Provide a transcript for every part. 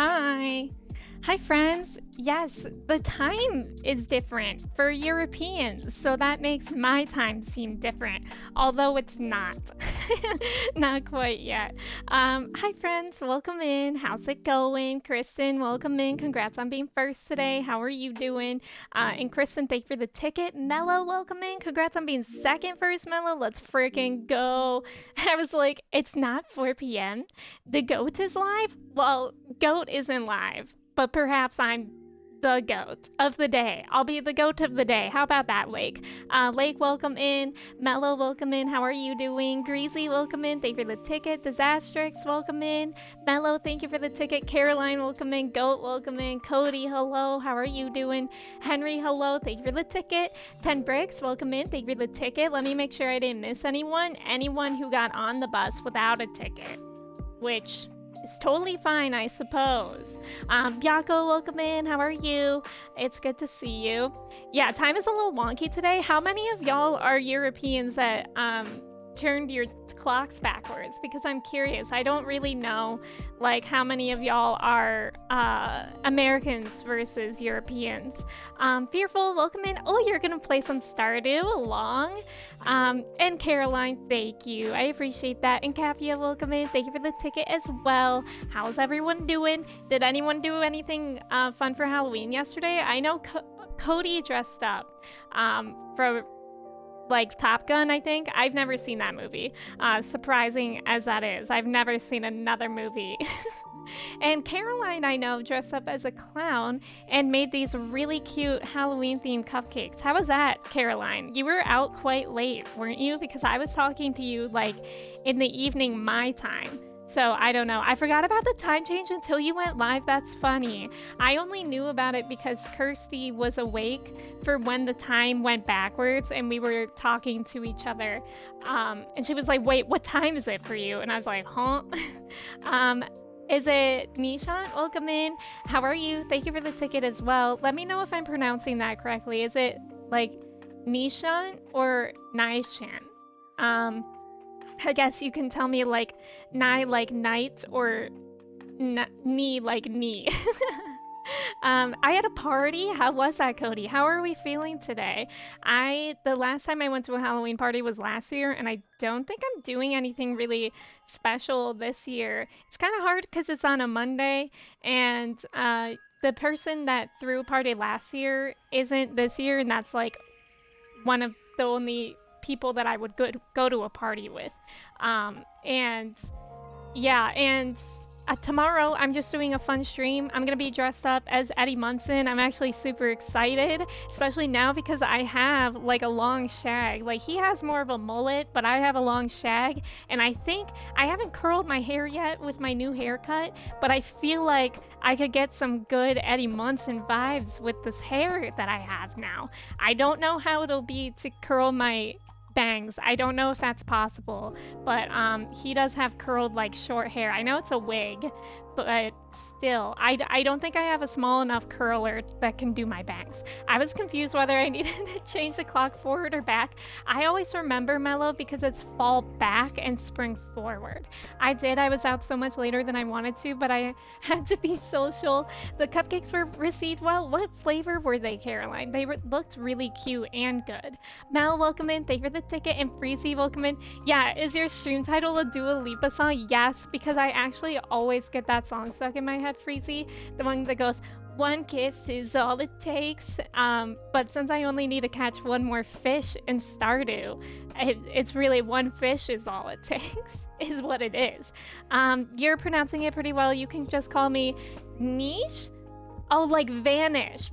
Hi. Hi, friends. Yes, the time is different for Europeans, so that makes my time seem different, although it's not. Not quite yet. Hi, friends. Welcome in. How's it going? Kristen, welcome in. Congrats on being first today. How are you doing? And Kristen, thank you for the ticket. Mello, welcome in. Congrats on being second first, Mello. Let's freaking go. I was like, it's not 4 p.m. The GOAT is live? Well, GOAT isn't live, but perhaps I'm the GOAT of the day. I'll be the GOAT of the day. How about that, Lake? Lake, welcome in. Mello, welcome in. How are you doing? Greasy, welcome in. Thank you for the ticket. Disastrix, welcome in. Mello, thank you for the ticket. Caroline, welcome in. Goat, welcome in. Cody, hello. How are you doing? Henry, hello. Thank you for the ticket. 10 Bricks, welcome in. Thank you for the ticket. Let me make sure I didn't miss anyone. Anyone who got on the bus without a ticket, which is totally fine, I suppose. Byako, welcome in. How are you? It's good to see you. Yeah, time is a little wonky today. How many of y'all are Europeans that turned your clocks backwards? Because I'm curious. I don't really know like how many of y'all are Americans versus Europeans. Fearful, welcome in. Oh, you're gonna play some Stardew along. And Caroline, thank you. I appreciate that. And Kaffia, welcome in. Thank you for the ticket as well. How's everyone doing? Did anyone do anything fun for Halloween yesterday? I know Cody dressed up for like Top Gun, I think. I've never seen that movie. Surprising as that is. I've never seen another movie. And Caroline, I know, dressed up as a clown and made these really cute Halloween-themed cupcakes. How was that, Caroline? You were out quite late, weren't you? Because I was talking to you, like, in the evening my time. So, I don't know. I forgot about the time change until you went live. That's funny. I only knew about it because Kirsty was awake for when the time went backwards and we were talking to each other. And she was like, wait, what time is it for you? And I was like, huh? Is it Nishan? Welcome in. How are you? Thank you for the ticket as well. Let me know if I'm pronouncing that correctly. Is it like Nishan or Naishan? I guess you can tell me like Nai like night or knee like knee. I had a party. How was that, Cody? How are we feeling today? The last time I went to a Halloween party was last year, and I don't think I'm doing anything really special this year. It's kind of hard because it's on a Monday, and the person that threw a party last year isn't this year, and that's like one of the only people that I would go to a party with. And yeah, and tomorrow I'm just doing a fun stream. I'm gonna be dressed up as Eddie Munson. I'm actually super excited, especially now because I have like a long shag. Like he has more of a mullet, but I have a long shag, and I think I haven't curled my hair yet with my new haircut, but I feel like I could get some good Eddie Munson vibes with this hair that I have now. I don't know how it'll be to curl my bangs. I don't know if that's possible, but he does have curled like short hair. I know it's a wig, but still, I don't think I have a small enough curler that can do my bangs. I was confused whether I needed to change the clock forward or back. I always remember Mellow because it's fall back and spring forward. I was out so much later than I wanted to, but I had to be social. The cupcakes were received well. What flavor were they, Caroline? They looked really cute and good. Mel, welcome in. Thank you for the ticket. And Freezy, welcome in. Yeah, is your stream title a Dua Lipa song? Yes, because I actually always get that song stuck in my head, Freezy. The one that goes, one kiss is all it takes. But since I only need to catch one more fish in Stardew, it's really one fish is all it takes, is what it is. You're pronouncing it pretty well. You can just call me Niche. Oh, like vanish.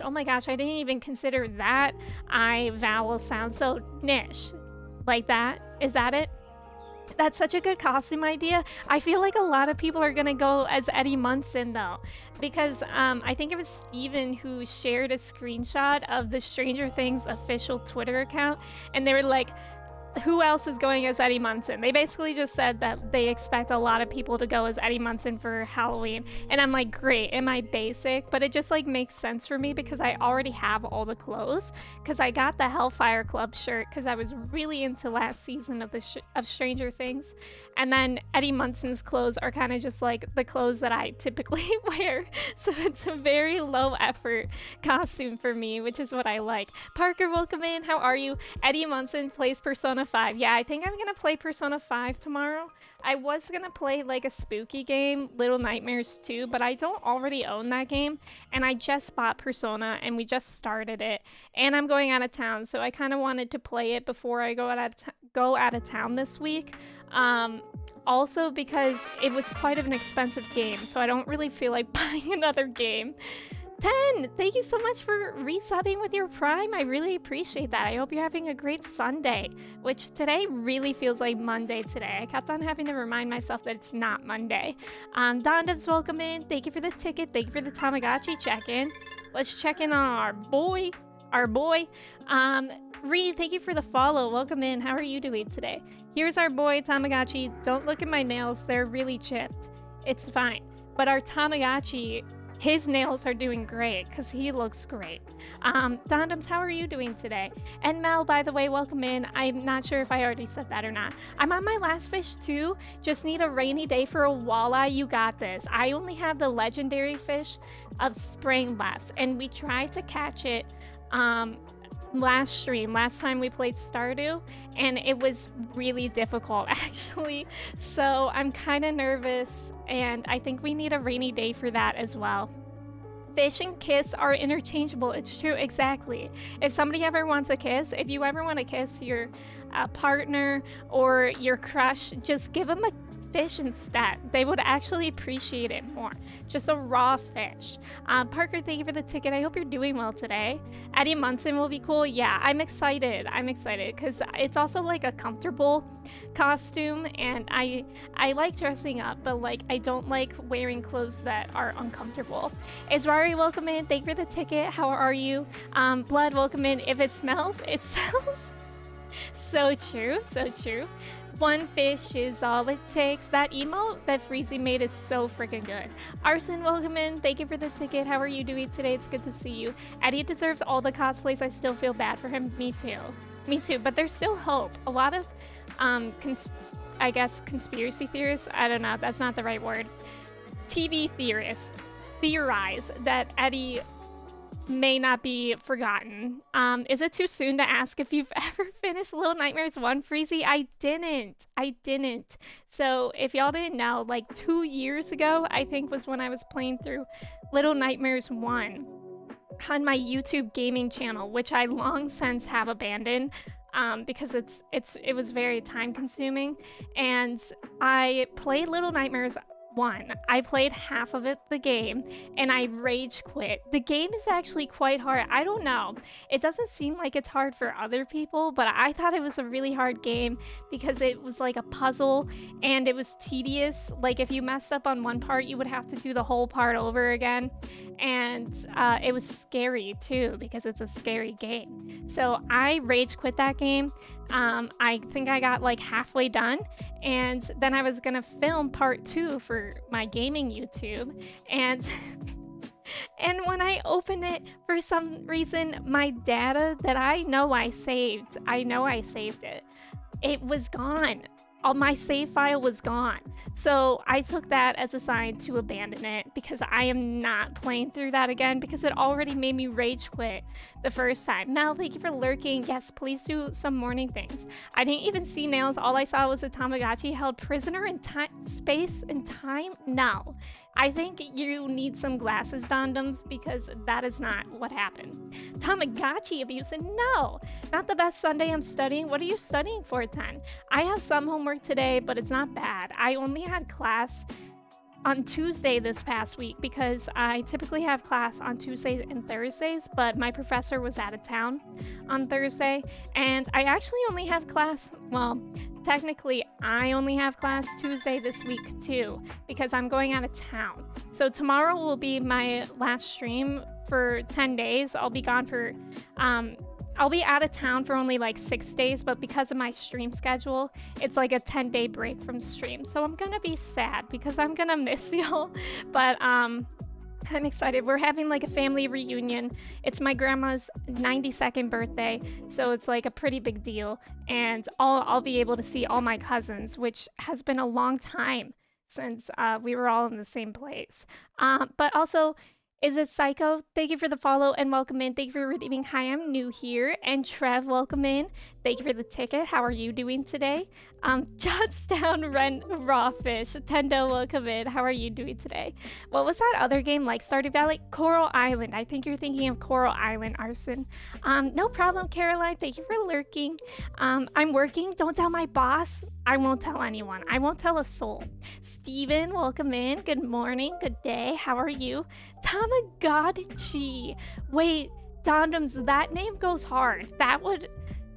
Oh my gosh, I didn't even consider that I vowel sound. So niche, like that. Is that it? That's such a good costume idea. I feel like a lot of people are gonna go as Eddie Munson though, because I think it was Steven who shared a screenshot of the Stranger Things official Twitter account, and they were like, who else is going as Eddie Munson? They basically just said that they expect a lot of people to go as Eddie Munson for Halloween. And I'm like, great, am I basic? But it just like makes sense for me because I already have all the clothes. Because I got the Hellfire Club shirt because I was really into last season of of Stranger Things. And then Eddie Munson's clothes are kind of just like the clothes that I typically wear. So it's a very low effort costume for me, which is what I like. Parker, welcome in. How are you? Eddie Munson plays Persona 5. Yeah, I think I'm gonna play Persona 5 tomorrow. I was gonna play like a spooky game, Little Nightmares 2, but I don't already own that game. And I just bought Persona and we just started it. And I'm going out of town, so I kind of wanted to play it before I go out of town this week. Also because it was quite an expensive game, so I don't really feel like buying another game. 10, thank you so much for resubbing with your Prime. I really appreciate that. I hope you're having a great Sunday, which today really feels like Monday today. I kept on having to remind myself that it's not Monday. Dondubs, welcome in. Thank you for the ticket. Thank you for the Tamagotchi check-in. Let's check in on our boy. Reed, thank you for the follow. Welcome in. How are you doing today? Here's our boy Tamagotchi. Don't look at my nails. They're really chipped. It's fine. But our Tamagotchi, his nails are doing great because he looks great. Dondums, how are you doing today? And Mel, by the way, welcome in. I'm not sure if I already said that or not. I'm on my last fish too. Just need a rainy day for a walleye. You got this. I only have the legendary fish of spring left, and we tried to catch it last time we played Stardew, and it was really difficult actually. So I'm kind of nervous, and I think we need a rainy day for that as well. Fish and kiss are interchangeable. It's true, exactly. If somebody ever wants a kiss, if you ever want to kiss your partner or your crush, just give them a fish instead. They would actually appreciate it more. Just a raw fish. Parker, thank you for the ticket. I hope you're doing well today. Eddie Munson will be cool. Yeah, I'm excited. I'm excited because it's also like a comfortable costume, and I like dressing up, but like I don't like wearing clothes that are uncomfortable. Israri, welcome in. Thank you for the ticket. How are you? Blood, welcome in. If it smells, it sells. So true, so true. One fish is all it takes. That emote that Freezy made is so freaking good. Arson, welcome in. Thank you for the ticket. How are you doing today? It's good to see you. Eddie deserves all the cosplays. I still feel bad for him. Me too. Me too. But there's still hope. A lot of, I guess, conspiracy theorists, I don't know, that's not the right word. TV theorists theorize that Eddie may not be forgotten. Is it too soon to ask if you've ever finished Little Nightmares 1, Freezy? I didn't. So if y'all didn't know, like 2 years ago, I think was when I was playing through Little Nightmares 1 on my YouTube gaming channel, which I long since have abandoned. Because it was very time consuming, and I played Little Nightmares 1. I played half of the game, and I rage quit. The game is actually quite hard. I don't know. It doesn't seem like it's hard for other people, but I thought it was a really hard game because it was like a puzzle, and it was tedious. Like if you messed up on one part, you would have to do the whole part over again. And it was scary too because it's a scary game. So I rage quit that game. I think I got like halfway done, and then I was gonna film part 2 for my gaming YouTube, and and when I opened it, for some reason my data that I know I saved it, it was gone. All my save file was gone. So I took that as a sign to abandon it because I am not playing through that again because it already made me rage quit the first time. Mel, thank you for lurking. Yes, please do some morning things. I didn't even see nails. All I saw was a Tamagotchi held prisoner in space and time. No. I think you need some glasses, Dondums, because that is not what happened. Tamagotchi abuse? No, not the best Sunday. I'm studying. What are you studying for, 10? I have some homework today, but it's not bad. I only had class on Tuesday this past week because I typically have class on Tuesdays and Thursdays, but my professor was out of town on Thursday, and I actually only have class, well, technically I only have class Tuesday this week too because I'm going out of town. So tomorrow will be my last stream for 10 days. I'll be gone for I'll be out of town for only like 6 days, but because of my stream schedule, it's like a 10-day break from stream. So I'm gonna be sad because I'm gonna miss y'all. But I'm excited. We're having like a family reunion. It's my grandma's 92nd birthday, so it's like a pretty big deal. And I'll be able to see all my cousins, which has been a long time since we were all in the same place. But also, is it Psycho? Thank you for the follow and welcome in. Thank you for redeeming. Hi, I'm new here. And Trev, welcome in. Thank you for the ticket. How are you doing today? Johnstown Rent Raw Fish. Tendo, welcome in. How are you doing today? What was that other game like Stardew Valley? Coral Island. I think you're thinking of Coral Island, Arson. No problem, Caroline. Thank you for lurking. I'm working. Don't tell my boss. I won't tell anyone. I won't tell a soul. Steven, welcome in. Good morning. Good day. How are you? Tamagotchi. Wait, Dondoms, that name goes hard. That would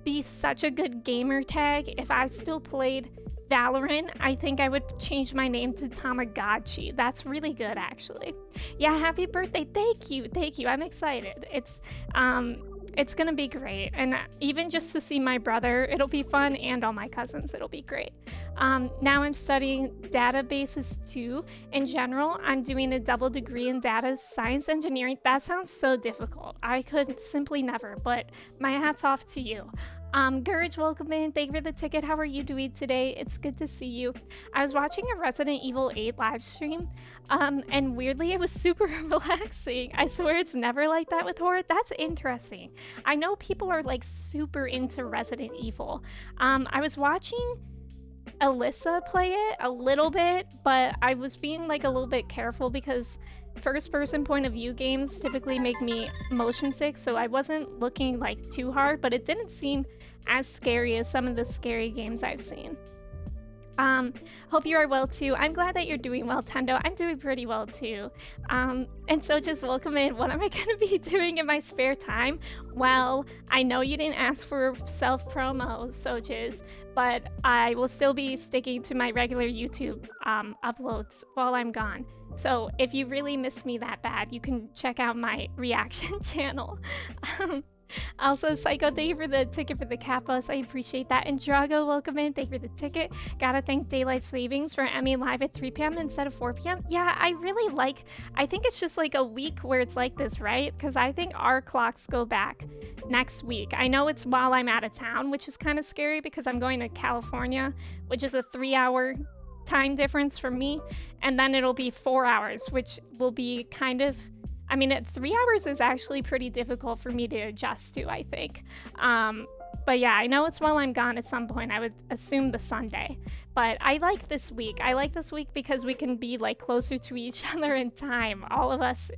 be such a good gamer tag. If I still played Valorant, I think I would change my name to Tamagotchi. That's really good, actually. Yeah, happy birthday. Thank you. Thank you. I'm excited. It's gonna be great. And even just to see my brother, it'll be fun, and all my cousins, it'll be great. Now I'm studying databases too. In general, I'm doing a double degree in data science engineering. That sounds so difficult. I could simply never, but my hat's off to you. Gurge, welcome in. Thank you for the ticket. How are you doing today? It's good to see you. I was watching a Resident Evil 8 live stream, and weirdly, it was super relaxing. I swear it's never like that with horror. That's interesting. I know people are like super into Resident Evil. I was watching Alyssa play it a little bit, but I was being like a little bit careful because first person point of view games typically make me motion sick, so I wasn't looking like too hard, but it didn't seem as scary as some of the scary games I've seen. Hope you are well too. I'm glad that you're doing well, Tendo. I'm doing pretty well too. And so just welcome in. What am I gonna be doing in my spare time? Well, I know you didn't ask for self-promo, Soches, but I will still be sticking to my regular YouTube uploads while I'm gone. So if you really miss me that bad, you can check out my reaction channel. Also, Psycho, thank you for the ticket for the Kappas. I appreciate that. And Drago, welcome in. Thank you for the ticket. Gotta thank Daylight Savings for Emmy live at 3 p.m. instead of 4 p.m. Yeah, I really like, I think it's just like a week where it's like this, right? Because I think our clocks go back next week. I know it's while I'm out of town, which is kind of scary because I'm going to California, which is a 3-hour time difference for me. And then it'll be 4 hours, which will be kind of, I mean, at 3 hours is actually pretty difficult for me to adjust to, I think. But yeah, I know it's while I'm gone at some point. I would assume the Sunday. But I like this week. I like this week because we can be like closer to each other in time. All of us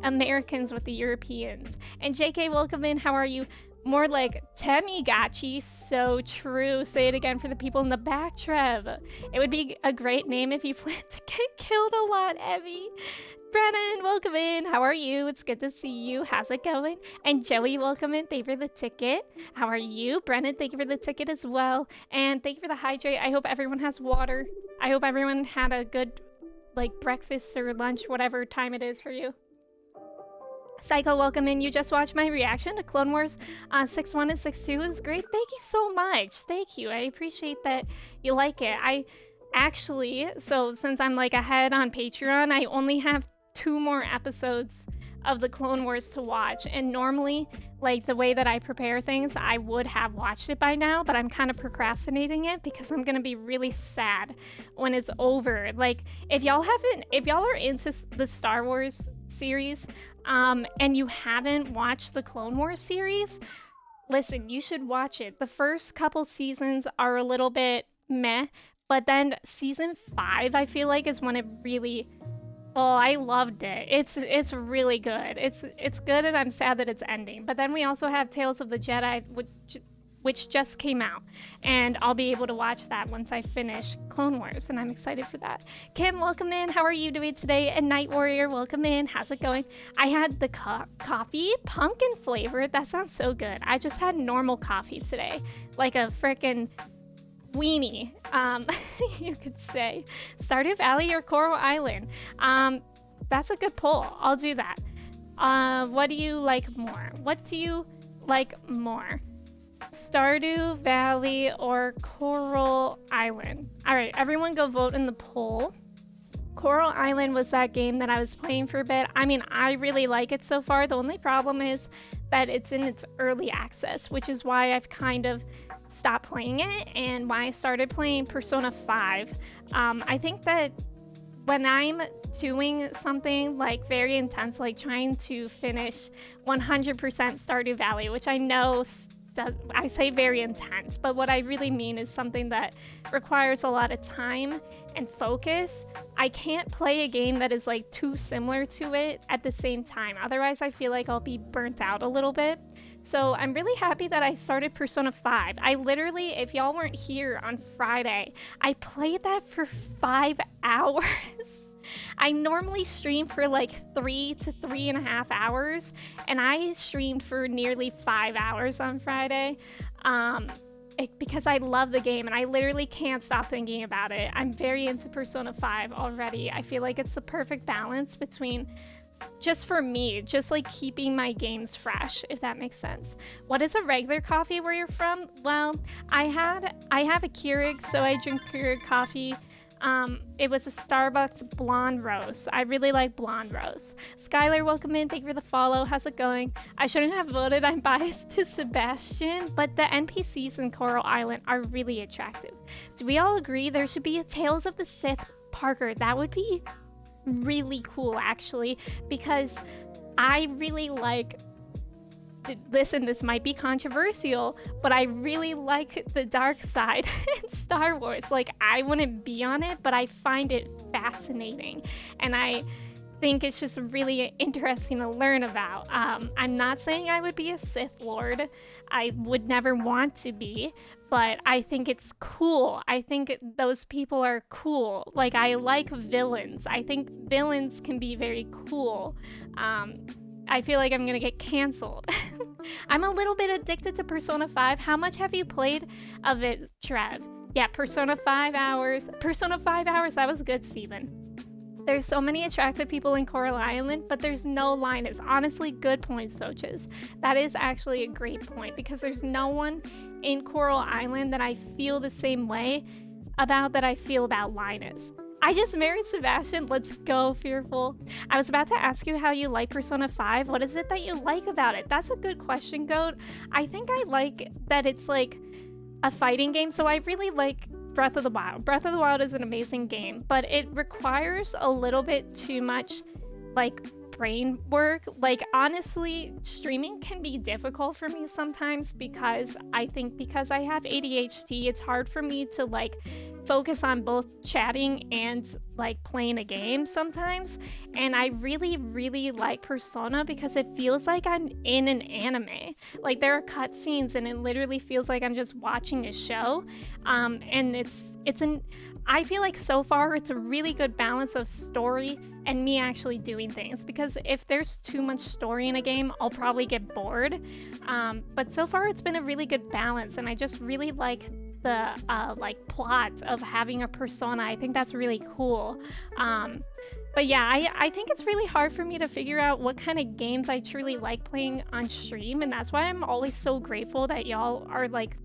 Americans with the Europeans. And JK, welcome in. How are you? More like Tamagotchi. So true. Say it again for the people in the back, Trev. It would be a great name if you plan to get killed a lot, Evie. Brennan, welcome in. How are you? It's good to see you. How's it going? And Joey, welcome in. Thank you for the ticket. How are you? Brennan, thank you for the ticket as well. And thank you for the hydrate. I hope everyone has water. I hope everyone had a good, like, breakfast or lunch, whatever time it is for you. Psycho, welcome in. You just watched my reaction to Clone Wars 6.1 and 6.2. It was great. Thank you so much. Thank you. I appreciate that you like it. I actually, so since I'm like ahead on Patreon, I only have 2 more episodes of the Clone Wars to watch, and normally, like, the way that I prepare things, I would have watched it by now, but I'm kind of procrastinating it because I'm gonna be really sad when it's over. Like, if y'all are into the Star Wars series, and you haven't watched the Clone Wars series, listen, you should watch it. The first couple seasons are a little bit meh, but then season 5, I feel like, is when it really, oh, I loved it. It's really good. It's good, and I'm sad that it's ending. But then we also have Tales of the Jedi, which just came out, and I'll be able to watch that once I finish Clone Wars, and I'm excited for that. Kim, welcome in. How are you doing today? And Night Warrior, welcome in. How's it going? I had the coffee, pumpkin flavored. That sounds so good. I just had normal coffee today, like a frickin' weenie, you could say. Stardew Valley or Coral Island? That's a good poll. I'll do that. What do you like more? What do you like more? Stardew Valley or Coral Island? All right, everyone go vote in the poll. Coral Island was that game that I was playing for a bit. I mean, I really like it so far. The only problem is that it's in its early access, which is why I've kind of stopped playing it and why I started playing Persona 5. I think that when I'm doing something like very intense, like trying to finish 100% Stardew Valley, which I know I say very intense, but what I really mean is something that requires a lot of time and focus. I can't play a game that is like too similar to it at the same time. Otherwise, I feel like I'll be burnt out a little bit. So I'm really happy that I started Persona 5. I literally, if y'all weren't here on Friday, I played that for 5 hours. I normally stream for like 3 to 3.5 hours, and I streamed for nearly 5 hours on Friday because I love the game and I literally can't stop thinking about it. I'm very into Persona 5 already. I feel like it's the perfect balance between, just for me, just like keeping my games fresh, if that makes sense. What is a regular coffee where you're from? Well, I have a Keurig, so I drink Keurig coffee. It was a Starbucks blonde roast. I really like blonde roast. Skylar, welcome in. Thank you for the follow. How's it going? I shouldn't have voted. I'm biased to Sebastian, but the NPCs in Coral Island are really attractive. Do we all agree there should be a Tales of the Sith Parker? That would be really cool, actually, because I really like... Listen, this might be controversial, but I really like the dark side in Star Wars. Like, I wouldn't be on it, but I find it fascinating. And I think it's just really interesting to learn about. I'm not saying I would be a Sith Lord. I would never want to be, but I think it's cool. I think those people are cool. Like, I like villains. I think villains can be very cool. I feel like I'm gonna get canceled. I'm a little bit addicted to Persona 5. How much have you played of it, Trev? Yeah, Persona 5 hours. Persona 5 hours, that was good, Steven. There's so many attractive people in Coral Island, but there's no Linus. Honestly, good point, Soches. That is actually a great point, because there's no one in Coral Island that I feel the same way about that I feel about Linus. I just married Sebastian. Let's go, Fearful. I was about to ask you how you like Persona 5. What is it that you like about it? That's a good question, Goat. I think I like that it's like a fighting game. So I really like Breath of the Wild. Breath of the Wild is an amazing game, but it requires a little bit too much like brain work. Like, honestly, streaming can be difficult for me sometimes because I think because I have ADHD, it's hard for me to like focus on both chatting and like playing a game sometimes. And I really, really like Persona because it feels like I'm in an anime. Like, there are cutscenes and it literally feels like I'm just watching a show. And I feel like so far it's a really good balance of story and me actually doing things, because if there's too much story in a game, I'll probably get bored. But so far it's been a really good balance, and I just really like the like plot of having a persona. I think that's really cool. But yeah, I think it's really hard for me to figure out what kind of games I truly like playing on stream, and that's why I'm always so grateful that y'all are like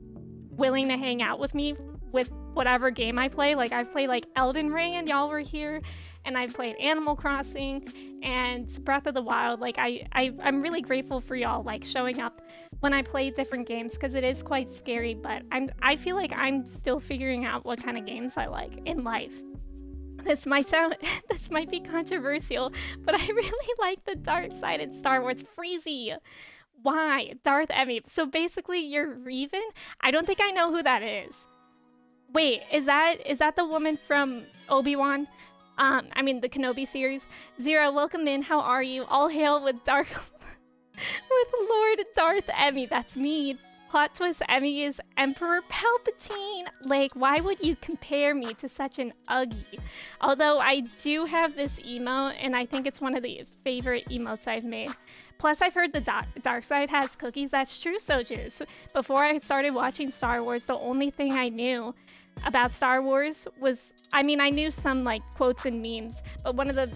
willing to hang out with me with whatever game I play. Like, I've played like Elden Ring and y'all were here, and I've played Animal Crossing and Breath of the Wild. Like, I'm really grateful for y'all like showing up when I play different games, because it is quite scary, but I feel like I'm still figuring out what kind of games I like in life. This might be controversial, but I really like the dark side in Star Wars. Freezy. Why? Darth Emmy. So basically you're Revan? I don't think I know who that is. Wait, is that the woman from Obi-Wan? I mean the Kenobi series. Zero, welcome in. How are you? All hail with with Lord Darth Emmy. That's me. Plot twist: Emmy is Emperor Palpatine. Like, why would you compare me to such an Uggy? Although I do have this emote, and I think it's one of the favorite emotes I've made. Plus, I've heard the dark side has cookies. That's true, Sojas. Before I started watching Star Wars, the only thing I knew about Star Wars was, I mean, I knew some like quotes and memes, but one of the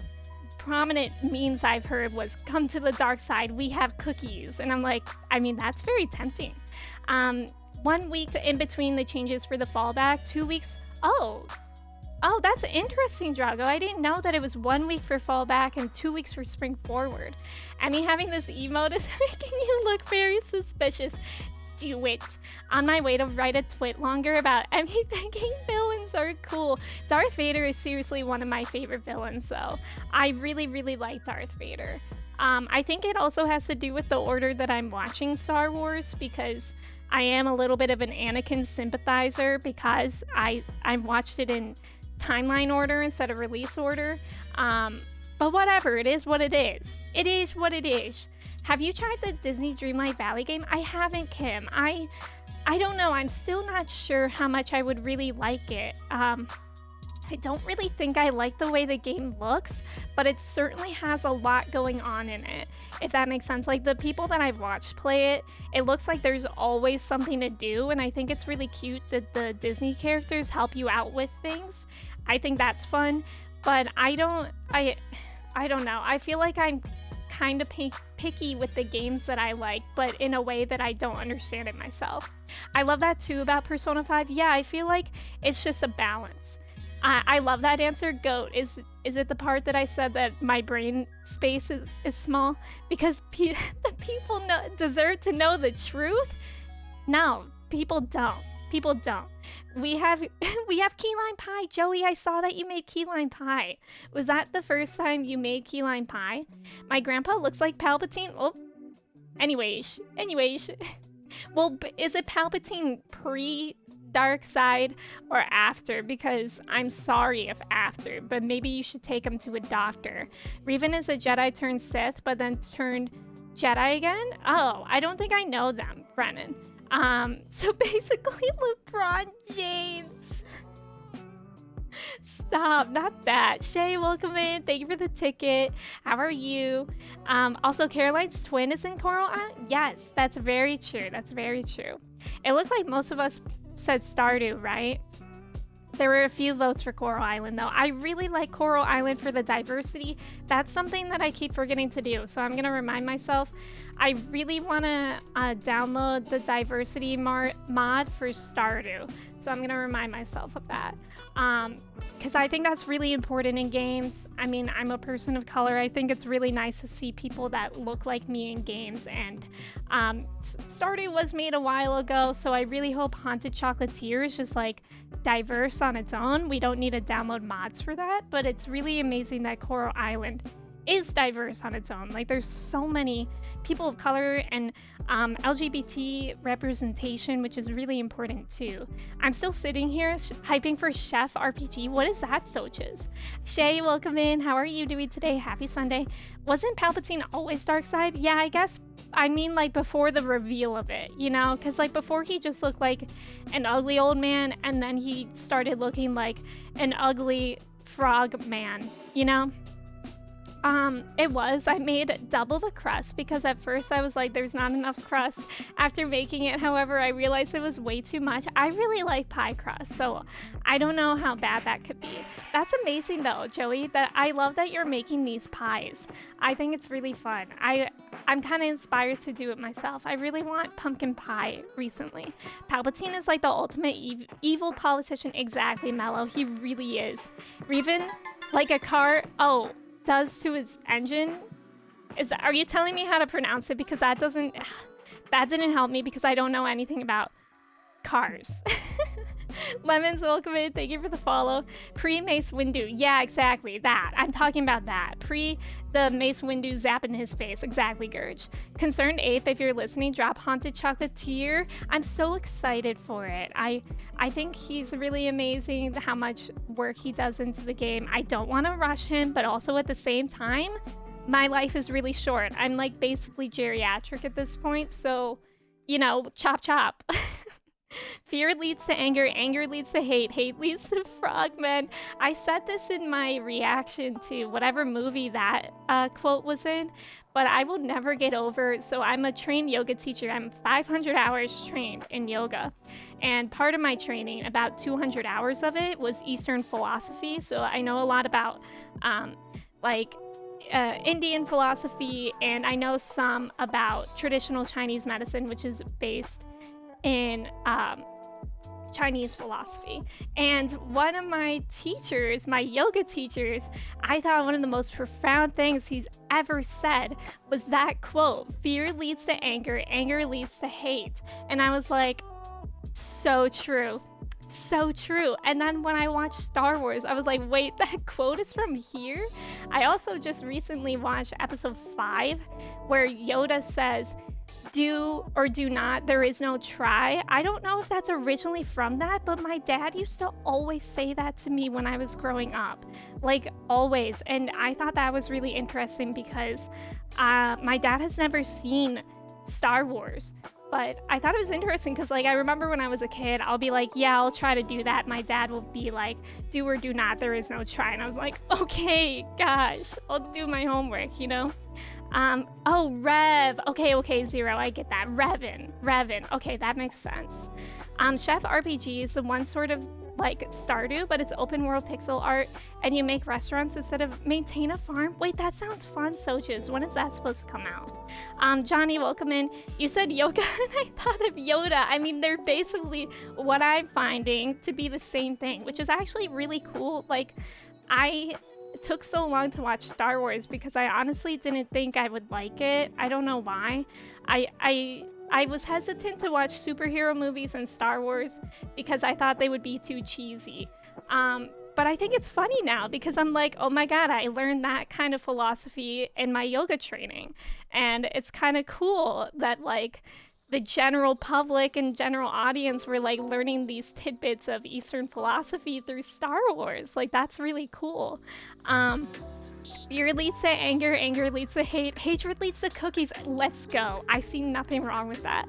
prominent memes I've heard was come to the dark side, we have cookies. And I'm like, I mean, that's very tempting. 1 week in between the changes for the fallback, 2 weeks. Oh, that's interesting, Drago. I didn't know that it was 1 week for fallback and 2 weeks for spring forward. I mean, having this emote is making you look very suspicious. Do it. On my way to write a twit longer about Emmy thinking villains are cool. Darth Vader is seriously one of my favorite villains, so I really, really like Darth Vader. I think it also has to do with the order that I'm watching Star Wars, because I am a little bit of an Anakin sympathizer because I watched it in timeline order instead of release order. But whatever, it is what it is. It is what it is. Have you tried the Disney Dreamlight Valley game? I haven't, Kim. I don't know. I'm still not sure how much I would really like it. I don't really think I like the way the game looks, but it certainly has a lot going on in it, if that makes sense. Like, the people that I've watched play it, it looks like there's always something to do, and I think it's really cute that the Disney characters help you out with things. I think that's fun, but I don't know. I feel like I'm kind of picky with the games that I like, but in a way that I don't understand it myself. I love that too about Persona 5. Yeah, I feel like it's just a balance. I love that answer. Goat. Is it the part that I said that my brain space is small? Because the people deserve to know the truth? No, people don't. People don't. We have key lime pie. Joey, I saw that you made key lime pie. Was that the first time you made key lime pie? My grandpa looks like Palpatine. Oh, anyways. Well, is it Palpatine pre-dark side or after? Because I'm sorry if after, but maybe you should take him to a doctor. Revan is a Jedi turned Sith, but then turned Jedi again? Oh, I don't think I know them, Brennan. So basically LeBron James. Stop, not that. Shay, welcome in. Thank you for the ticket. How are you? Also, Caroline's twin is in Coral Island? Yes, that's very true. That's very true. It looks like most of us said Stardew, right? There were a few votes for Coral Island, though. I really like Coral Island for the diversity. That's something that I keep forgetting to do, so I'm going to remind myself. I really want to download the diversity mod for Stardew, so I'm going to remind myself of that. Because I think that's really important in games. I mean, I'm a person of color. I think it's really nice to see people that look like me in games, and Stardew was made a while ago, so I really hope Haunted Chocolatier is just like diverse on its own. We don't need to download mods for that, but it's really amazing that Coral Island is diverse on its own. Like, there's so many people of color and LGBT representation, which is really important too. I'm still sitting here hyping for Chef RPG. What is that, Soches? Shay, welcome in. How are you doing today? Happy Sunday. Wasn't Palpatine always dark side? Yeah, I guess. I mean, like, before the reveal of it, you know? Because, like, before he just looked like an ugly old man, and then he started looking like an ugly frog man, you know? I made double the crust because at first I was like, there's not enough crust after making it. However, I realized it was way too much. I really like pie crust, so I don't know how bad that could be. That's amazing though, Joey, that I love that you're making these pies. I think it's really fun. I'm kind of inspired to do it myself. I really want pumpkin pie recently. Palpatine is like the ultimate evil politician. Exactly, Mello. He really is. Revan, like a car, does to its engine. Are you telling me how to pronounce it? Because that didn't help me because I don't know anything about cars. Lemons, welcome in. Thank you for the follow. Pre-Mace Windu. Yeah, exactly. That. I'm talking about that. Pre the Mace Windu zap in his face. Exactly, Gurge. Concerned Ape, if you're listening, drop Haunted Chocolatier. I'm so excited for it. I think he's really amazing, how much work he does into the game. I don't want to rush him, but also at the same time, my life is really short. I'm like basically geriatric at this point, so, you know, chop chop. Fear leads to anger, anger leads to hate, hate leads to frogmen. I said this in my reaction to whatever movie that quote was in, but I will never get over. So I'm a trained yoga teacher. I'm 500 hours trained in yoga. And part of my training, about 200 hours of it, was Eastern philosophy. So I know a lot about like Indian philosophy, and I know some about traditional Chinese medicine, which is based in Chinese philosophy. And one of my teachers, my yoga teachers, I thought one of the most profound things he's ever said was that quote, "Fear leads to anger, anger leads to hate." And I was like, so true. So true. And then when I watched Star Wars, I was like, wait, that quote is from here? I also just recently watched episode 5, where Yoda says, "Do or do not, there is no try." I don't know if that's originally from that, but my dad used to always say that to me when I was growing up. Like, always. And I thought that was really interesting because my dad has never seen Star Wars. But I thought it was interesting because, like, I remember when I was a kid, I'll be like, yeah, I'll try to do that. My dad will be like, "Do or do not, there is no try." And I was like, okay, gosh, I'll do my homework, you know? Oh, Rev. Okay, Zero, I get that. Revin. Okay, that makes sense. Chef RPG is the one sort of like Stardew, but it's open world pixel art, and you make restaurants instead of maintain a farm. Wait, that sounds fun, Soches. When is that supposed to come out? Johnny, welcome in. You said yoga, and I thought of Yoda. I mean, they're basically what I'm finding to be the same thing, which is actually really cool. Like, I took so long to watch Star Wars because I honestly didn't think I would like it. I don't know why. I was hesitant to watch superhero movies and Star Wars because I thought they would be too cheesy. But I think it's funny now because I'm like, oh my god, I learned that kind of philosophy in my yoga training. And it's kind of cool that, like, the general public and general audience were like learning these tidbits of Eastern philosophy through Star Wars. Like, that's really cool. Fear leads to anger, anger leads to hate, hatred leads to cookies. Let's go. I see nothing wrong with that.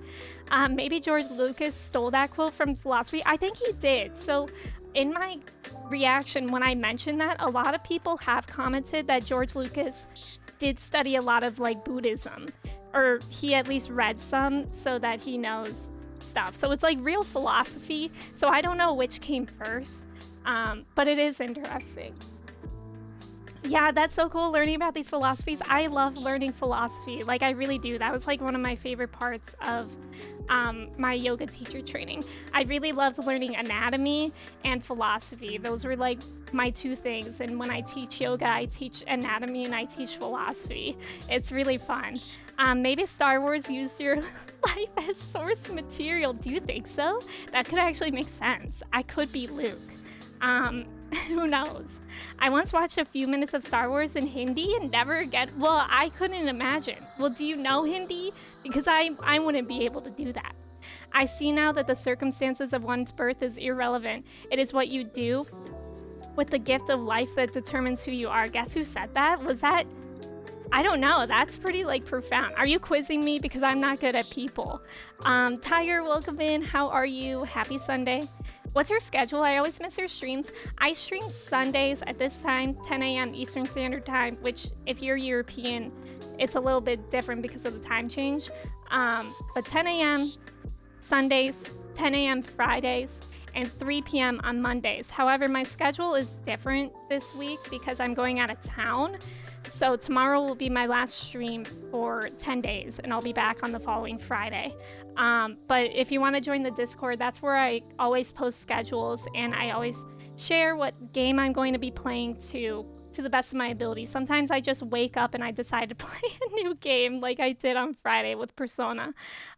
Maybe George Lucas stole that quote from philosophy. I think he did. So in my reaction when I mentioned that, a lot of people have commented that George Lucas did study a lot of like Buddhism, or he at least read some so that he knows stuff. So it's like real philosophy. So I don't know which came first, but it is interesting. Yeah, that's so cool learning about these philosophies. I love learning philosophy. Like, I really do. That was like one of my favorite parts of my yoga teacher training. I really loved learning anatomy and philosophy. Those were like my two things. And when I teach yoga, I teach anatomy and I teach philosophy. It's really fun. Maybe Star Wars used your life as source material. Do you think so? That could actually make sense. I could be Luke. Who knows? I once watched a few minutes of Star Wars in Hindi and never again. Well, I couldn't imagine. Well, do you know Hindi? Because I wouldn't be able to do that. I see now that the circumstances of one's birth is irrelevant. It is what you do with the gift of life that determines who you are. Guess who said that? Was that... I don't know. That's pretty, like, profound. Are you quizzing me? Because I'm not good at people. Tiger, welcome in. How are you? Happy Sunday. What's your schedule? I always miss your streams. I stream Sundays at this time, 10 a.m. Eastern Standard Time, which if you're European, it's a little bit different because of the time change. But 10 a.m. Sundays, 10 a.m. Fridays, and 3 p.m. on Mondays. However, my schedule is different this week because I'm going out of town. So tomorrow will be my last stream for 10 days, and I'll be back on the following Friday. But if you want to join the Discord, that's where I always post schedules, and I always share what game I'm going to be playing to the best of my ability. Sometimes I just wake up and I decide to play a new game like I did on Friday with Persona.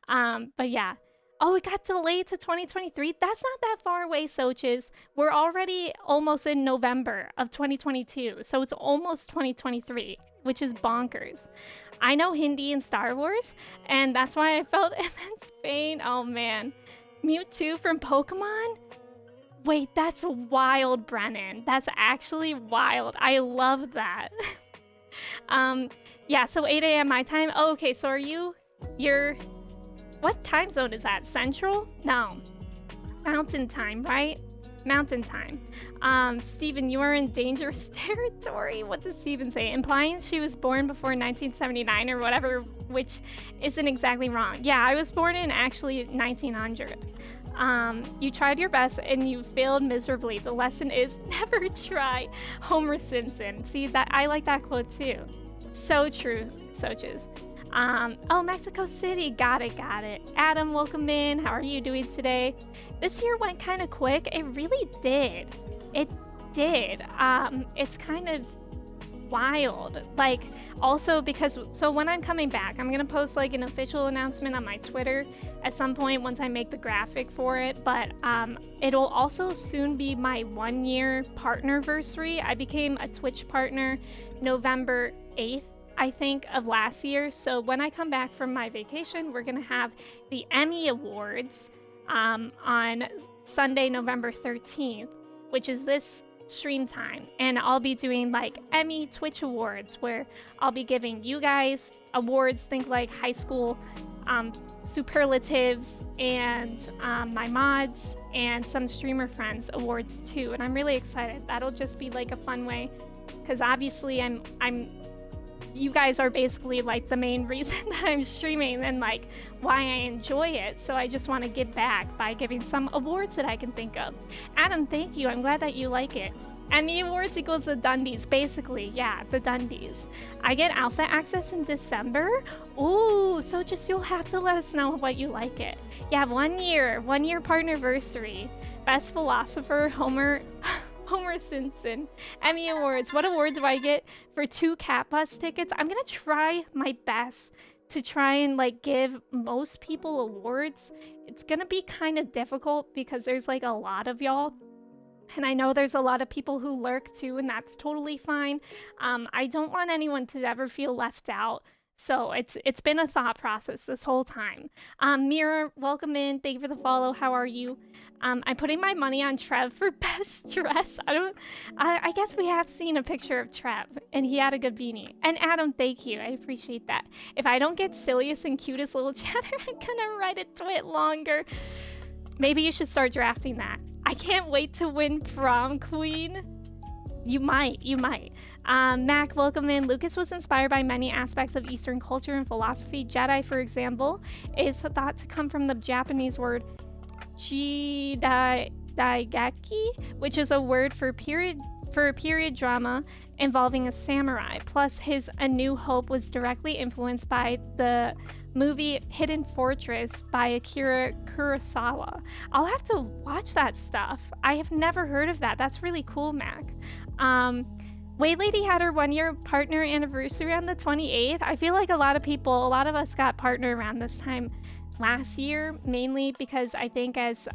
But yeah. Oh, it got delayed to 2023? That's not that far away, Soches. We're already almost in November of 2022, so it's almost 2023, which is bonkers. I know Hindi and Star Wars, and that's why I felt immense pain. Oh, man. Mewtwo from Pokemon? Wait, that's wild, Brennan. That's actually wild. I love that. Yeah, so 8 a.m. my time. Oh, okay, so you're... What time zone is that? Central? No. Mountain time, right? Mountain time. Steven, you are in dangerous territory. What does Steven say? Implying she was born before 1979 or whatever, which isn't exactly wrong. Yeah, I was born in actually 1900. You tried your best and you failed miserably. The lesson is never try. Homer Simpson. See, that I like that quote too. So true. So true. Oh, Mexico City. Got it, got it. Adam, welcome in. How are you doing today? This year went kind of quick. It really did. It did. It's kind of wild. Like, also because, so when I'm coming back, I'm gonna post like an official announcement on my Twitter at some point once I make the graphic for it. But it'll also soon be my 1 year partnerversary. I became a Twitch partner November 8th, I think, of last year. So when I come back from my vacation, we're gonna have the Emmy Awards on Sunday, November 13th, which is this stream time, and I'll be doing like Emmy Twitch Awards where I'll be giving you guys awards, think like high school superlatives, and my mods and some streamer friends awards too. And I'm really excited. That'll just be like a fun way, because obviously I'm you guys are basically like the main reason that I'm streaming and like why I enjoy it. So I just want to give back by giving some awards that I can think of. Adam, thank you. I'm glad that you like it. Emmy Awards equals the Dundies, basically. Yeah, the Dundies. I get alpha access in December. Ooh, so just you'll have to let us know what you like it. Yeah, 1 year partnerversary. Best philosopher, Homer Simpson. Emmy Awards. What award do I get for 2 Cat Bus tickets? I'm gonna try my best to try and like give most people awards. It's gonna be kind of difficult because there's like a lot of y'all. And I know there's a lot of people who lurk too, and that's totally fine. I don't want anyone to ever feel left out. So it's been a thought process this whole time. Mira, welcome in. Thank you for the follow. How are you? I'm putting my money on Trev for best dress. I guess we have seen a picture of Trev, and he had a good beanie. And Adam, thank you. I appreciate that. If I don't get silliest and cutest little chatter, I'm gonna write a twit longer. Maybe you should start drafting that. I can't wait to win prom queen. You might. Mac, welcome in. Lucas was inspired by many aspects of Eastern culture and philosophy. Jedi, for example, is thought to come from the Japanese word jidaigeki, which is a word for a period drama involving a samurai. Plus, his A New Hope was directly influenced by the movie Hidden Fortress by Akira Kurosawa. I'll have to watch that stuff. I have never heard of that. That's really cool, Mac. Wade Lady had her 1 year partner anniversary on the 28th. I feel like a lot of us got partner around this time last year, mainly because I think as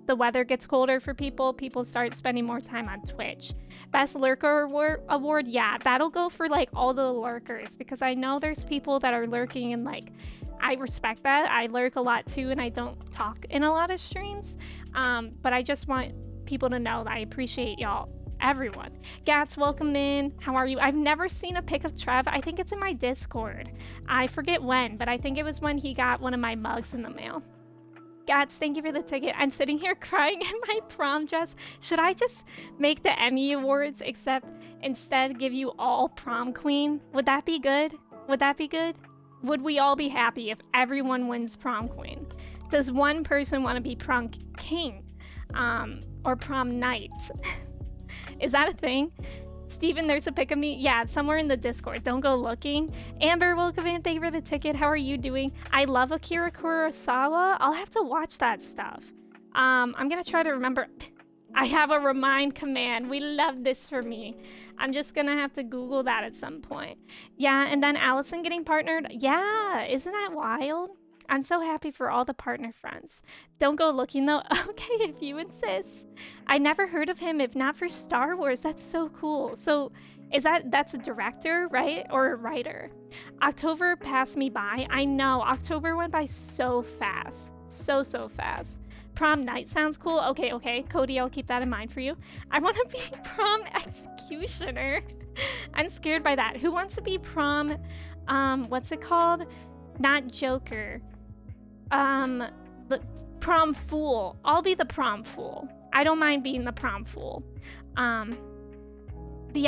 the weather gets colder for people start spending more time on Twitch. Best Lurker award, yeah, that'll go for like all the lurkers, because I know there's people that are lurking, and like I respect that. I lurk a lot too, and I don't talk in a lot of streams, but I just want people to know that I appreciate y'all, everyone. Gats, welcome in. How are you? I've never seen a pic of Trev. I think it's in my Discord. I forget when, but I think it was when he got one of my mugs in the mail. Gats, thank you for the ticket. I'm sitting here crying in my prom dress. Should I just make the Emmy Awards except instead give you all prom queen? Would that be good? Would we all be happy if everyone wins prom queen? Does one person want to be prom king? Or prom knight? Is that a thing? Steven, there's a pic of me. Yeah, somewhere in the Discord. Don't go looking. Amber, welcome in. Thank you for the ticket. How are you doing? I love Akira Kurosawa. I'll have to watch that stuff. I'm gonna try to remember. I have a remind command. We love this for me. I'm just gonna have to Google that at some point. Yeah, and then Allison getting partnered. Yeah, isn't that wild? I'm so happy for all the partner friends. Don't go looking though. Okay, if you insist. I never heard of him if not for Star Wars. That's so cool. So that's a director, right? Or a writer? October passed me by. I know, October went by so fast. So fast. Prom night sounds cool. Okay. Cody, I'll keep that in mind for you. I want to be prom executioner. I'm scared by that. Who wants to be prom, what's it called? Not Joker. The prom fool. I'll be the prom fool. I don't mind being the prom fool. This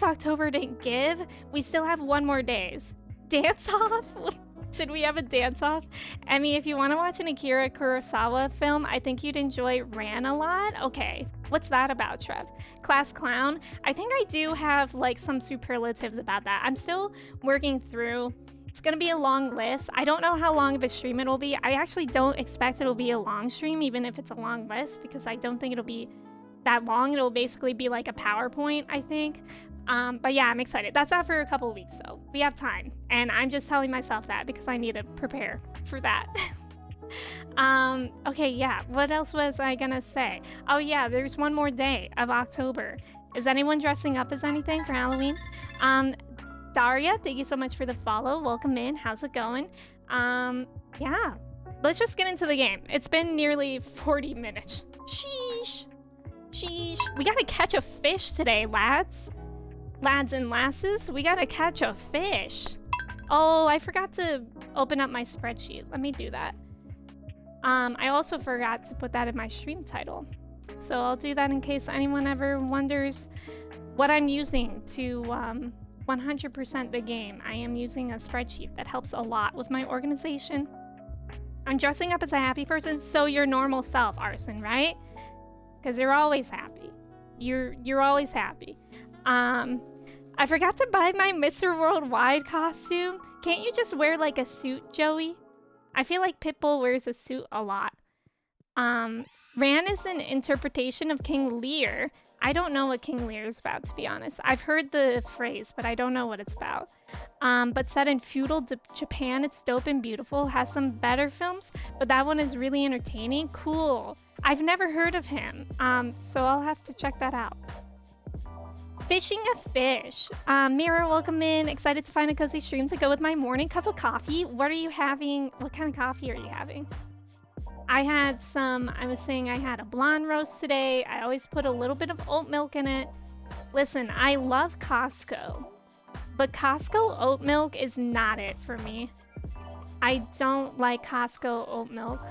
October didn't give. We still have 1 more days. Dance off? Should we have a dance-off? Emmy, if you want to watch an Akira Kurosawa film, I think you'd enjoy Ran a lot. Okay, what's that about, Trev? Class Clown? I think I do have, like, some superlatives about that. I'm still working through. It's gonna be a long list. I don't know how long of a stream it'll be. I actually don't expect it'll be a long stream, even if it's a long list, because I don't think it'll be that long. It'll basically be like a PowerPoint, I think. But yeah, I'm excited. That's not for a couple of weeks, though. We have time. And I'm just telling myself that because I need to prepare for that. Okay, yeah. What else was I gonna say? Oh, yeah, there's one more day of October. Is anyone dressing up as anything for Halloween? Daria, thank you so much for the follow. Welcome in. How's it going? Yeah. Let's just get into the game. It's been nearly 40 minutes. Sheesh. Sheesh. We gotta catch a fish today, lads. Lads and lasses, we gotta catch a fish. Oh, I forgot to open up my spreadsheet. Let me do that. I also forgot to put that in my stream title. So I'll do that in case anyone ever wonders what I'm using to 100% the game. I am using a spreadsheet that helps a lot with my organization. I'm dressing up as a happy person, so your normal self, Arson, right? Because you're always happy. You're always happy. I forgot to buy my Mr. Worldwide costume. Can't you just wear like a suit, Joey? I feel like Pitbull wears a suit a lot. Ran is an interpretation of King Lear. I don't know what King Lear is about, to be honest. I've heard the phrase, but I don't know what it's about. But set in feudal Japan, it's dope and beautiful. Has some better films, but that one is really entertaining. Cool. I've never heard of him, so I'll have to check that out. Fishing a fish. Mira, welcome in. Excited to find a cozy stream to go with my morning cup of coffee. What are you having? What kind of coffee are you having? I had some, I was saying I had a blonde roast today. I always put a little bit of oat milk in it. Listen, I love Costco, but Costco oat milk is not it for me. I don't like Costco oat milk.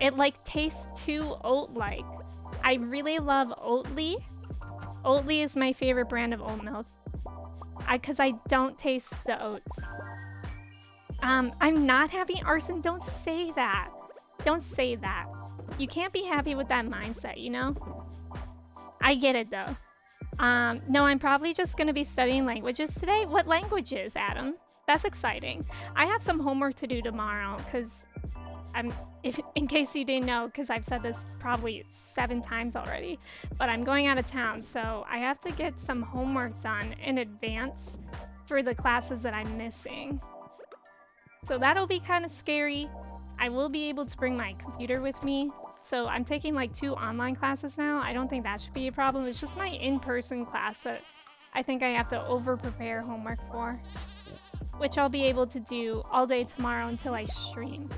It like tastes too oat-like. I really love Oatly. Oatly is my favorite brand of oat milk. Because I don't taste the oats. I'm not happy, Arson. Don't say that. Don't say that. You can't be happy with that mindset, you know? I get it, though. No, I'm probably just going to be studying languages today. What languages, Adam? That's exciting. I have some homework to do tomorrow, because in case you didn't know, because I've said this probably 7 times already, but I'm going out of town, so I have to get some homework done in advance for the classes that I'm missing. So that'll be kind of scary. I will be able to bring my computer with me. So I'm taking like 2 online classes now. I don't think that should be a problem. It's just my in-person class that I think I have to over-prepare homework for, which I'll be able to do all day tomorrow until I stream.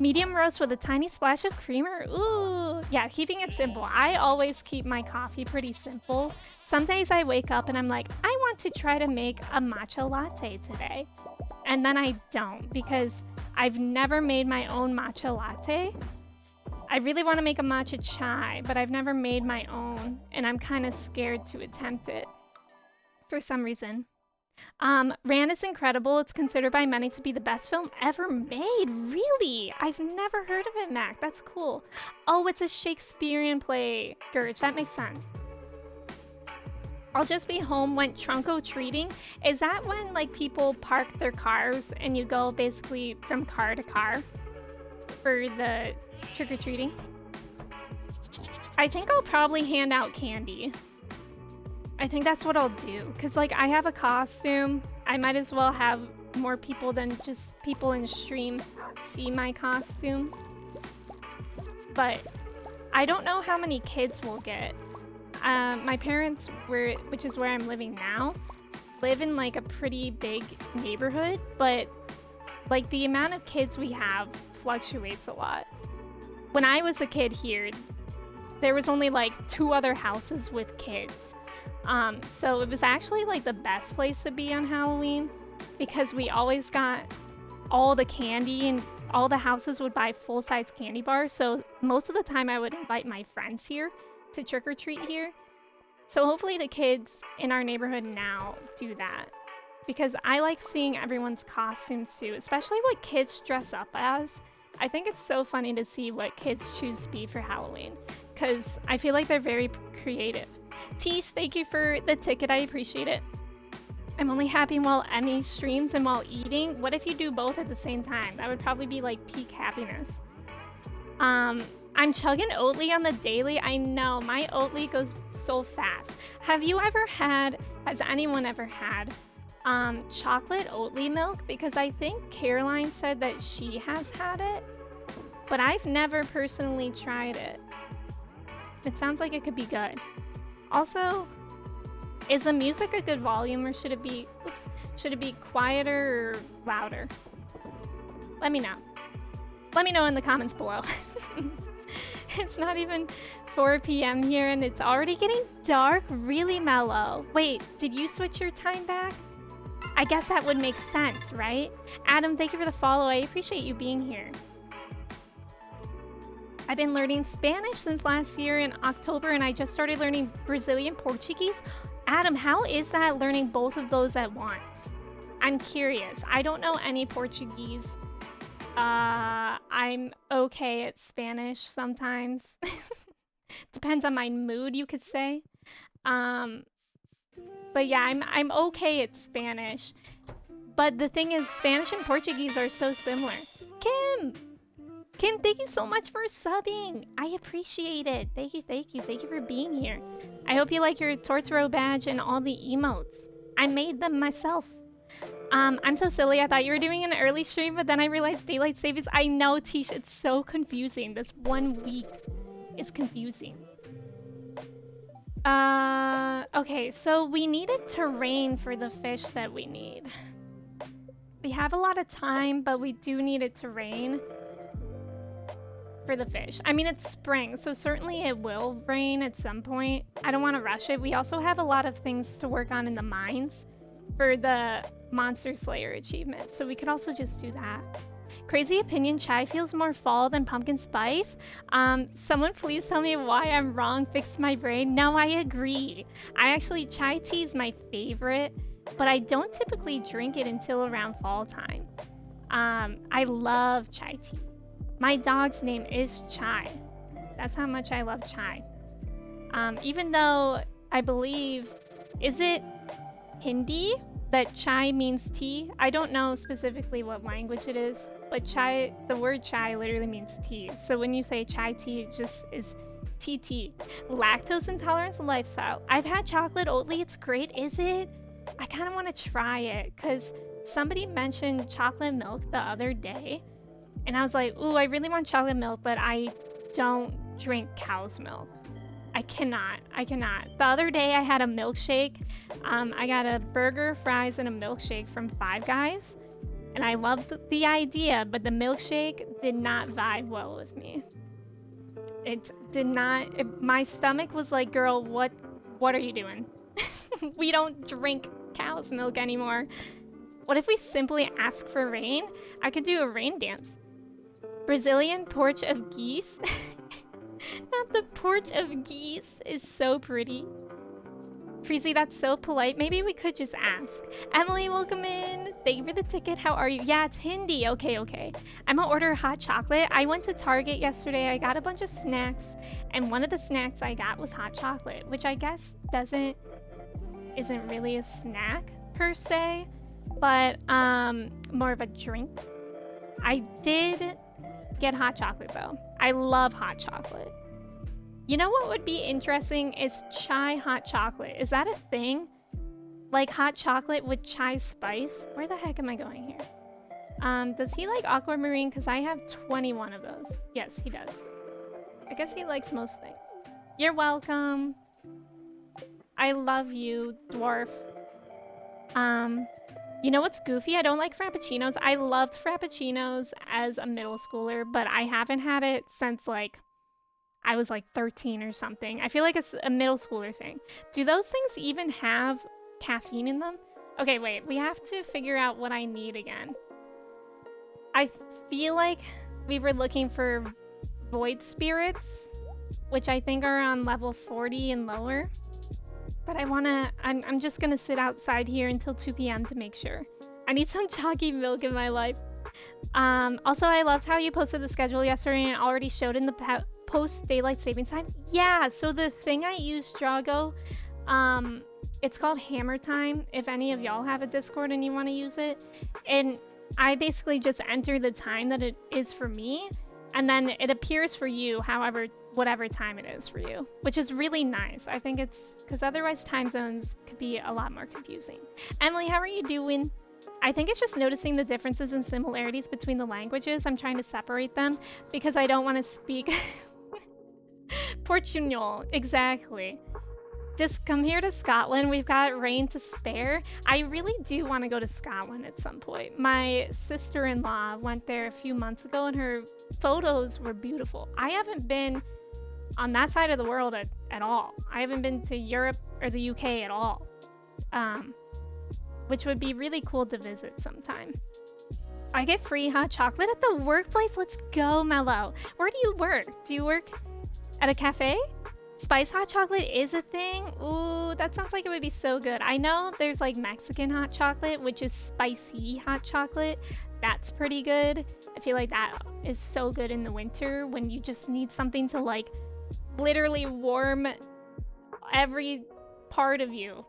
Medium roast with a tiny splash of creamer. Ooh, yeah, keeping it simple. I always keep my coffee pretty simple. Some days I wake up and I'm like, I want to try to make a matcha latte today. And then I don't, because I've never made my own matcha latte. I really want to make a matcha chai, but I've never made my own, and I'm kind of scared to attempt it for some reason. Ran is incredible. It's considered by many to be the best film ever made. Really? I've never heard of it, Mac. That's cool. Oh, it's a Shakespearean play. Gurge, that makes sense. I'll just be home, went trunk-or-treating. Is that when, like, people park their cars and you go basically from car to car for the trick-or-treating? I think I'll probably hand out candy. I think that's what I'll do. Because, like, I have a costume. I might as well have more people than just people in stream see my costume. But I don't know how many kids we'll get. My parents, which is where I'm living now, live in like a pretty big neighborhood, but like the amount of kids we have fluctuates a lot. When I was a kid here, there was only like 2 other houses with kids. So it was actually like the best place to be on Halloween because we always got all the candy and all the houses would buy full-size candy bars. So most of the time I would invite my friends here to trick-or-treat here. So hopefully the kids in our neighborhood now do that. because I like seeing everyone's costumes too, especially what kids dress up as. I think it's so funny to see what kids choose to be for Halloween, because I feel like they're very creative. Tish, thank you for the ticket. I appreciate it. I'm only happy while Emmy streams and while eating. What if you do both at the same time? That would probably be like peak happiness. I'm chugging Oatly on the daily. I know, my Oatly goes so fast. Have you ever had, has anyone ever had chocolate Oatly milk? Because I think Caroline said that she has had it, but I've never personally tried it. It sounds like it could be good. Also, is the music a good volume, or should it be, oops, should it be quieter or louder? Let me know. Let me know in the comments below. It's not even 4 p.m. here and it's already getting dark. Really, Mellow? Wait, did you switch your time back? I guess that would make sense, right? Adam, thank you for the follow. I appreciate you being here. I've been learning Spanish since last year in October, and I just started learning Brazilian Portuguese. Adam, how is that, learning both of those at once? I'm curious. I don't know any Portuguese. I'm okay at Spanish sometimes. Depends on my mood, you could say. But yeah, I'm okay at Spanish. But the thing is, Spanish and Portuguese are so similar. Kim, thank you so much for subbing. I appreciate it. Thank you for being here. I hope you like your Tortoro badge and all the emotes. I made them myself. I'm so silly. I thought you were doing an early stream, but then I realized daylight savings. I know, Tish, it's so confusing. This 1 week is confusing. Okay, so we needed terrain for the fish that we need. We have a lot of time, but we do need a terrain for the fish. I mean, it's spring, so certainly it will rain at some point. I don't want to rush it. We also have a lot of things to work on in the mines for the Monster Slayer achievement, so we could also just do that. Crazy opinion, chai feels more fall than pumpkin spice. Someone please tell me why I'm wrong, fix my brain. No, I agree. Chai tea is my favorite, but I don't typically drink it until around fall time. I love chai tea. My dog's name is Chai. That's how much I love chai. Even though I believe, is it Hindi that chai means tea? I don't know specifically what language it is, but chai, the word chai literally means tea. So when you say chai tea, it just is TT. Lactose intolerance lifestyle. I've had chocolate Oatly. It's great. Is it? I kind of want to try it because somebody mentioned chocolate milk the other day. And I was like, ooh, I really want chocolate milk, but I don't drink cow's milk. I cannot. The other day I had a milkshake. I got a burger, fries, and a milkshake from Five Guys. And I loved the idea, but the milkshake did not vibe well with me. It did not. My stomach was like, girl, what are you doing? We don't drink cow's milk anymore. What if we simply ask for rain? I could do a rain dance. Brazilian porch of geese. Not the porch of geese is so pretty. Freezy, that's so polite. Maybe we could just ask. Emily, welcome in. Thank you for the ticket. How are you? Yeah, it's Hindi. Okay. I'm gonna order hot chocolate. I went to Target yesterday. I got a bunch of snacks, and one of the snacks I got was hot chocolate, which I guess isn't really a snack per se, but more of a drink. I did get hot chocolate though. I love hot chocolate. You know what would be interesting is chai hot chocolate. Is that a thing? Like hot chocolate with chai spice? Where the heck am I going here? Does he like aquamarine? Because I have 21 of those. Yes, he does. I guess he likes most things. You're welcome. I love you, dwarf. You know what's goofy? I don't like Frappuccinos. I loved Frappuccinos as a middle schooler, but I haven't had it since like I was like 13 or something. I feel like it's a middle schooler thing. Do those things even have caffeine in them? Okay, wait. We have to figure out what I need again. I feel like we were looking for void spirits, which I think are on level 40 and lower. But I'm just gonna sit outside here until 2 p.m. to make sure. I need some chalky milk in my life. Also, I loved how you posted the schedule yesterday and it already showed in the post daylight savings time. Yeah, so the thing I use, Drago, it's called Hammer Time, if any of y'all have a Discord and you want to use it. And I basically just enter the time that it is for me, and then it appears for you, whatever time it is for you, which is really nice. I think it's because otherwise time zones could be a lot more confusing. Emily, how are you doing? I think it's just noticing the differences and similarities between the languages. I'm trying to separate them because I don't want to speak Portuñol. Exactly. Just come here to Scotland. We've got rain to spare. I really do want to go to Scotland at some point. My sister-in-law went there a few months ago and her photos were beautiful. I haven't been on that side of the world at all. I haven't been to Europe or the UK at all. Which would be really cool to visit sometime. I get free hot chocolate at the workplace. Let's go, Mello. Where do you work? Do you work at a cafe? Spice hot chocolate is a thing? Ooh, that sounds like it would be so good. I know there's like Mexican hot chocolate, which is spicy hot chocolate. That's pretty good. I feel like that is so good in the winter when you just need something to like literally warm every part of you.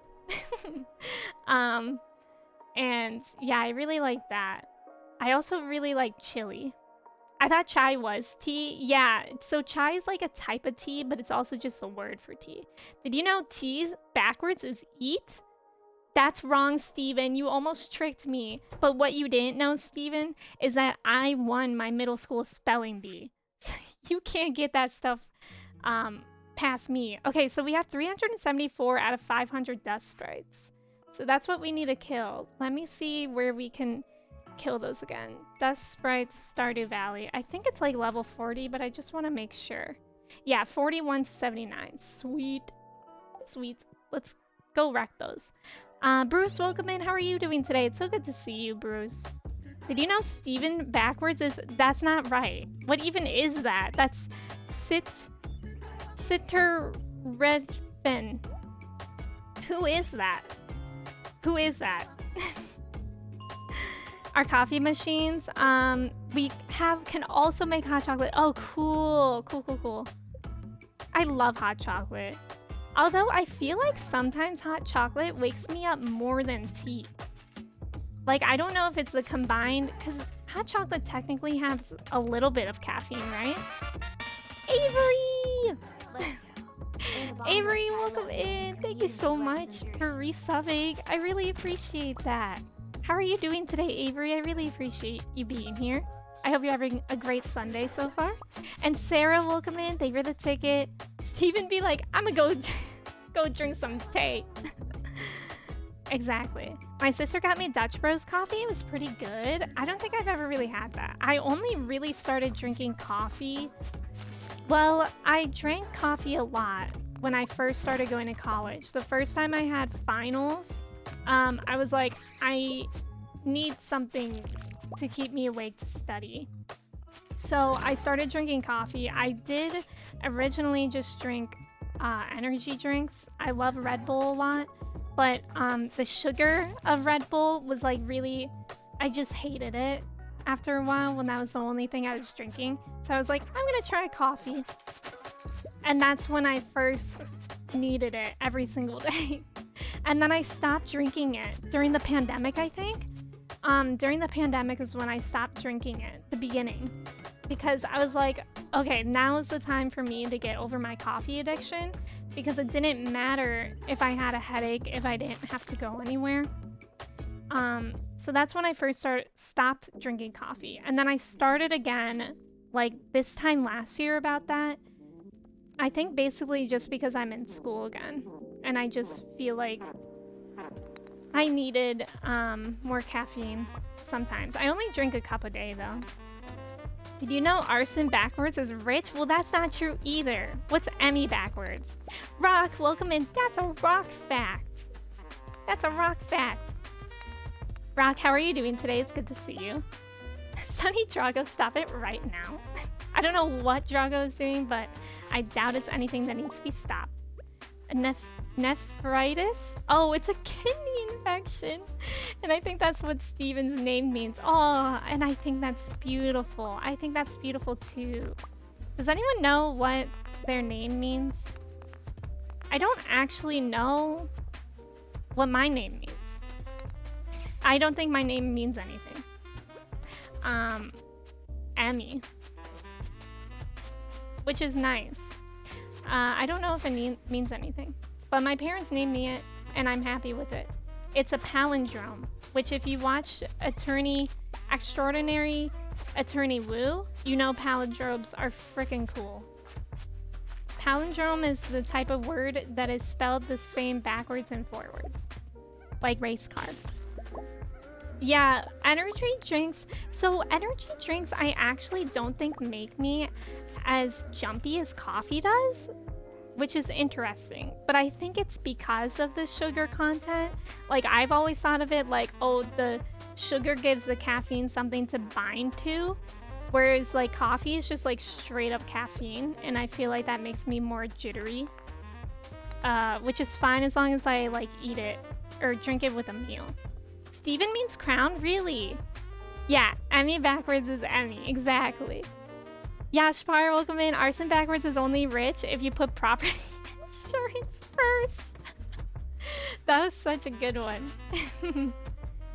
And yeah, I really like that. I also really like chili. I thought chai was tea. Yeah, so chai is like a type of tea, but it's also just a word for tea. Did you know tea backwards is eat? That's wrong, Steven. You almost tricked me. But what you didn't know, Steven, is that I won my middle school spelling bee. So you can't get that stuff past me. Okay, so we have 374 out of 500 dust sprites. So that's what we need to kill. Let me see where we can kill those again. Dust sprites, Stardew Valley. I think it's like level 40, but I just want to make sure. Yeah, 41 to 79. Sweet. Sweet. Let's go wreck those. Bruce, welcome in. How are you doing today? It's so good to see you, Bruce. Did you know Steven backwards is... That's not right. What even is that? That's Sitter Redfin. Who is that? Who is that? Our coffee machines, we can also make hot chocolate. Oh, cool. Cool. I love hot chocolate. Although I feel like sometimes hot chocolate wakes me up more than tea. Like, I don't know if it's the combined, because hot chocolate technically has a little bit of caffeine, right? Avery! Avery, welcome in. Thank you so much for resubbing. I really appreciate that. How are you doing today, Avery? I really appreciate you being here. I hope you're having a great Sunday so far. And Sarah, welcome in. Thank you for the ticket. Steven be like, I'm gonna go drink some tea. Exactly. My sister got me Dutch Bros coffee. It was pretty good. I don't think I've ever really had that. I only really started drinking coffee. Well, I drank coffee a lot when I first started going to college. The first time I had finals, I was like, I need something to keep me awake to study. So I started drinking coffee. I did originally just drink energy drinks. I love Red Bull a lot, but the sugar of Red Bull was like really, I just hated it after a while when that was the only thing I was drinking. So I was like, I'm gonna try coffee. And that's when I first needed it every single day. And then I stopped drinking it during the pandemic, I think. During the pandemic is when I stopped drinking it, the beginning. Because I was like, okay, now is the time for me to get over my coffee addiction. Because it didn't matter if I had a headache, if I didn't have to go anywhere. So that's when I first stopped drinking coffee. And then I started again, like this time last year about that. I think basically just because I'm in school again. And I just feel like I needed more caffeine sometimes. I only drink a cup a day though. Did you know arson backwards is rich? Well, that's not true either. What's Emmy backwards? Rock, welcome in. That's a rock fact. That's a rock fact. Rock, how are you doing today? It's good to see you. Sunny Drago, stop it right now. I don't know what Drago is doing, but I doubt it's anything that needs to be stopped. Nephritis? Oh, it's a kidney infection. And I think that's what Steven's name means. Oh, and I think that's beautiful. I think that's beautiful too. Does anyone know what their name means? I don't actually know what my name means. I don't think my name means anything. Emmy. Which is nice. I don't know if it means anything. But my parents named me it, and I'm happy with it. It's a palindrome, which if you watch Extraordinary Attorney Woo, you know palindromes are freaking cool. Palindrome is the type of word that is spelled the same backwards and forwards. Like race car. Yeah, energy drinks. So energy drinks I actually don't think make me as jumpy as coffee does, which is interesting. But I think it's because of the sugar content. Like I've always thought of it like, oh, the sugar gives the caffeine something to bind to. Whereas like coffee is just like straight up caffeine. And I feel like that makes me more jittery. Which is fine as long as I like eat it or drink it with a meal. Steven means crown? Really? Yeah, Emmy backwards is Emmy. Exactly. Yeah, Shpar, welcome in. Arson backwards is only rich if you put property insurance first. That was such a good one.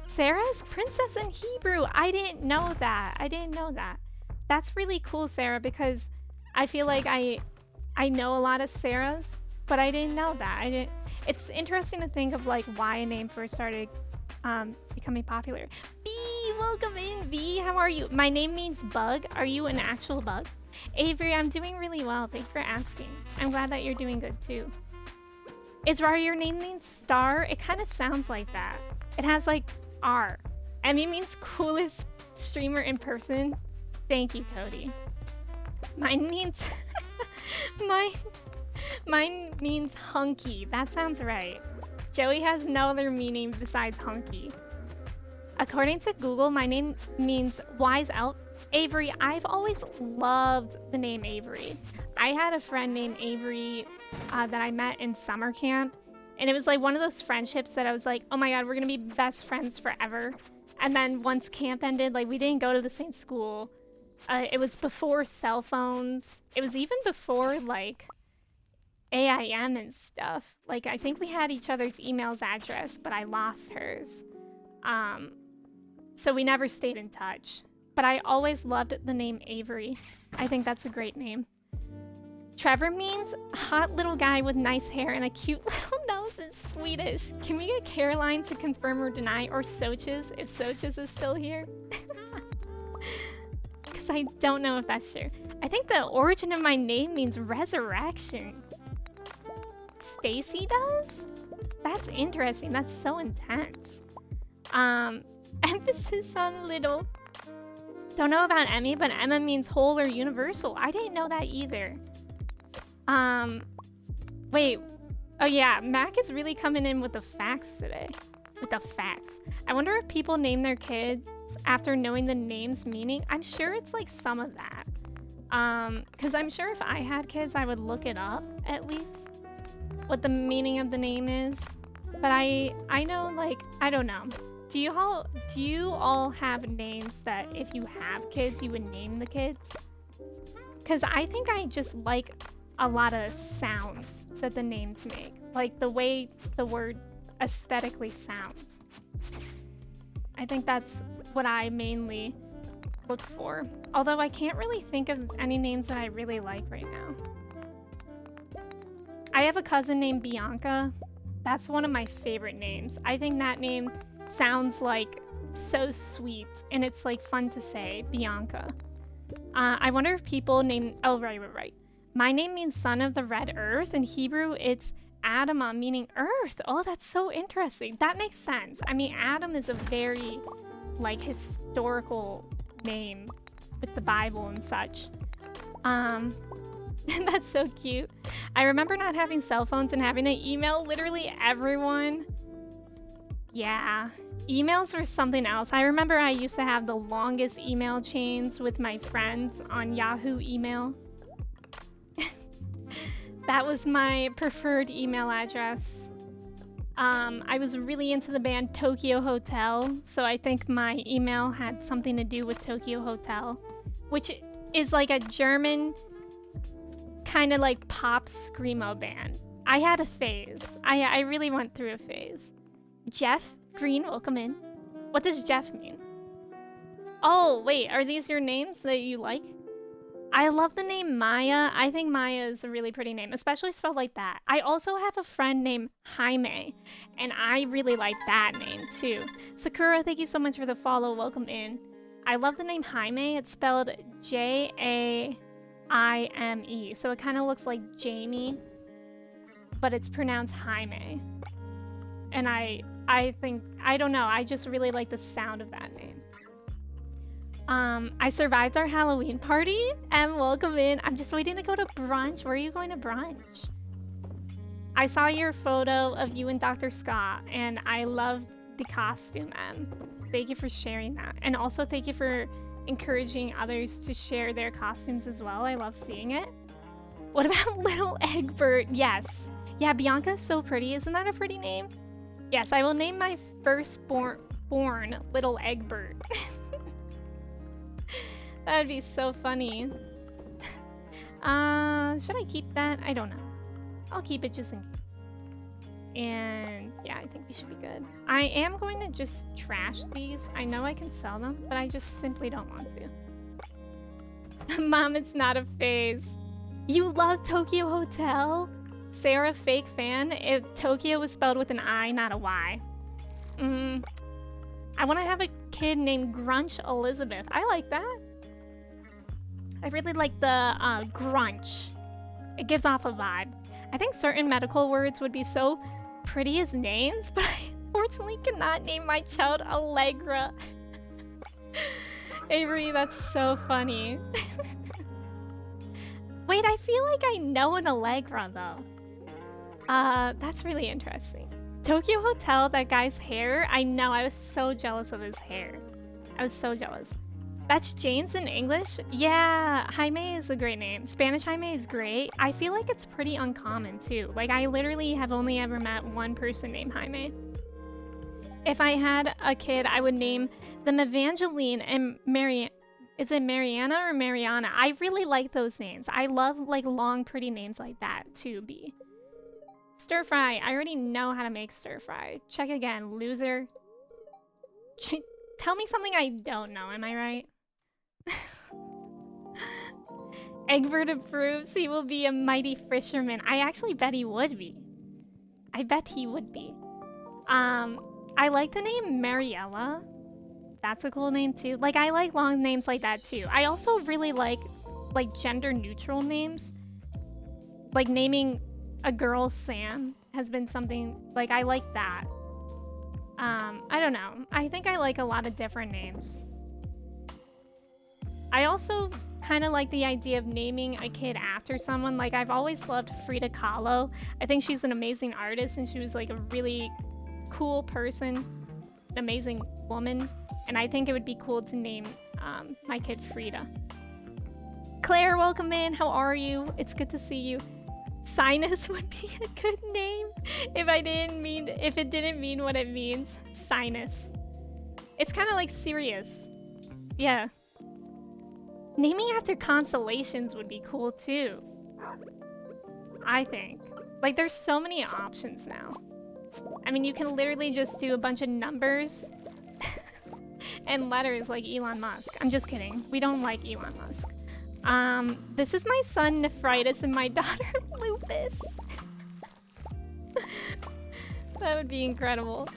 Sarah's princess in Hebrew. I didn't know that. I didn't know that. That's really cool, Sarah, because I feel like I know a lot of Sarahs, but I didn't know that. It's interesting to think of like why a name first started becoming popular. B, welcome in, V. How are you? My name means bug. Are you an actual bug? Avery, I'm doing really well. Thank you for asking. I'm glad that you're doing good too. Is Rar your name means star? It kind of sounds like that. It has like R. Emmy means coolest streamer in person. Thank you, Cody. Mine means mine means hunky. That sounds right. Joey has no other meaning besides hunky. According to Google, my name means wise elf. Avery, I've always loved the name Avery. I had a friend named Avery that I met in summer camp. And it was like one of those friendships that I was like, oh my God, we're gonna be best friends forever. And then once camp ended, like we didn't go to the same school. It was before cell phones. It was even before like AIM and stuff. Like I think we had each other's emails address, but I lost hers. So we never stayed in touch. But I always loved the name Avery. I think that's a great name. Trevor means hot little guy with nice hair and a cute little nose in Swedish. Can we get Caroline to confirm or deny, or Soches if Soches is still here? Because I don't know if that's true. I think the origin of my name means resurrection. Stacy does? That's interesting. That's so intense. Emphasis on little. Don't know about Emmy, but Emma means whole or universal. I didn't know that either. Wait. Oh yeah, Mac is really coming in with the facts today. With the facts. I wonder if people name their kids after knowing the name's meaning. I'm sure it's like some of that. Because I'm sure if I had kids, I would look it up at least. What the meaning of the name is. But I know, like, I don't know. Do you all have names that if you have kids, you would name the kids? Because I think I just like a lot of sounds that the names make. Like the way the word aesthetically sounds. I think that's what I mainly look for. Although I can't really think of any names that I really like right now. I have a cousin named Bianca. That's one of my favorite names. I think that name sounds like so sweet and it's like fun to say, Bianca. I wonder if people name, oh right. My name means son of the red earth. In Hebrew, it's Adamah, meaning earth. Oh, that's so interesting. That makes sense. I mean, Adam is a very like historical name with the Bible and such. That's so cute. I remember not having cell phones and having to email literally everyone. Yeah, emails were something else. I remember I used to have the longest email chains with my friends on Yahoo email. That was my preferred email address. I was really into the band Tokyo Hotel, so I think my email had something to do with Tokyo Hotel, which is like a German kind of like pop screamo band. I had a phase. I really went through a phase. Jeff Green, welcome in. What does Jeff mean? Oh, wait, are these your names that you like? I love the name Maya. I think Maya is a really pretty name, especially spelled like that. I also have a friend named Jaime, and I really like that name too. Sakura, thank you so much for the follow. Welcome in. I love the name Jaime. It's spelled Jaime, so it kind of looks like Jamie, but it's pronounced Jaime. And I think, I don't know, I just really like the sound of that name. I survived our Halloween party, and welcome in. I'm just waiting to go to brunch. Where are you going to brunch? I saw your photo of you and Dr. Scott, and I loved the costume, and thank you for sharing that. And also thank you for encouraging others to share their costumes as well. I love seeing it. What about Little Egbert? Yes. Yeah, Bianca's so pretty. Isn't that a pretty name? Yes, I will name my firstborn Little Egbert. That'd be so funny. Should I keep that? I don't know. I'll keep it just in case. And yeah, I think we should be good. I am going to just trash these. I know I can sell them, but I just simply don't want to. Mom, it's not a phase. You love Tokyo Hotel? Sarah, fake fan? If Tokyo was spelled with an I, not a Y. I want to have a kid named Grunch Elizabeth. I like that. I really like the grunch. It gives off a vibe. I think certain medical words would be so pretty as names, but I unfortunately cannot name my child Allegra. Avery, that's so funny. Wait, I feel like I know an Allegra though. That's really interesting. Tokyo Hotel, that guy's hair. I know, I was so jealous of his hair. I was so jealous. That's James in English? Yeah, Jaime is a great name. Spanish Jaime is great. I feel like it's pretty uncommon too. Like, I literally have only ever met one person named Jaime. If I had a kid, I would name them Evangeline and Is it Mariana or Mariana? I really like those names. I love like long, pretty names like that too, B. Stir fry. I already know how to make stir fry. Check again, loser. Tell me something I don't know, am I right? Egbert approves. He will be a mighty fisherman. I actually bet he would be. I bet he would be. I like the name Mariella. That's a cool name too. Like, I like long names like that too. I also really like gender neutral names. Like naming a girl Sam has been something, like, I like that. I don't know. I think I like a lot of different names. I also kind of like the idea of naming a kid after someone. Like, I've always loved Frida Kahlo. I think she's an amazing artist, and she was like a really cool person, an amazing woman. And I think it would be cool to name my kid Frida. Claire, welcome in. How are you? It's good to see you. Sinus would be a good name if it didn't mean what it means. Sinus. It's kind of like serious. Yeah. Naming after constellations would be cool too. I think. Like, there's so many options now. I mean, you can literally just do a bunch of numbers and letters like Elon Musk. I'm just kidding. We don't like Elon Musk. This is my son Nephritis and my daughter Lupus. That would be incredible.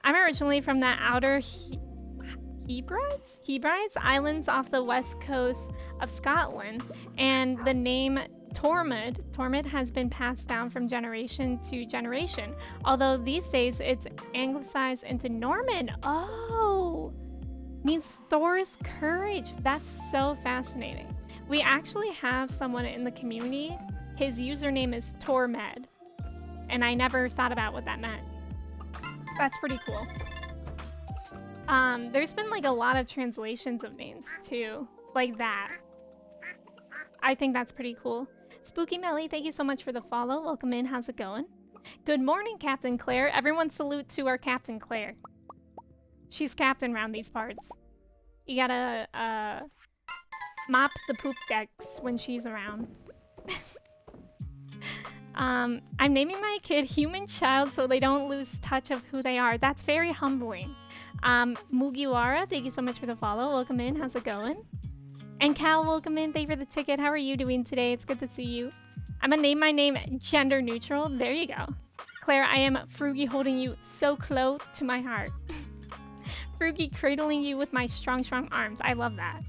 I'm originally from the outer Hebrides Islands off the west coast of Scotland, and the name Tormod has been passed down from generation to generation, although these days it's anglicized into Norman. Oh, means Thor's courage. That's so fascinating. We actually have someone in the community, his username is Tormed, and I never thought about what that meant. That's pretty cool. There's been like a lot of translations of names too, like that. I think that's pretty cool. Spooky Melly, thank you so much for the follow. Welcome in. How's it going? Good morning, Captain Claire. Everyone salute to our Captain Claire. She's captain around these parts. You gotta, mop the poop decks when she's around. I'm naming my kid Human Child so they don't lose touch of who they are. That's very humbling. Mugiwara, thank you so much for the follow. Welcome in. How's it going? And Cal, welcome in. Thank you for the ticket. How are you doing today? It's good to see you. I'm gonna name my name gender neutral. There you go. Claire, I am Frugi holding you so close to my heart. Frugi cradling you with my strong, strong arms. I love that.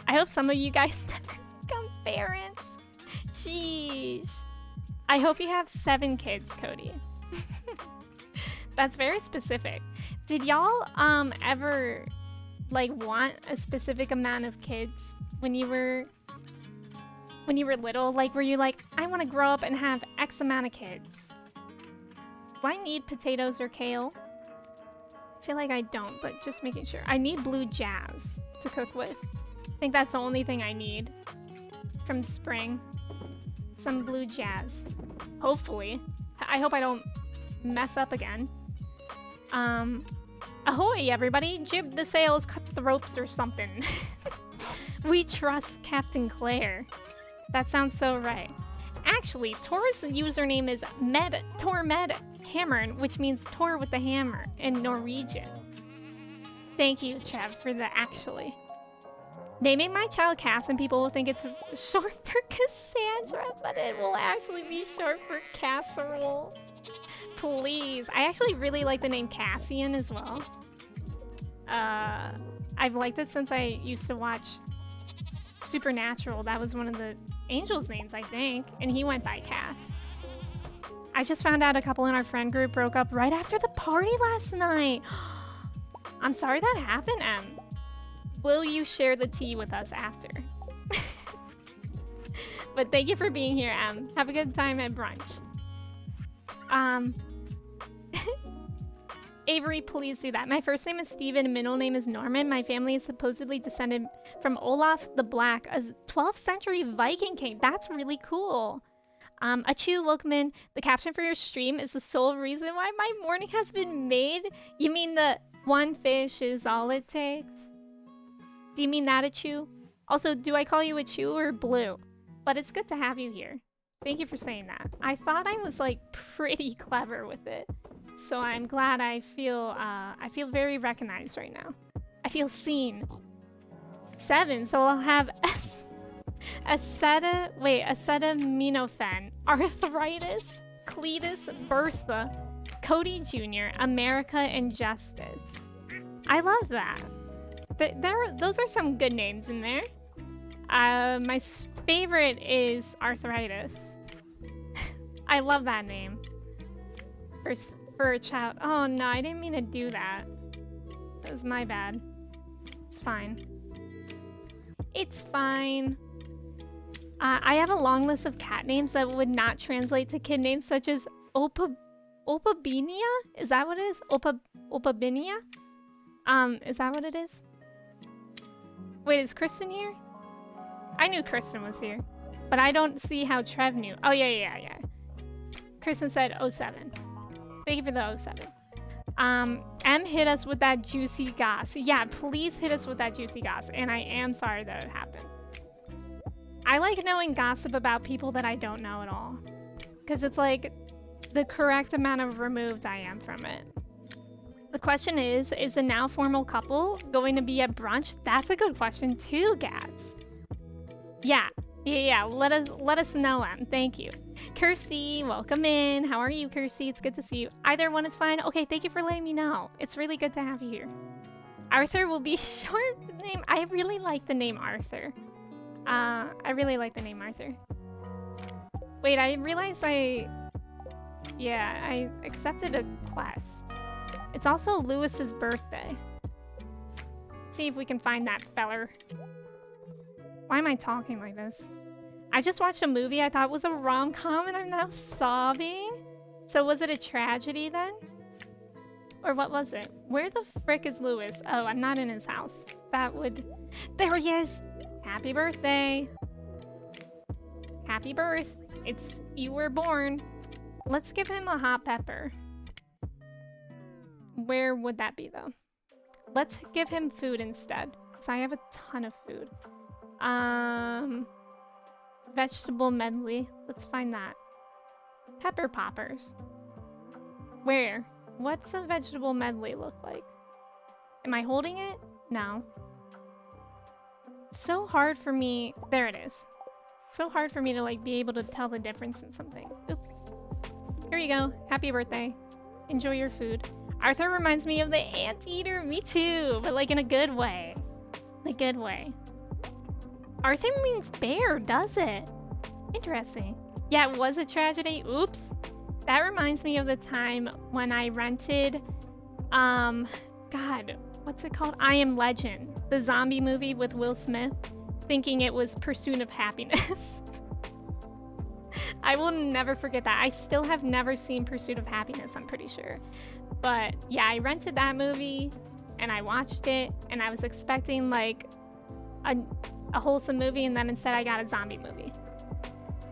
I hope some of you guys never become parents. Sheesh. I hope you have 7 kids, Cody. That's very specific. Did y'all ever like want a specific amount of kids when you were little? Like, were you like, I want to grow up and have X amount of kids? Do I need potatoes or kale? I feel like I don't, but just making sure. I need blue jazz to cook with. I think that's the only thing I need from spring. Some blue jazz. Hopefully. I hope I don't mess up again. Ahoy, everybody. Jib the sails, cut the ropes or something. We trust Captain Claire. That sounds so right. Actually, Tor's username is Tormedhammern, which means Tor with the hammer in Norwegian. Thank you, Trev, for the actually. Naming my child Cass and people will think it's short for Cassandra, but it will actually be short for casserole. Please. I actually really like the name Cassian as well. I've liked it since I used to watch Supernatural. That was one of the angels' names, I think, and he went by Cass. I just found out a couple in our friend group broke up right after the party last night. I'm sorry that happened, Em. Will you share the tea with us after? But thank you for being here, Em. Have a good time at brunch. Avery, please do that. My first name is Steven and middle name is Norman. My family is supposedly descended from Olaf the Black, a 12th century Viking king. That's really cool. Achu, welcome in. The caption for your stream is the sole reason why my morning has been made. You mean the one fish is all it takes? Do you mean that, Achu? Also, do I call you Achu or Blue? But it's good to have you here. Thank you for saying that. I thought I was like pretty clever with it. So I'm glad I feel very recognized right now. I feel seen. 7, so I'll have acetaminophen, arthritis, Cletus, Bertha, Cody Jr., America, and Justice. I love that. Those are some good names in there. My favorite is arthritis. I love that name. For a child. Oh no, I didn't mean to do that. That was my bad. It's fine. It's fine. I have a long list of cat names that would not translate to kid names, such as Opabinia? Is that what it is? Opabinia? Is that what it is? Wait, is Kristen here? I knew Kristen was here, but I don't see how Trev knew. Oh, yeah. Kristen said 07. Thank you for the 07. M hit us with that juicy goss. Yeah, please hit us with that juicy goss. And I am sorry that it happened. I like knowing gossip about people that I don't know at all. Because it's like the correct amount of removed I am from it. The question is a now formal couple going to be at brunch? That's a good question too, Gats. Yeah. Let us know, Em. Thank you. Kirsty, welcome in. How are you, Kirsty? It's good to see you. Either one is fine. Okay, thank you for letting me know. It's really good to have you here. Arthur will be short name. I really like the name Arthur. I really like the name Arthur. Wait, I realized I accepted a quest. It's also Lewis's birthday. Let's see if we can find that feller. Why am I talking like this? I just watched a movie I thought was a rom-com and I'm now sobbing. So was it a tragedy then? Or what was it? Where the frick is Lewis? Oh, I'm not in his house. That would... There he is! Happy birthday! Happy birth! You were born. Let's give him a hot pepper. Where would that be though? Let's give him food instead, because I have a ton of food. Vegetable medley. Let's find that. Pepper poppers. Where? What's a vegetable medley look like? Am I holding it? No. It's so hard for me. There it is. It's so hard for me to like be able to tell the difference in some things. Oops. Here you go. Happy birthday. Enjoy your food. Arthur reminds me of the anteater. Me too, but like in a good way. In a good way. Arthur means bear, does it? Interesting. Yeah, it was a tragedy. Oops. That reminds me of the time when I rented, God, what's it called? I Am Legend, the zombie movie with Will Smith, thinking it was Pursuit of Happiness. I will never forget that. I still have never seen Pursuit of Happiness, I'm pretty sure. But yeah, I rented that movie and I watched it and I was expecting like a wholesome movie, and then instead I got a zombie movie.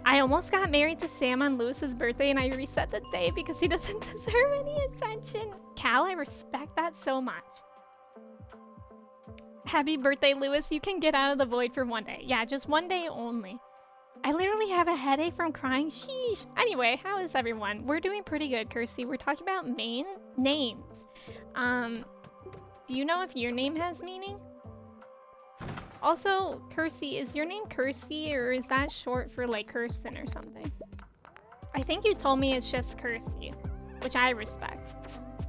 I almost got married to Sam on Lewis's birthday and I reset the day because he doesn't deserve any attention. Cal, I respect that so much. Happy birthday, Lewis. You can get out of the void for one day. Yeah, just one day only. I literally have a headache from crying. Sheesh. Anyway, how is everyone? We're doing pretty good, Kirsty. We're talking about names. Do you know if your name has meaning? Also, Kirsty, is your name Kirsty or is that short for like Kirsten or something? I think you told me it's just Kirsty, which I respect.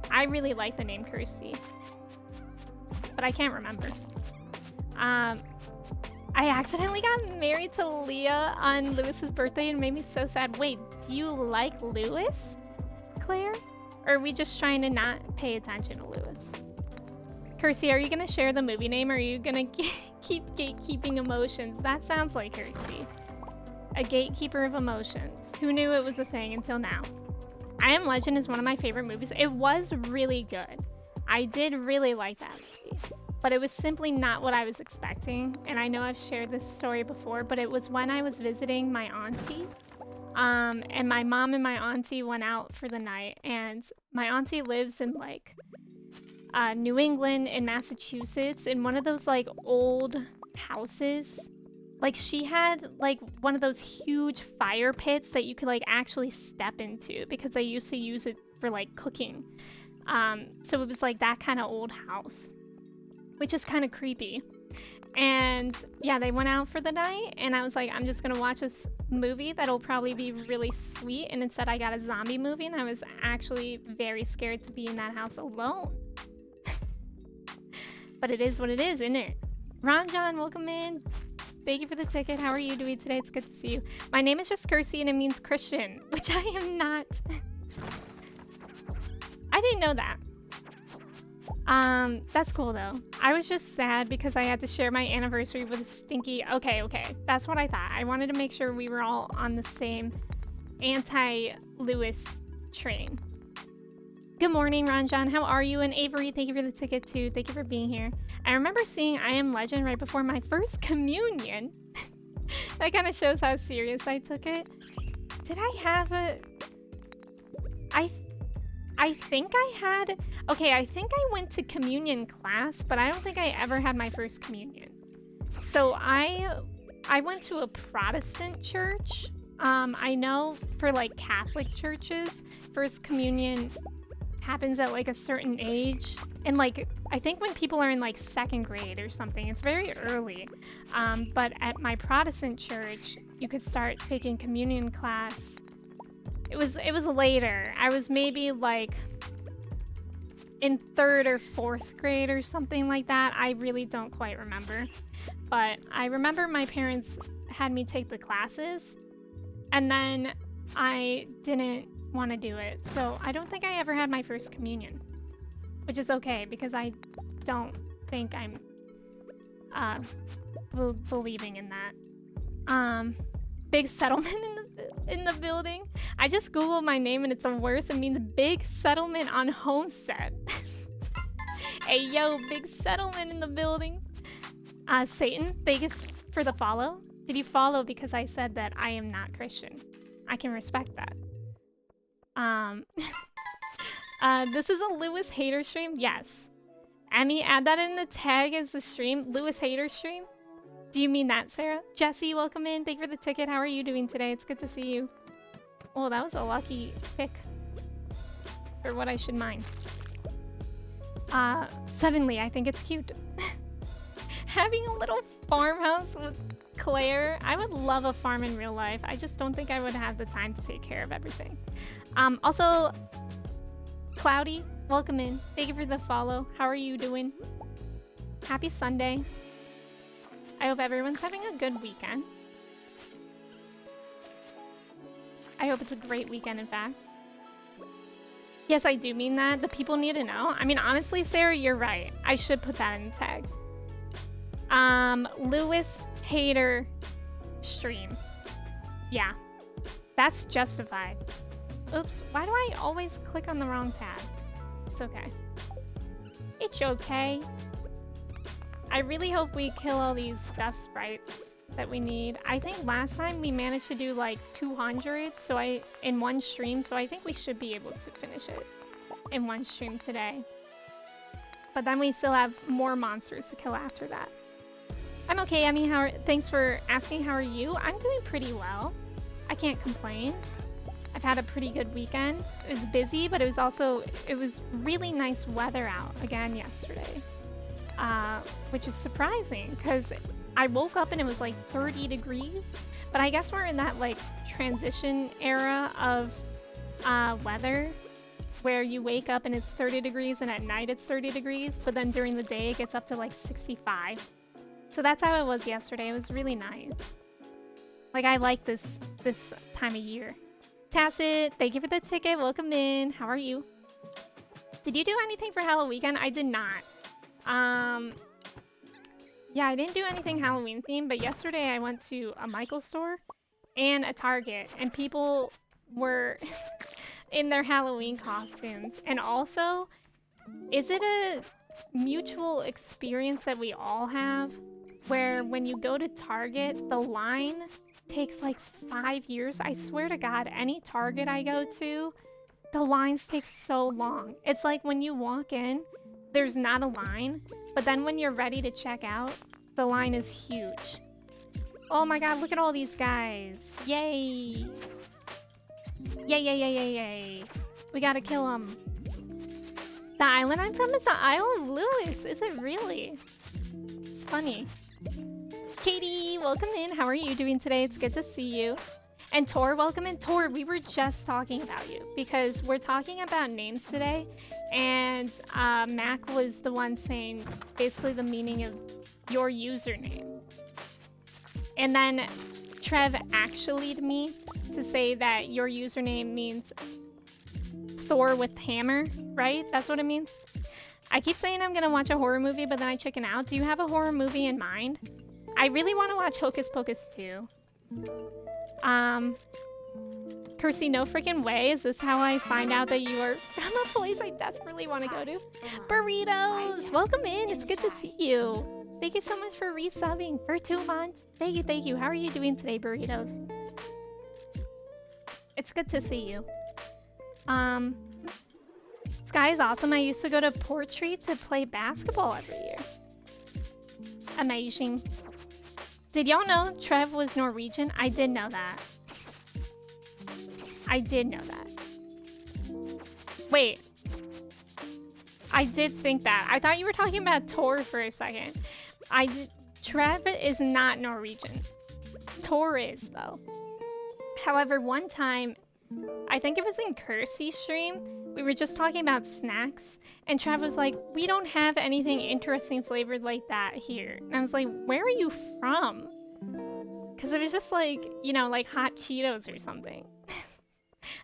I really like the name Kirsty, but I can't remember. I accidentally got married to Leah on Lewis's birthday and it made me so sad. Wait, do you like Lewis, Claire? Or are we just trying to not pay attention to Lewis? Kirsty, are you gonna share the movie name or are you gonna keep gatekeeping emotions? That sounds like Kirsty. A gatekeeper of emotions. Who knew it was a thing until now? I Am Legend is one of my favorite movies. It was really good. I did really like that movie. But it was simply not what I was expecting. And I know I've shared this story before, but it was when I was visiting my auntie. And my mom and my auntie went out for the night. And my auntie lives in like New England and Massachusetts in one of those like old houses. Like she had like one of those huge fire pits that you could like actually step into because they used to use it for like cooking. So it was like that kind of old house, which is kind of creepy. And yeah, they went out for the night and I was like, I'm just gonna watch this movie that'll probably be really sweet. And instead I got a zombie movie and I was actually very scared to be in that house alone. But it is what it is, isn't it? Ron John, welcome in. Thank you for the ticket. How are you doing today? It's good to see you. My name is just Kirsty and it means Christian, which I am not. I didn't know that. That's cool though. I was just sad because I had to share my anniversary with Stinky. Okay. That's what I thought. I wanted to make sure we were all on the same anti-Lewis train. Good morning, Ranjan. How are you? And Avery, thank you for the ticket too. Thank you for being here. I remember seeing I Am Legend right before my first communion. That kind of shows how serious I took it. Did I have a... I think I had... Okay, I think I went to communion class, but I don't think I ever had my first communion. So I went to a Protestant church. I know for like Catholic churches, first communion happens at like a certain age, and like I think when people are in like second grade or something, it's very early. But at my Protestant church, you could start taking communion class. It was later. I was maybe like in 3rd or 4th grade or something like that. I really don't quite remember, but I remember my parents had me take the classes, and then I didn't want to do it. So I don't think I ever had my first communion, which is okay because I don't think I'm believing in that. Big settlement in the building. I just googled my name and it's the worst. It means big settlement on Homestead. Hey yo, big settlement in the building. Satan, thank you for the follow. Did you follow because I said that I am not Christian? I can respect that. This is a Lewis hater stream? Yes. Emmy, add that in the tag as the stream. Lewis hater stream? Do you mean that, Sarah? Jesse, welcome in. Thank you for the ticket. How are you doing today? It's good to see you. Oh, that was a lucky pick for what I should mine. Suddenly, I think it's cute. Having a little farmhouse with Claire. I would love a farm in real life. I just don't think I would have the time to take care of everything. Also, Cloudy, welcome in. Thank you for the follow. How are you doing? Happy Sunday. I hope everyone's having a good weekend. I hope it's a great weekend, in fact. Yes, I do mean that. The people need to know. I mean, honestly, Sarah, you're right. I should put that in the tag. Lewis hater stream. Yeah, that's justified. Oops, why do I always click on the wrong tab? It's okay. It's okay. I really hope we kill all these dust sprites that we need. I think last time we managed to do like 200 in one stream, so I think we should be able to finish it in one stream today. But then we still have more monsters to kill after that. I'm okay, Emmy. Thanks for asking. How are you? I'm doing pretty well. I can't complain. I've had a pretty good weekend. It was busy, but it was really nice weather out again yesterday. Which is surprising because I woke up and it was like 30 degrees. But I guess we're in that like transition era of weather where you wake up and it's 30 degrees and at night it's 30 degrees, but then during the day it gets up to like 65. So that's how it was yesterday. It was really nice. Like, I like this time of year. Tacit, thank you for the ticket. Welcome in. How are you? Did you do anything for Halloween? I did not. Yeah, I didn't do anything Halloween themed, but yesterday I went to a Michael's store and a Target, and people were in their Halloween costumes. And also, is it a mutual experience that we all have where when you go to Target, the line takes like 5 years? I swear to God, any Target I go to, the lines take so long. It's like when you walk in, there's not a line, but then when you're ready to check out, the line is huge. Oh my God, look at all these guys. Yay. Yay, yay, yay, yay, yay. We gotta kill them. The island I'm from is the Isle of Lewis. Is it really? It's funny. Katie, welcome in. How are you doing today? It's good to see you. And Tor, welcome in. Tor, we were just talking about you because we're talking about names today. And Mac was the one saying basically the meaning of your username. And then Trev actually'd me to say that your username means Thor with hammer, right? That's what it means? I keep saying I'm gonna watch a horror movie, but then I chicken out. Do you have a horror movie in mind? I really want to watch Hocus Pocus 2. Kirsty, no freaking way. Is this how I find out that you are from a place I desperately want to go to? Burritos! Welcome in. It's good to see you. Thank you so much for resubbing for 2 months. Thank you, thank you. How are you doing today, Burritos? It's good to see you. Sky is awesome. I used to go to Portree to play basketball every year. Amazing. Did y'all know Trev was Norwegian? I did know that. I did know that. Wait. I did think that. I thought you were talking about Tor for a second. Trev is not Norwegian. Tor is, though. However, one time, I think it was in Kirsty's stream, we were just talking about snacks, and Trev was like, we don't have anything interesting flavored like that here. And I was like, where are you from? Because it was just like, you know, like hot Cheetos or something.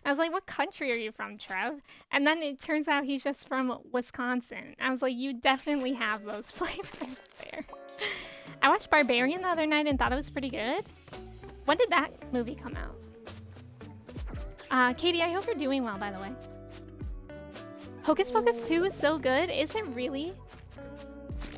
I was like, what country are you from, Trev? And then it turns out he's just from Wisconsin. I was like, you definitely have those flavors there. I watched Barbarian the other night and thought it was pretty good. When did that movie come out? Katie, I hope you're doing well, by the way. Hocus Pocus 2 is so good. Is it really?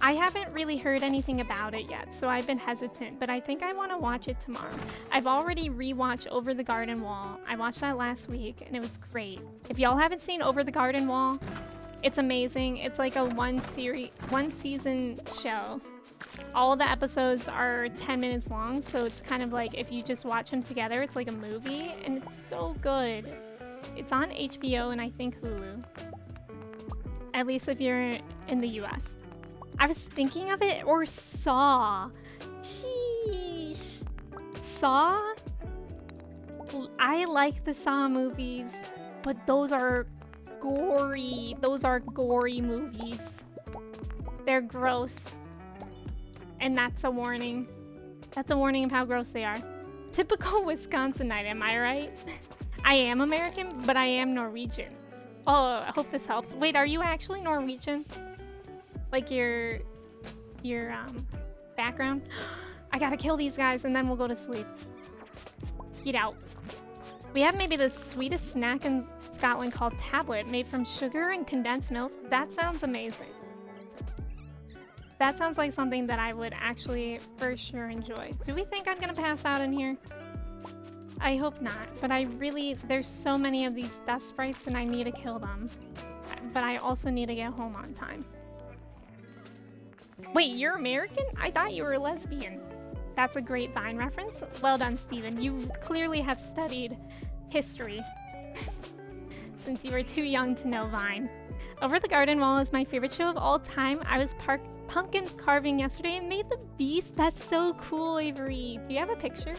I haven't really heard anything about it yet, so I've been hesitant, but I think I want to watch it tomorrow. I've already rewatched Over the Garden Wall. I watched that last week, and it was great. If y'all haven't seen Over the Garden Wall, it's amazing. It's like a one season show. All the episodes are 10 minutes long, so it's kind of like if you just watch them together, it's like a movie, and it's so good. It's on HBO and I think Hulu. At least if you're in the US. I was thinking of it, or Saw. Sheesh. Saw? I like the Saw movies, but those are gory. Those are gory movies. They're gross. And that's a warning. That's a warning of how gross they are. Typical Wisconsinite, am I right? I am American, but I am Norwegian. Oh, I hope this helps. Wait, are you actually Norwegian? Like your background? I gotta kill these guys and then we'll go to sleep. Get out. We have maybe the sweetest snack in Scotland called tablet, made from sugar and condensed milk. That sounds amazing. That sounds like something that I would actually for sure enjoy. Do we think I'm gonna pass out in here? I hope not, but there's so many of these death sprites and I need to kill them. But I also need to get home on time. Wait, you're American? I thought you were a lesbian. That's a great Vine reference. Well done, Steven. You clearly have studied history since you were too young to know Vine. Over the Garden Wall is my favorite show of all time. I was pumpkin carving yesterday and made the beast. That's so cool, Avery. Do you have a picture?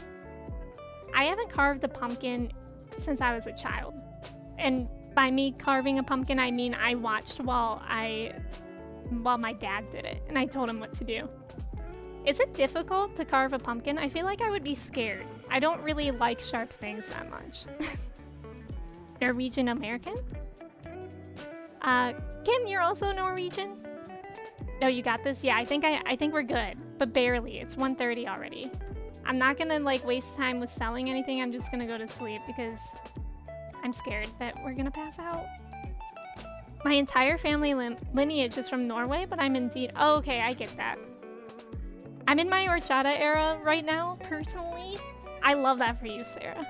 I haven't carved a pumpkin since I was a child. And by me carving a pumpkin, I mean I watched while my dad did it, and I told him what to do. Is it difficult to carve a pumpkin? I feel like I would be scared. I don't really like sharp things that much. Norwegian American? Kim, you're also Norwegian? No, you got this? Yeah, I think we're good, but barely. It's 1:30 already. I'm not gonna like waste time with selling anything. I'm just gonna go to sleep because I'm scared that we're gonna pass out. My entire family lineage is from Norway, but I'm indeed... Oh, okay, I get that. I'm in my horchata era right now, personally. I love that for you, Sarah.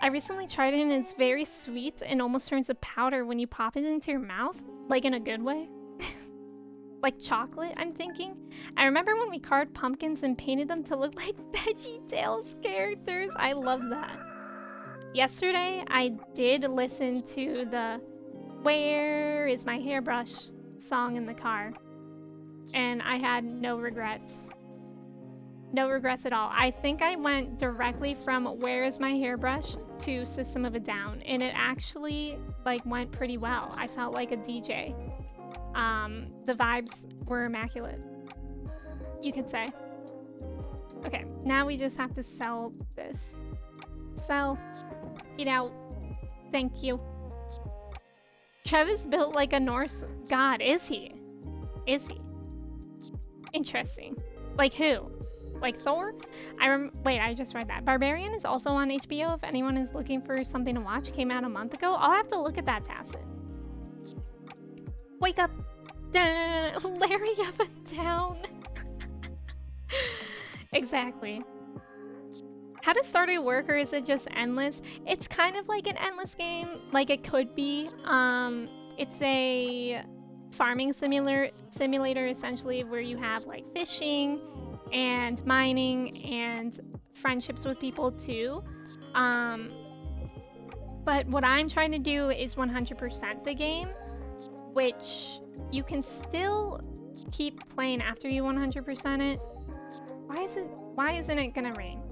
I recently tried it and it's very sweet and almost turns to powder when you pop it into your mouth. Like in a good way. Like chocolate, I'm thinking. I remember when we carved pumpkins and painted them to look like VeggieTales characters. I love that. Yesterday, I did listen to the "Where is my hairbrush" song in the car. And I had no regrets. No regrets at all. I think I went directly from "Where is my hairbrush" to System of a Down. And it actually like went pretty well. I felt like a DJ. The vibes were immaculate, you could say. Okay, now we just have to sell this. Sell. Get out. Thank you. Trev is built like a Norse god. Is he? Is he? Interesting. Like who? Like Thor? Wait, I just read that. Barbarian is also on HBO if anyone is looking for something to watch. Came out a month ago. I'll have to look at that, Tacit. Wake up. Larry of a town. Exactly. How does Stardew work, or is it just endless? It's kind of like an endless game, like it could be. It's a farming simulator essentially, where you have like fishing and mining and friendships with people too. But what I'm trying to do is 100% the game, which you can still keep playing after you 100% it. Why isn't it gonna rain?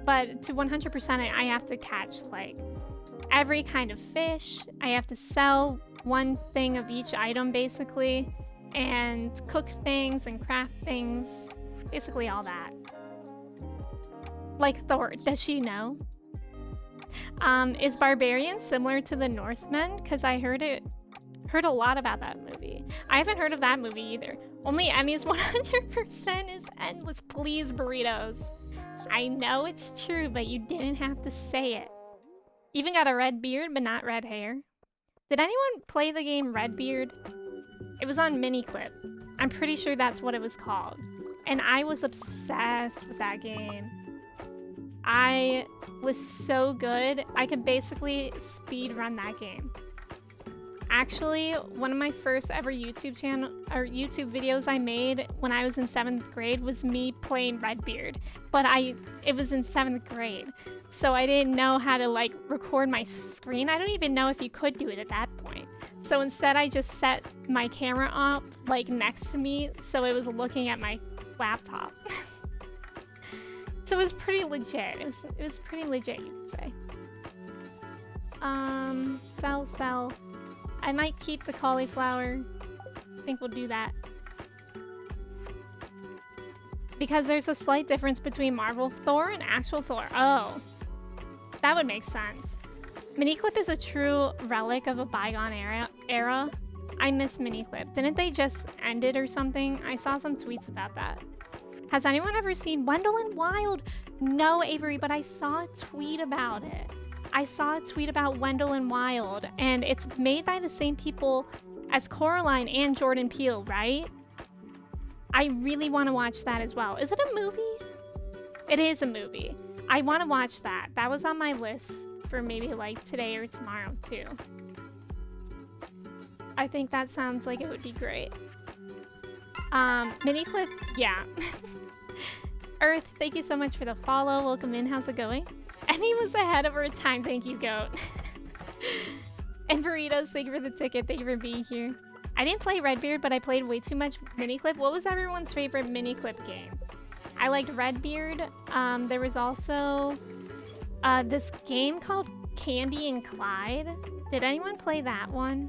But to 100% it, I have to catch like every kind of fish. I have to sell one thing of each item basically, and cook things and craft things, basically all that. Like Thor, does she know? Is Barbarian similar to the Northmen? Because I heard a lot about that movie. I haven't heard of that movie either. Only Emmy's 100% is endless. Please, burritos. I know it's true, but you didn't have to say it. Even got a red beard, but not red hair. Did anyone play the game Redbeard? It was on Miniclip. I'm pretty sure that's what it was called. And I was obsessed with that game. I was so good. I could basically speed run that game. Actually, one of my first ever YouTube videos I made when I was in 7th grade was me playing Redbeard, but it was in 7th grade, so I didn't know how to like record my screen. I don't even know if you could do it at that point. So instead I just set my camera up like next to me so it was looking at my laptop. So it was pretty legit. It was pretty legit, you could say. Sell. I might keep the cauliflower. I think we'll do that. Because there's a slight difference between Marvel Thor and actual Thor. Oh, that would make sense. Miniclip is a true relic of a bygone era. I miss Miniclip. Didn't they just end it or something? I saw some tweets about that. Has anyone ever seen Wendell and Wild? No, Avery, but I saw a tweet about it. I saw a tweet about Wendell and Wild, and it's made by the same people as Coraline and Jordan Peele, right? I really want to watch that as well. Is it a movie? It is a movie. I want to watch that. That was on my list for maybe like today or tomorrow too. I think that sounds like it would be great. Miniclip, yeah. Earth, thank you so much for the follow. Welcome in, how's it going? Emmy was ahead of her time, thank you, Goat. And Burritos, thank you for the ticket, thank you for being here. I didn't play Redbeard, but I played way too much Miniclip. What was everyone's favorite Miniclip game? I liked Redbeard. There was also this game called Candy and Clyde. Did anyone play that one?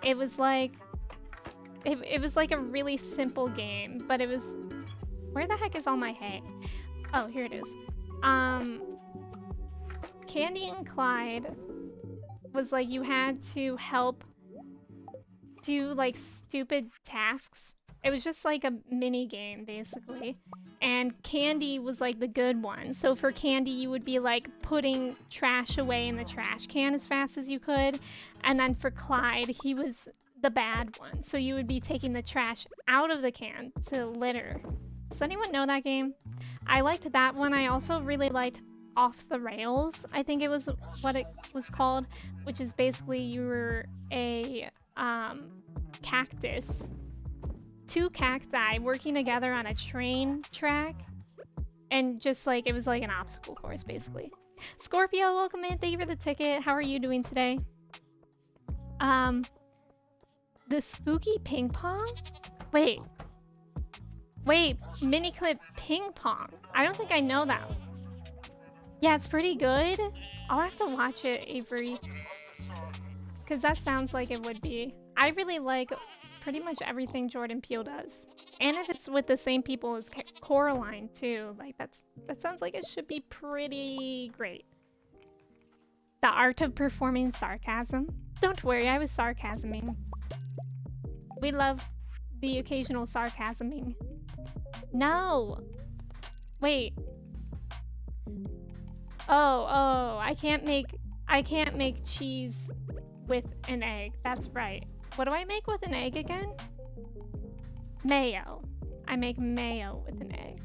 It was like it was like a really simple game, but it was... Where the heck is all my hay? Oh, here it is. Candy and Clyde was like you had to help do like stupid tasks. It was just like a mini game basically, and Candy was like the good one. So for Candy you would be like putting trash away in the trash can as fast as you could, and then for Clyde he was the bad one, so you would be taking the trash out of the can to litter. Does anyone know that game? I liked that one. I also really liked Off the Rails, I think it was what it was called, which is basically you were a cactus, 2 cacti working together on a train track, and just like it was like an obstacle course basically. Scorpio, welcome in, thank you for the ticket. How are you doing today? The spooky ping pong? Wait, Miniclip ping pong. I don't think I know that one. Yeah, it's pretty good. I'll have to watch it, Avery, because that sounds like it would be. I really like pretty much everything Jordan Peele does, and if it's with the same people as Coraline too, like that sounds like it should be pretty great. The art of performing sarcasm. Don't worry, I was sarcasming. We love the occasional sarcasming. No! Wait. Oh, I can't make cheese with an egg. That's right. What do I make with an egg again? Mayo. I make mayo with an egg.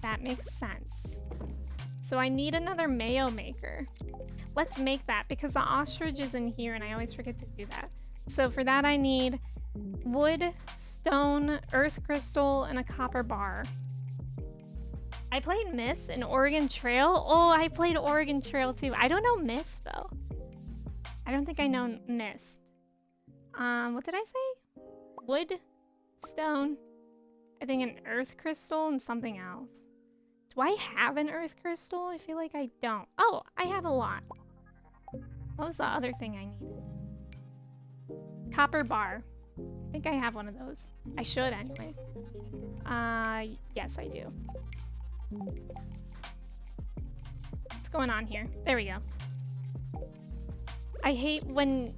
That makes sense. So I need another mayo maker. Let's make that because the ostrich is in here and I always forget to do that. So for that I need wood, stone, earth crystal, and a copper bar. I played Miss in Oregon Trail. Oh, I played Oregon Trail too. I don't know Miss though. I don't think I know Miss. What did I say? Wood, stone, I think an earth crystal, and something else. Do I have an earth crystal? I feel like I don't. Oh, I have a lot. What was the other thing I needed? Copper bar. I think I have one of those. I should anyways. Yes I do. What's going on here? There we go. I hate when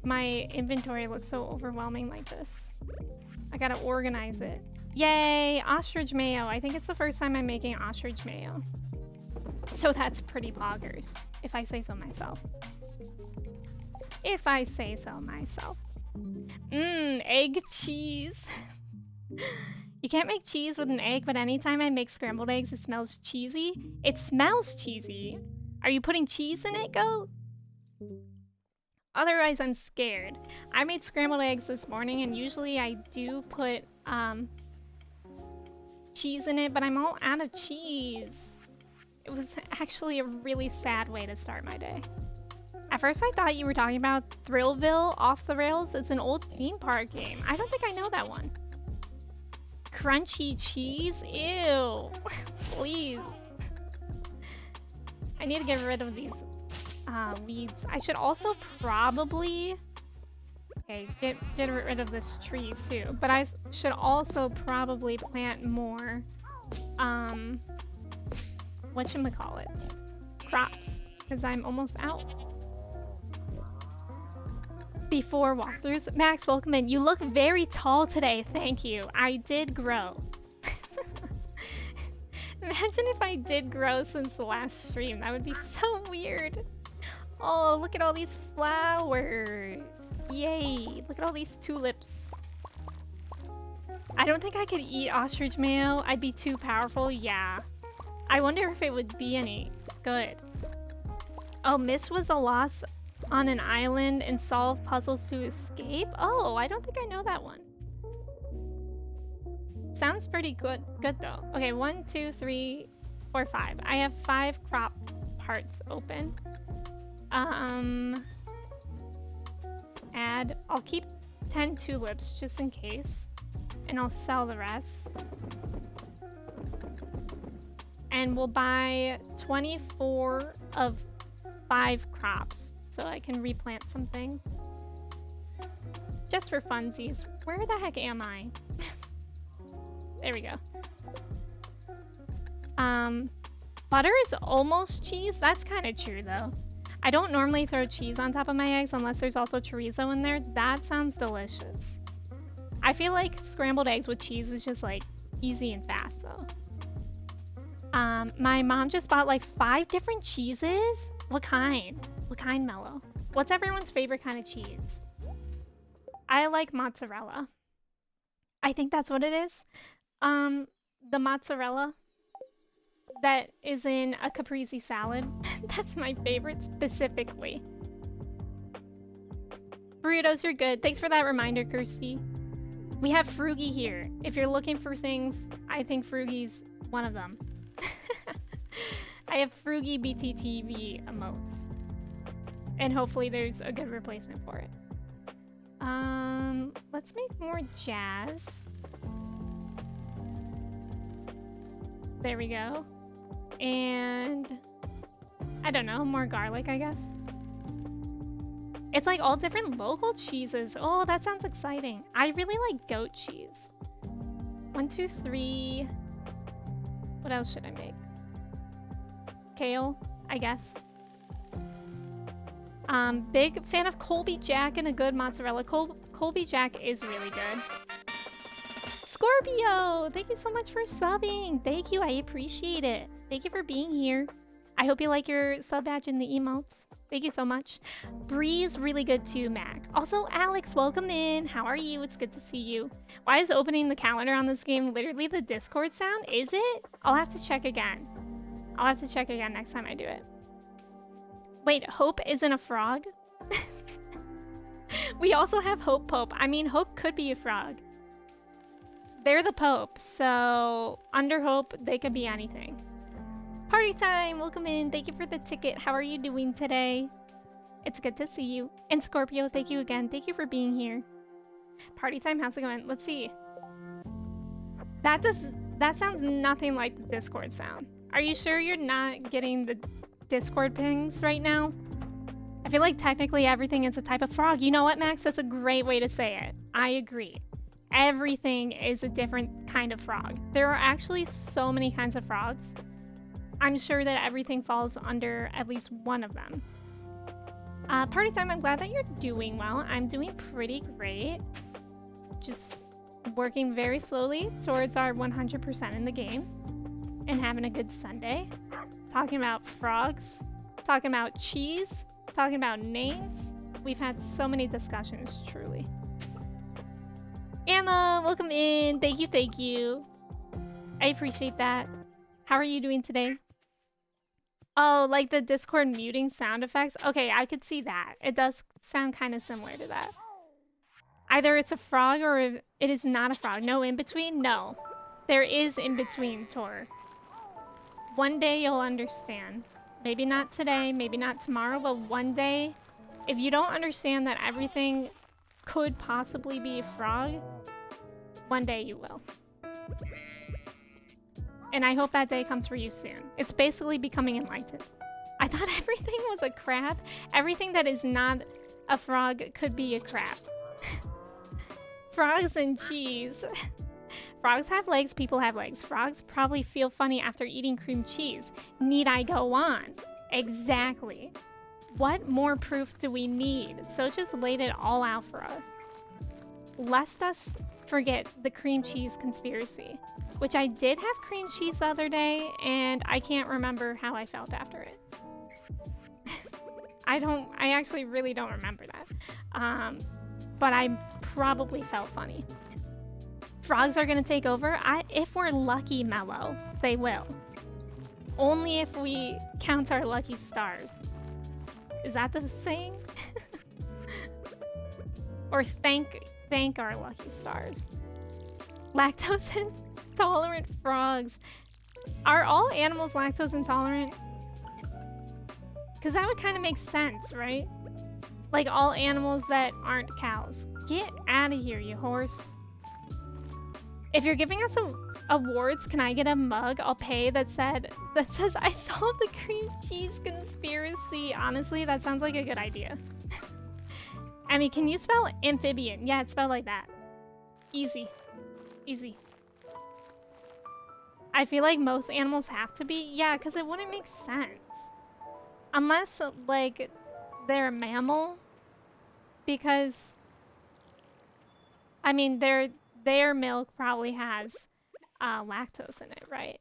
my inventory looks so overwhelming like this. I gotta organize it. Yay! Ostrich mayo. I think it's the first time I'm making ostrich mayo. So that's pretty poggers, if I say so myself. If I say so myself. Egg cheese. You can't make cheese with an egg, but anytime I make scrambled eggs, it smells cheesy. It smells cheesy. Are you putting cheese in it, goat? Otherwise, I'm scared. I made scrambled eggs this morning, and usually I do put cheese in it, but I'm all out of cheese. It was actually a really sad way to start my day. At first, I thought you were talking about Thrillville Off the Rails. It's an old theme park game. I don't think I know that one. Crunchy cheese? Ew. Please. I need to get rid of these weeds. I should also probably... Okay, get rid of this tree too. But I should also probably plant more, whatchamacallit, crops. Because I'm almost out. Before walkthroughs. Max, welcome in. You look very tall today. Thank you. I did grow. Imagine if I did grow since the last stream. That would be so weird. Oh, look at all these flowers. Yay. Look at all these tulips. I don't think I could eat ostrich mayo. I'd be too powerful. Yeah. I wonder if it would be any good. Oh, Miss was a loss on an island and solve puzzles to escape? Oh, I don't think I know that one. Sounds pretty good though. Okay, 1, 2, 3, 4, 5. I have 5 crop parts open. Add. I'll keep 10 tulips just in case. And I'll sell the rest. And we'll buy 24 of 5 crops. So I can replant some things. Just for funsies. Where the heck am I? There we go. Butter is almost cheese. That's kind of true though. I don't normally throw cheese on top of my eggs unless there's also chorizo in there. That sounds delicious. I feel like scrambled eggs with cheese is just like easy and fast though. My mom just bought like 5 different cheeses. What kind? What kind, Mello? What's everyone's favorite kind of cheese? I like mozzarella. I think that's what it is. The mozzarella that is in a caprese salad. That's my favorite specifically. Burritos, you're good. Thanks for that reminder, Kirsty. We have Frugy here. If you're looking for things, I think Frugy's one of them. I have Frugy BTTV emotes. And hopefully there's a good replacement for it. Let's make more jazz. There we go. And I don't know, more garlic, I guess. It's like all different local cheeses. Oh, that sounds exciting. I really like goat cheese. 1, 2, 3. What else should I make? Kale, I guess. Big fan of Colby Jack and a good mozzarella. Colby Jack is really good. Scorpio, thank you so much for subbing. Thank you, I appreciate it. Thank you for being here. I hope you like your sub badge in the emotes. Thank you so much. Bree's really good too, Mac. Also, Alex, welcome in. How are you? It's good to see you. Why is opening the calendar on this game literally the Discord sound? Is it? I'll have to check again. I'll have to check again next time I do it. Wait, Hope isn't a frog? We also have Hope Pope. I mean, Hope could be a frog. They're the Pope, so under Hope, they could be anything. Party time! Welcome in. Thank you for the ticket. How are you doing today? It's good to see you. And Scorpio, thank you again. Thank you for being here. Party time, how's it going? Let's see. That sounds nothing like the Discord sound. Are you sure you're not getting the Discord pings right now? I feel like technically everything is a type of frog. You know what, Max? That's a great way to say it. I agree. Everything is a different kind of frog. There are actually so many kinds of frogs. I'm sure that everything falls under at least one of them. Party time, I'm glad that you're doing well. I'm doing pretty great. Just working very slowly towards our 100% in the game. And having a good Sunday. Talking about frogs. Talking about cheese. Talking about names. We've had so many discussions, truly. Anna, welcome in. Thank you, thank you. I appreciate that. How are you doing today? Oh, like the Discord muting sound effects? Okay, I could see that. It does sound kind of similar to that. Either it's a frog or it is not a frog. No in between? No. There is in between, Tor. One day you'll understand. Maybe not today, maybe not tomorrow, but one day, if you don't understand that everything could possibly be a frog, one day you will. And I hope that day comes for you soon. It's basically becoming enlightened. I thought everything was a crab. Everything that is not a frog could be a crab. Frogs and cheese. Frogs have legs, people have legs. Frogs probably feel funny after eating cream cheese. Need I go on? Exactly. What more proof do we need? So just laid it all out for us. Lest us forget the cream cheese conspiracy, which I did have cream cheese the other day, and I can't remember how I felt after it. I actually really don't remember that. But I probably felt funny. Frogs are gonna take over? If we're lucky, Mellow, they will. Only if we count our lucky stars. Is that the saying? Or thank our lucky stars. Lactose intolerant frogs. Are all animals lactose intolerant? Because that would kind of make sense, right? Like all animals that aren't cows. Get out of here, you horse. If you're giving us awards, can I get a mug? I'll pay that says I solved the cream cheese conspiracy. Honestly, that sounds like a good idea. I mean, can you spell amphibian? Yeah, it's spelled like that. Easy. Easy. I feel like most animals have to be. Yeah, because it wouldn't make sense. Unless, like, they're a mammal. Because, I mean, their milk probably has lactose in it, right?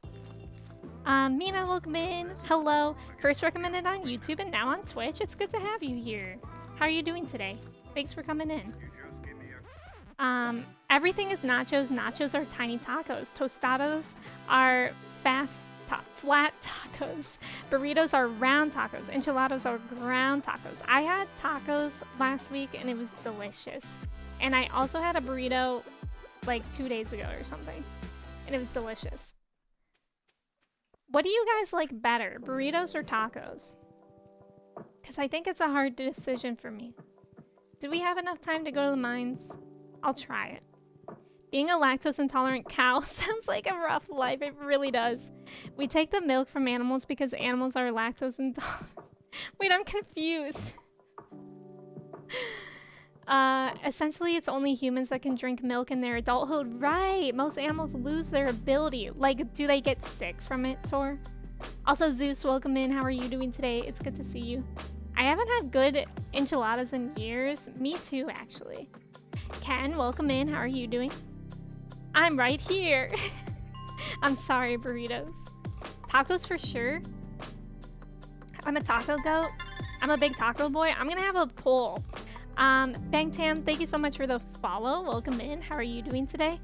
Mina, welcome in. Hello. First recommended on YouTube and now on Twitch. It's good to have you here. How are you doing today? Thanks for coming in. Everything is nachos. Nachos are tiny tacos. Tostados are flat tacos. Burritos are round tacos. Enchiladas are ground tacos. I had tacos last week and it was delicious. And I also had a burrito like 2 days ago or something. And it was delicious. What do you guys like better, burritos or tacos? Because I think it's a hard decision for me. Do we have enough time to go to the mines? I'll try it. Being a lactose intolerant cow sounds like a rough life. It really does. We take the milk from animals because animals are lactose intolerant. Wait, I'm confused. Essentially, it's only humans that can drink milk in their adulthood. Right, most animals lose their ability. Like, do they get sick from it, Tor? Also, Zeus, welcome in. How are you doing today? It's good to see you. I haven't had good enchiladas in years. Me too, actually. Ken, welcome in. How are you doing? I'm right here. I'm sorry, burritos. Tacos for sure. I'm a taco goat. I'm a big taco boy. I'm gonna have a poll. Bangtam, thank you so much for the follow. Welcome in. How are you doing today?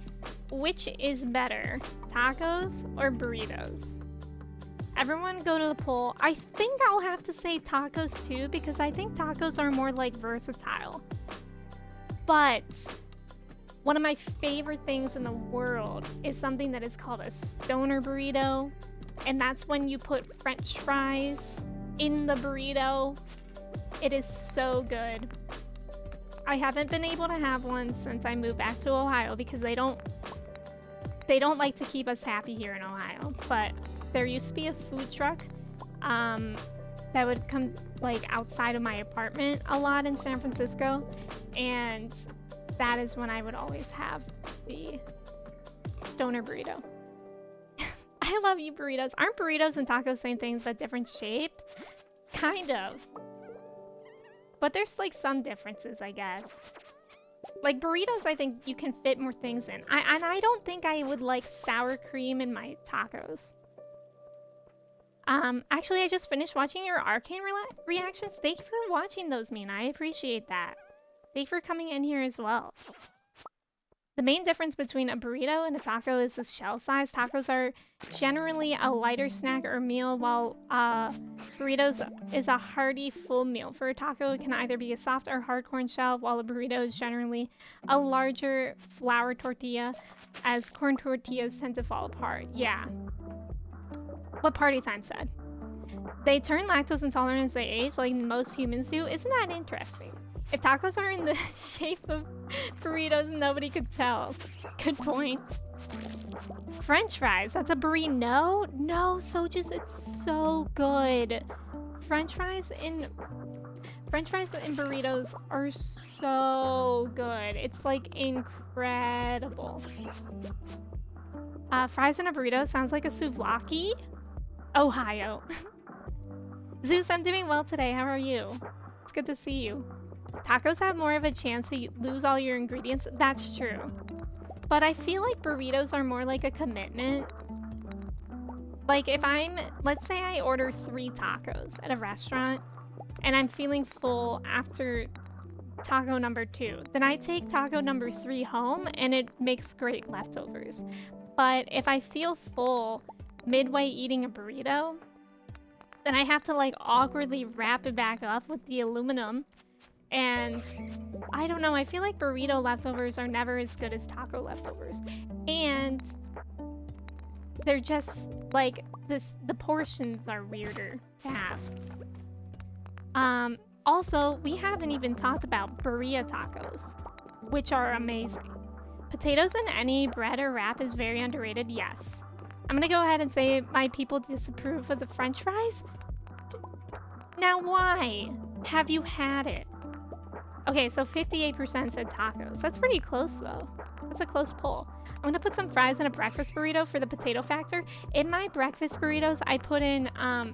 Which is better, tacos or burritos? Everyone go to the poll. I think I'll have to say tacos too, because I think tacos are more like versatile. But one of my favorite things in the world is something that is called a stoner burrito. And that's when you put French fries in the burrito. It is so good. I haven't been able to have one since I moved back to Ohio because they don't like to keep us happy here in Ohio. But there used to be a food truck that would come like outside of my apartment a lot in San Francisco, and that is when I would always have the stoner burrito. I love you, burritos. Aren't burritos and tacos same things but different shapes? Kind of. But there's like some differences, I guess. Like burritos, I think you can fit more things in. And I don't think I would like sour cream in my tacos. Actually, I just finished watching your arcane reactions. Thank you for watching those, Mina. I appreciate that. Thank you for coming in here as well. The main difference between a burrito and a taco is the shell size. Tacos are generally a lighter snack or meal, while burritos is a hearty full meal. For a taco, it can either be a soft or hard corn shell, while a burrito is generally a larger flour tortilla, as corn tortillas tend to fall apart. Yeah. What Party Time said. They turn lactose intolerant as they age, like most humans do. Isn't that interesting? If tacos are in the shape of burritos, nobody could tell. Good point. French fries. That's a burrito. No, Sojus, it's so good. French fries in burritos are so good. It's like incredible. Fries in a burrito sounds like a souvlaki. Ohio. Zeus, I'm doing well today. How are you? It's good to see you. Tacos have more of a chance to lose all your ingredients. That's true. But I feel like burritos are more like a commitment. Like if let's say I order 3 tacos at a restaurant and I'm feeling full after taco number 2, then I take taco number 3 home and it makes great leftovers. But if I feel full midway eating a burrito, then I have to like awkwardly wrap it back up with the aluminum. And I don't know, I feel like burrito leftovers are never as good as taco leftovers. And they're just like the portions are weirder to have. Also, we haven't even talked about burrito tacos, which are amazing. Potatoes in any bread or wrap is very underrated, yes. I'm gonna go ahead and say my people disapprove of the French fries. Now why? Have you had it? Okay, so 58% said tacos. That's pretty close though. That's a close poll. I'm gonna put some fries in a breakfast burrito for the potato factor. In my breakfast burritos, I put in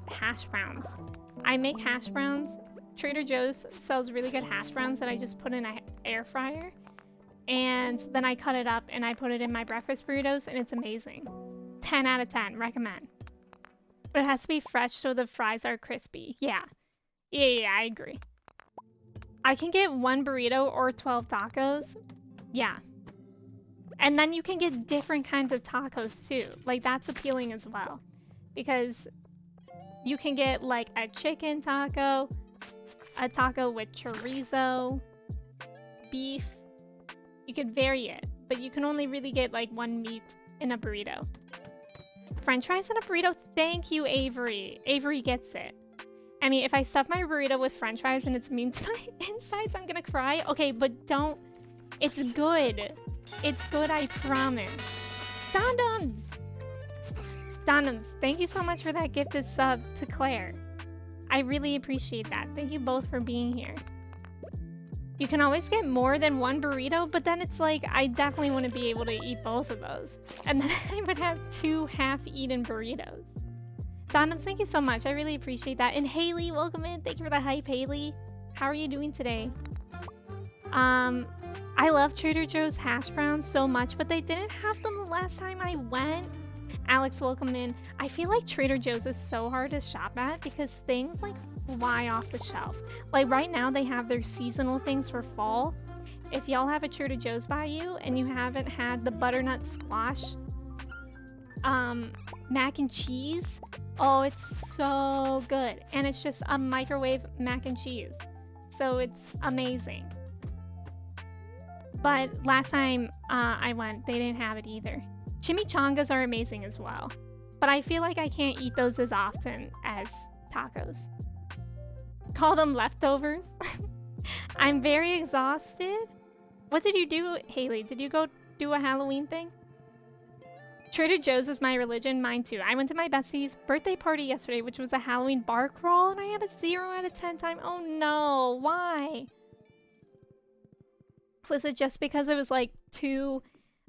hash browns. I make hash browns. Trader Joe's sells really good hash browns that I just put in an air fryer. And then I cut it up and I put it in my breakfast burritos and it's amazing. 10 out of 10, recommend. But it has to be fresh so the fries are crispy. Yeah, I agree. I can get 1 burrito or 12 tacos. Yeah. And then you can get different kinds of tacos too. Like that's appealing as well. Because you can get like a chicken taco, a taco with chorizo, beef. You could vary it, but you can only really get like 1 meat in a burrito. French fries in a burrito? Thank you, Avery. Avery gets it. I mean, if I stuff my burrito with French fries and it's mean to my insides, I'm gonna cry. Okay, but don't. It's good. It's good, I promise. Donums! Donums, thank you so much for that gifted sub to Claire. I really appreciate that. Thank you both for being here. You can always get more than 1 burrito, but then it's like, I definitely want to be able to eat both of those. And then I would have 2 half-eaten burritos. Donums, thank you so much. I really appreciate that. And Haley, welcome in. Thank you for the hype, Haley. How are you doing today? I love Trader Joe's hash browns so much, but they didn't have them the last time I went. Alex, welcome in. I feel like Trader Joe's is so hard to shop at because things like fly off the shelf. Like right now they have their seasonal things for fall. If y'all have a Trader Joe's by you and you haven't had the butternut squash mac and cheese, oh, it's so good. And it's just a microwave mac and cheese. So it's amazing. But last time I went, they didn't have it either. Chimichangas are amazing as well. But I feel like I can't eat those as often as tacos. Call them leftovers. I'm very exhausted. What did you do, Haley? Did you go do a Halloween thing? Trader Joe's is my religion, mine too. I went to my bestie's birthday party yesterday, which was a Halloween bar crawl, and I had a 0 out of 10 time. Oh no, why? Was it just because it was like too...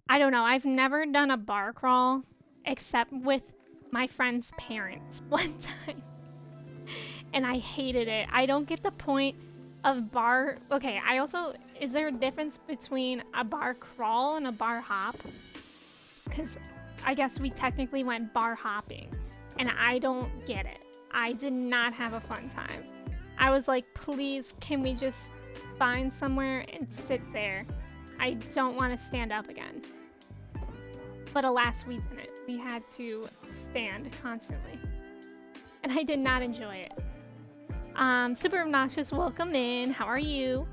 I don't know, I've never done a bar crawl except with my friend's parents one time. And I hated it. I don't get the point of bar... Okay, I also... Is there a difference between a bar crawl and a bar hop? Because I guess we technically went bar hopping. and I don't get it. I did not have a fun time. I was like, please, can we just find somewhere and sit there? I don't want to stand up again. But alas, we didn't. We had to stand constantly. And I did not enjoy it. Super Obnoxious, welcome in. How are you?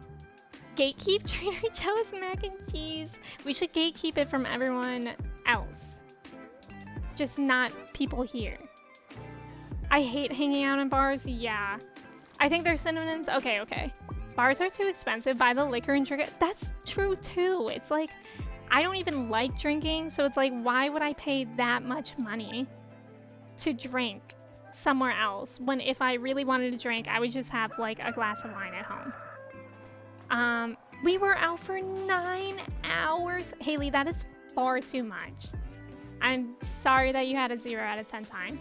Gatekeep Trader Joe's mac and cheese. We should gatekeep it from everyone else. Just not people here. I hate hanging out in bars. Yeah. I think they're synonyms. Okay. Bars are too expensive. Buy the liquor and drink it. That's true too. It's like, I don't even like drinking, so it's like, why would I pay that much money to drink somewhere else when if I really wanted to drink, I would just have like a glass of wine at home. We were out for 9 hours. Haley, that is far too much. I'm sorry that you had a 0 out of 10 time.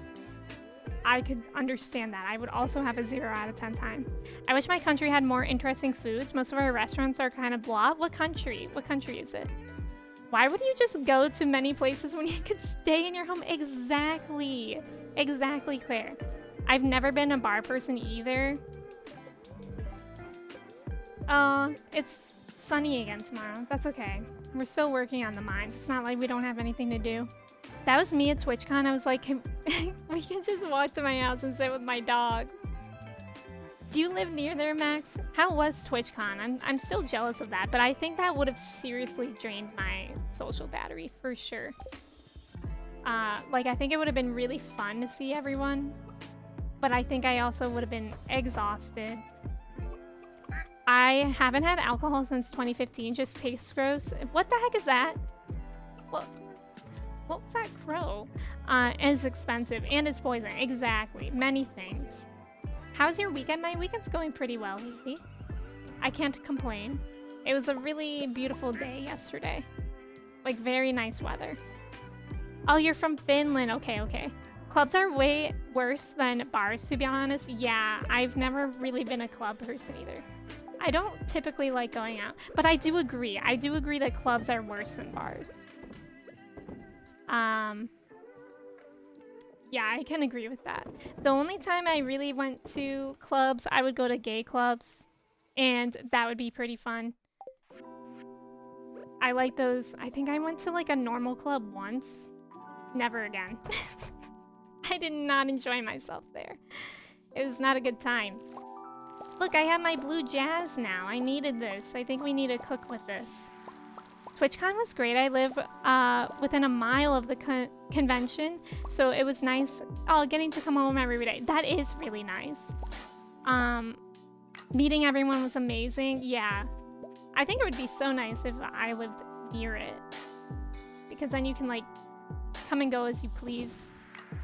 I could understand that. I would also have a 0 out of 10 time. I wish my country had more interesting foods. Most of our restaurants are kind of blah. What country? What country is it? Why would you just go to many places when you could stay in your home? Exactly. Exactly, Claire. I've never been a bar person either. It's sunny again tomorrow. That's okay. We're still working on the mines. It's not like we don't have anything to do. That was me at TwitchCon. I was like, we can just walk to my house and sit with my dogs. Do you live near there, Max? How was TwitchCon? I'm still jealous of that, but I think that would have seriously drained my social battery for sure. Like, I think it would have been really fun to see everyone, but I think I also would have been exhausted. I haven't had alcohol since 2015. Just tastes gross. What the heck is that? What was that crow? And it's expensive and it's poison. Exactly. Many things. How's your weekend? My weekend's going pretty well, Haley. I can't complain. It was a really beautiful day yesterday. Like, very nice weather. Oh, you're from Finland. Okay. Clubs are way worse than bars, to be honest. Yeah, I've never really been a club person either. I don't typically like going out, but I do agree. I do agree that clubs are worse than bars. Yeah, I can agree with that. The only time I really went to clubs, I would go to gay clubs, and that would be pretty fun. I like those. I think I went to like a normal club once. Never again. I did not enjoy myself there. It was not a good time. Look, I have my blue jazz now. I needed this. I think we need to cook with this. TwitchCon was great. I live within a mile of the convention, so it was nice. Oh, getting to come home every day. That is really nice. Meeting everyone was amazing. Yeah. I think it would be so nice if I lived near it, because then you can like come and go as you please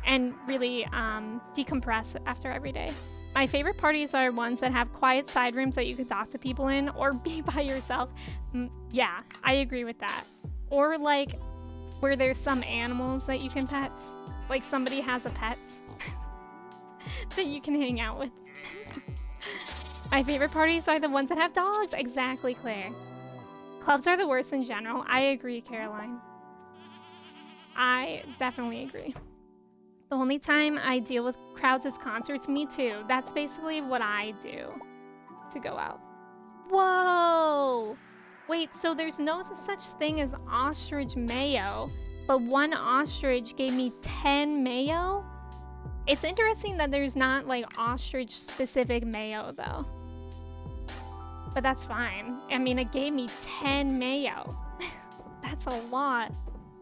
and really decompress after every day. My favorite parties are ones that have quiet side rooms that you can talk to people in or be by yourself. Yeah, I agree with that. Or like where there's some animals that you can pet. Like somebody has a pet that you can hang out with. My favorite parties are the ones that have dogs. Exactly, Claire. Clubs are the worst in general. I agree, Caroline. I definitely agree. The only time I deal with crowds is concerts. Me too. That's basically what I do to go out. Whoa! Wait, so there's no such thing as ostrich mayo, but one ostrich gave me 10 mayo? It's interesting that there's not like ostrich specific mayo though. But that's fine. I mean, it gave me 10 mayo. That's a lot.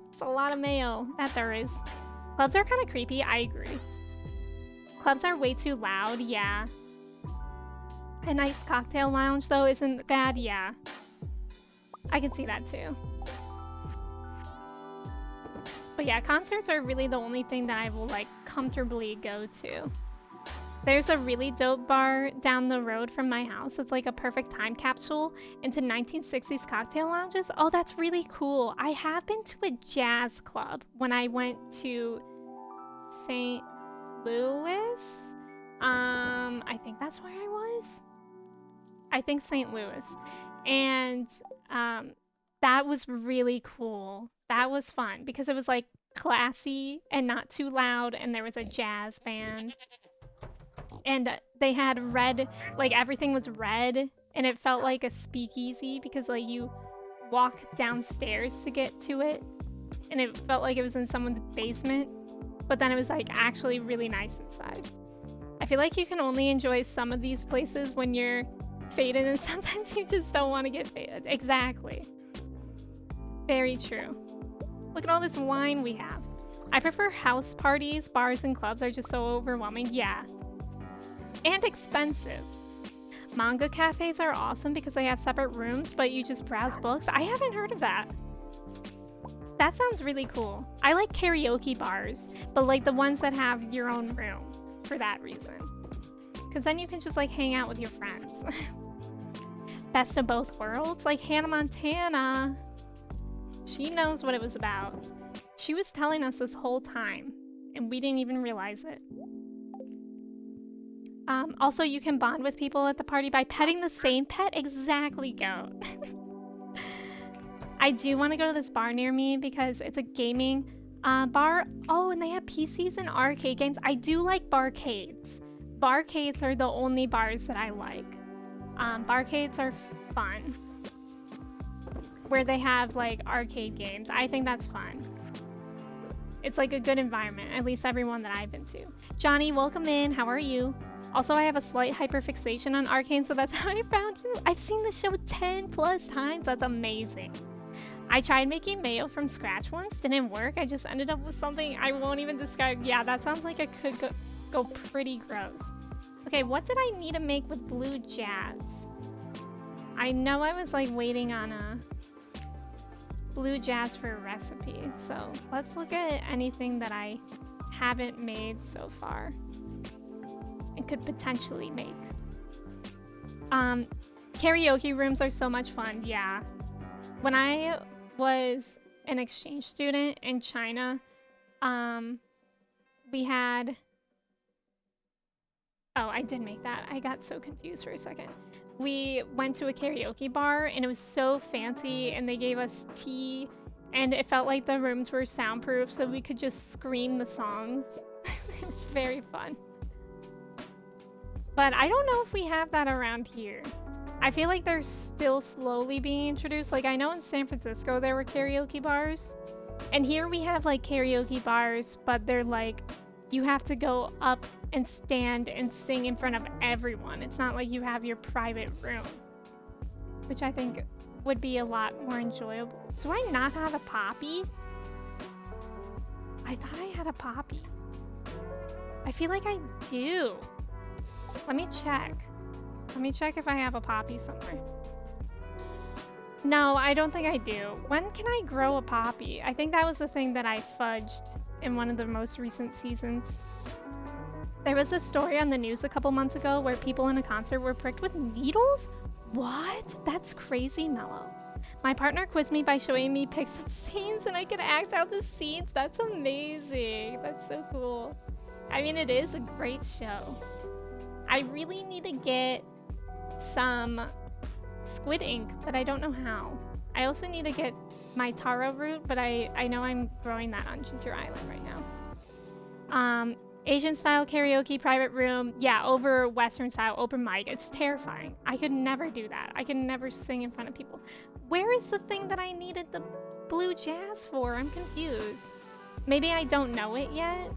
It's a lot of mayo. That there is. Clubs are kind of creepy. I agree. Clubs are way too loud. Yeah. A nice cocktail lounge, though, isn't bad. Yeah. I can see that, too. But yeah, concerts are really the only thing that I will, like, comfortably go to. There's a really dope bar down the road from my house. It's like a perfect time capsule into 1960s cocktail lounges. Oh, that's really cool. I have been to a jazz club when I went to St. Louis. I think that's where I was. I think St. Louis. And that was really cool. That was fun because it was like classy and not too loud, and there was a jazz band. And they had red, like everything was red, and it felt like a speakeasy because like you walk downstairs to get to it, and it felt like it was in someone's basement, but then it was like actually really nice inside. I feel like you can only enjoy some of these places when you're faded, and sometimes you just don't want to get faded. Exactly. Very true. Look at all this wine we have. I prefer house parties. Bars and clubs are just so overwhelming. Yeah. And expensive. Manga cafes are awesome because they have separate rooms, but you just browse books. I haven't heard of that. That sounds really cool. I like karaoke bars, but like the ones that have your own room for that reason. Because then you can just like hang out with your friends. Best of both worlds? Like Hannah Montana. She knows what it was about. She was telling us this whole time, and we didn't even realize it. Also, you can bond with people at the party by petting the same pet. Exactly, Goat. I do want to go to this bar near me because it's a gaming bar. Oh, and they have PCs and arcade games. I do like barcades. Barcades are the only bars that I like. Barcades are fun. Where they have like arcade games. I think that's fun. It's like a good environment, at least everyone that I've been to. Johnny, welcome in. How are you? Also, I have a slight hyperfixation on Arcane, so that's how I found you. I've seen the show 10 plus times. That's amazing. I tried making mayo from scratch once. Didn't work. I just ended up with something I won't even describe. Yeah, that sounds like it could go pretty gross. Okay, what did I need to make with blue jazz? I know I was like waiting on a blue jazz for a recipe, so let's look at anything that I haven't made so far and could potentially make. Karaoke rooms are so much fun. Yeah, when I was an exchange student in China, we had, oh, I did make that. I got so confused for a second. We went to a karaoke bar and it was so fancy, and they gave us tea, and it felt like the rooms were soundproof so we could just scream the songs. It was very fun. But I don't know if we have that around here. I feel like they're still slowly being introduced. Like I know in San Francisco there were karaoke bars, and here we have like karaoke bars, but they're like, you have to go up and stand and sing in front of everyone. It's not like you have your private room, which I think would be a lot more enjoyable. Do I not have a poppy? I thought I had a poppy. I feel like I do. Let me check. Let me check if I have a poppy somewhere. No, I don't think I do. When can I grow a poppy? I think that was the thing that I fudged in one of the most recent seasons. There was a story on the news a couple months ago where people in a concert were pricked with needles? What? That's crazy, Mellow. My partner quizzed me by showing me pics of scenes, and I could act out the scenes. That's amazing. That's so cool. I mean, it is a great show. I really need to get some squid ink, but I don't know how. I also need to get my taro root, but I know I'm growing that on Ginger Island right now. Asian style karaoke private room. Yeah, over Western style open mic. It's terrifying. I could never do that. I could never sing in front of people. Where is the thing that I needed the blue jazz for? I'm confused. Maybe I don't know it yet,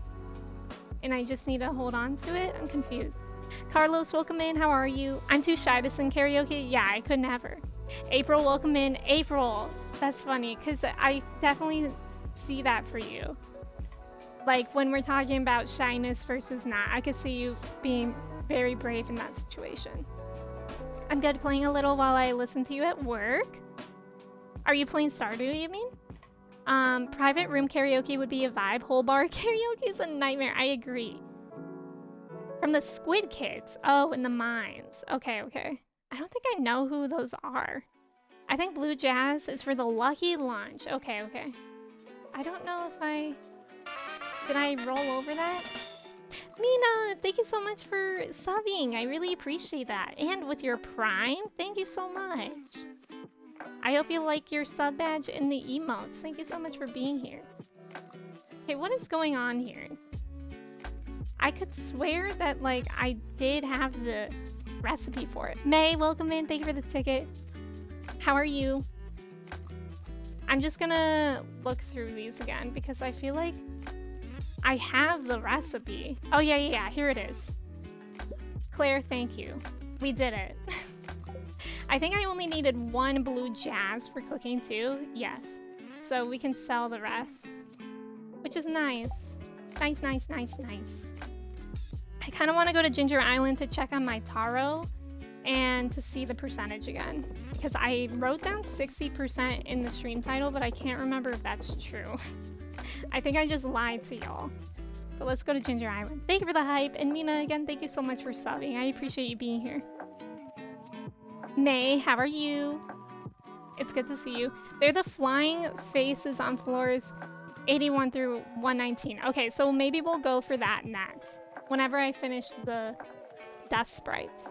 and I just need to hold on to it. I'm confused. Carlos, welcome in. How are you? I'm too shy to sing karaoke. Yeah, I could never. April, welcome in. April, that's funny because I definitely see that for you. Like when we're talking about shyness versus not, I could see you being very brave in that situation. I'm good playing a little while I listen to you at work. Are you playing Stardew, you mean? Private room karaoke would be a vibe. Whole bar karaoke is a nightmare. I agree. From the Squid Kids. Oh, in the mines. Okay, okay. I don't think I know who those are. I think Blue Jazz is for the Lucky Lunch. Okay, okay. I don't know if I... Did I roll over that? Mina, thank you so much for subbing. I really appreciate that. And with your Prime, thank you so much. I hope you like your sub badge and the emotes. Thank you so much for being here. Okay, what is going on here? I could swear that, like, I did have the recipe for it. May, welcome in. Thank you for the ticket. How are you? I'm just gonna look through these again because I feel like I have the recipe. Oh, yeah. Here it is. Claire, thank you. We did it. I think I only needed 1 blue jazz for cooking too. Yes. So we can sell the rest, which is nice. Nice. I kind of want to go to Ginger Island to check on my taro and to see the percentage again. Because I wrote down 60% in the stream title, but I can't remember if that's true. I think I just lied to y'all. So let's go to Ginger Island. Thank you for the hype. And Mina, again, thank you so much for subbing. I appreciate you being here. May, how are you? It's good to see you. They're the flying faces on floors 81 through 119. Okay, so maybe we'll go for that next. Whenever I finish the dust sprites.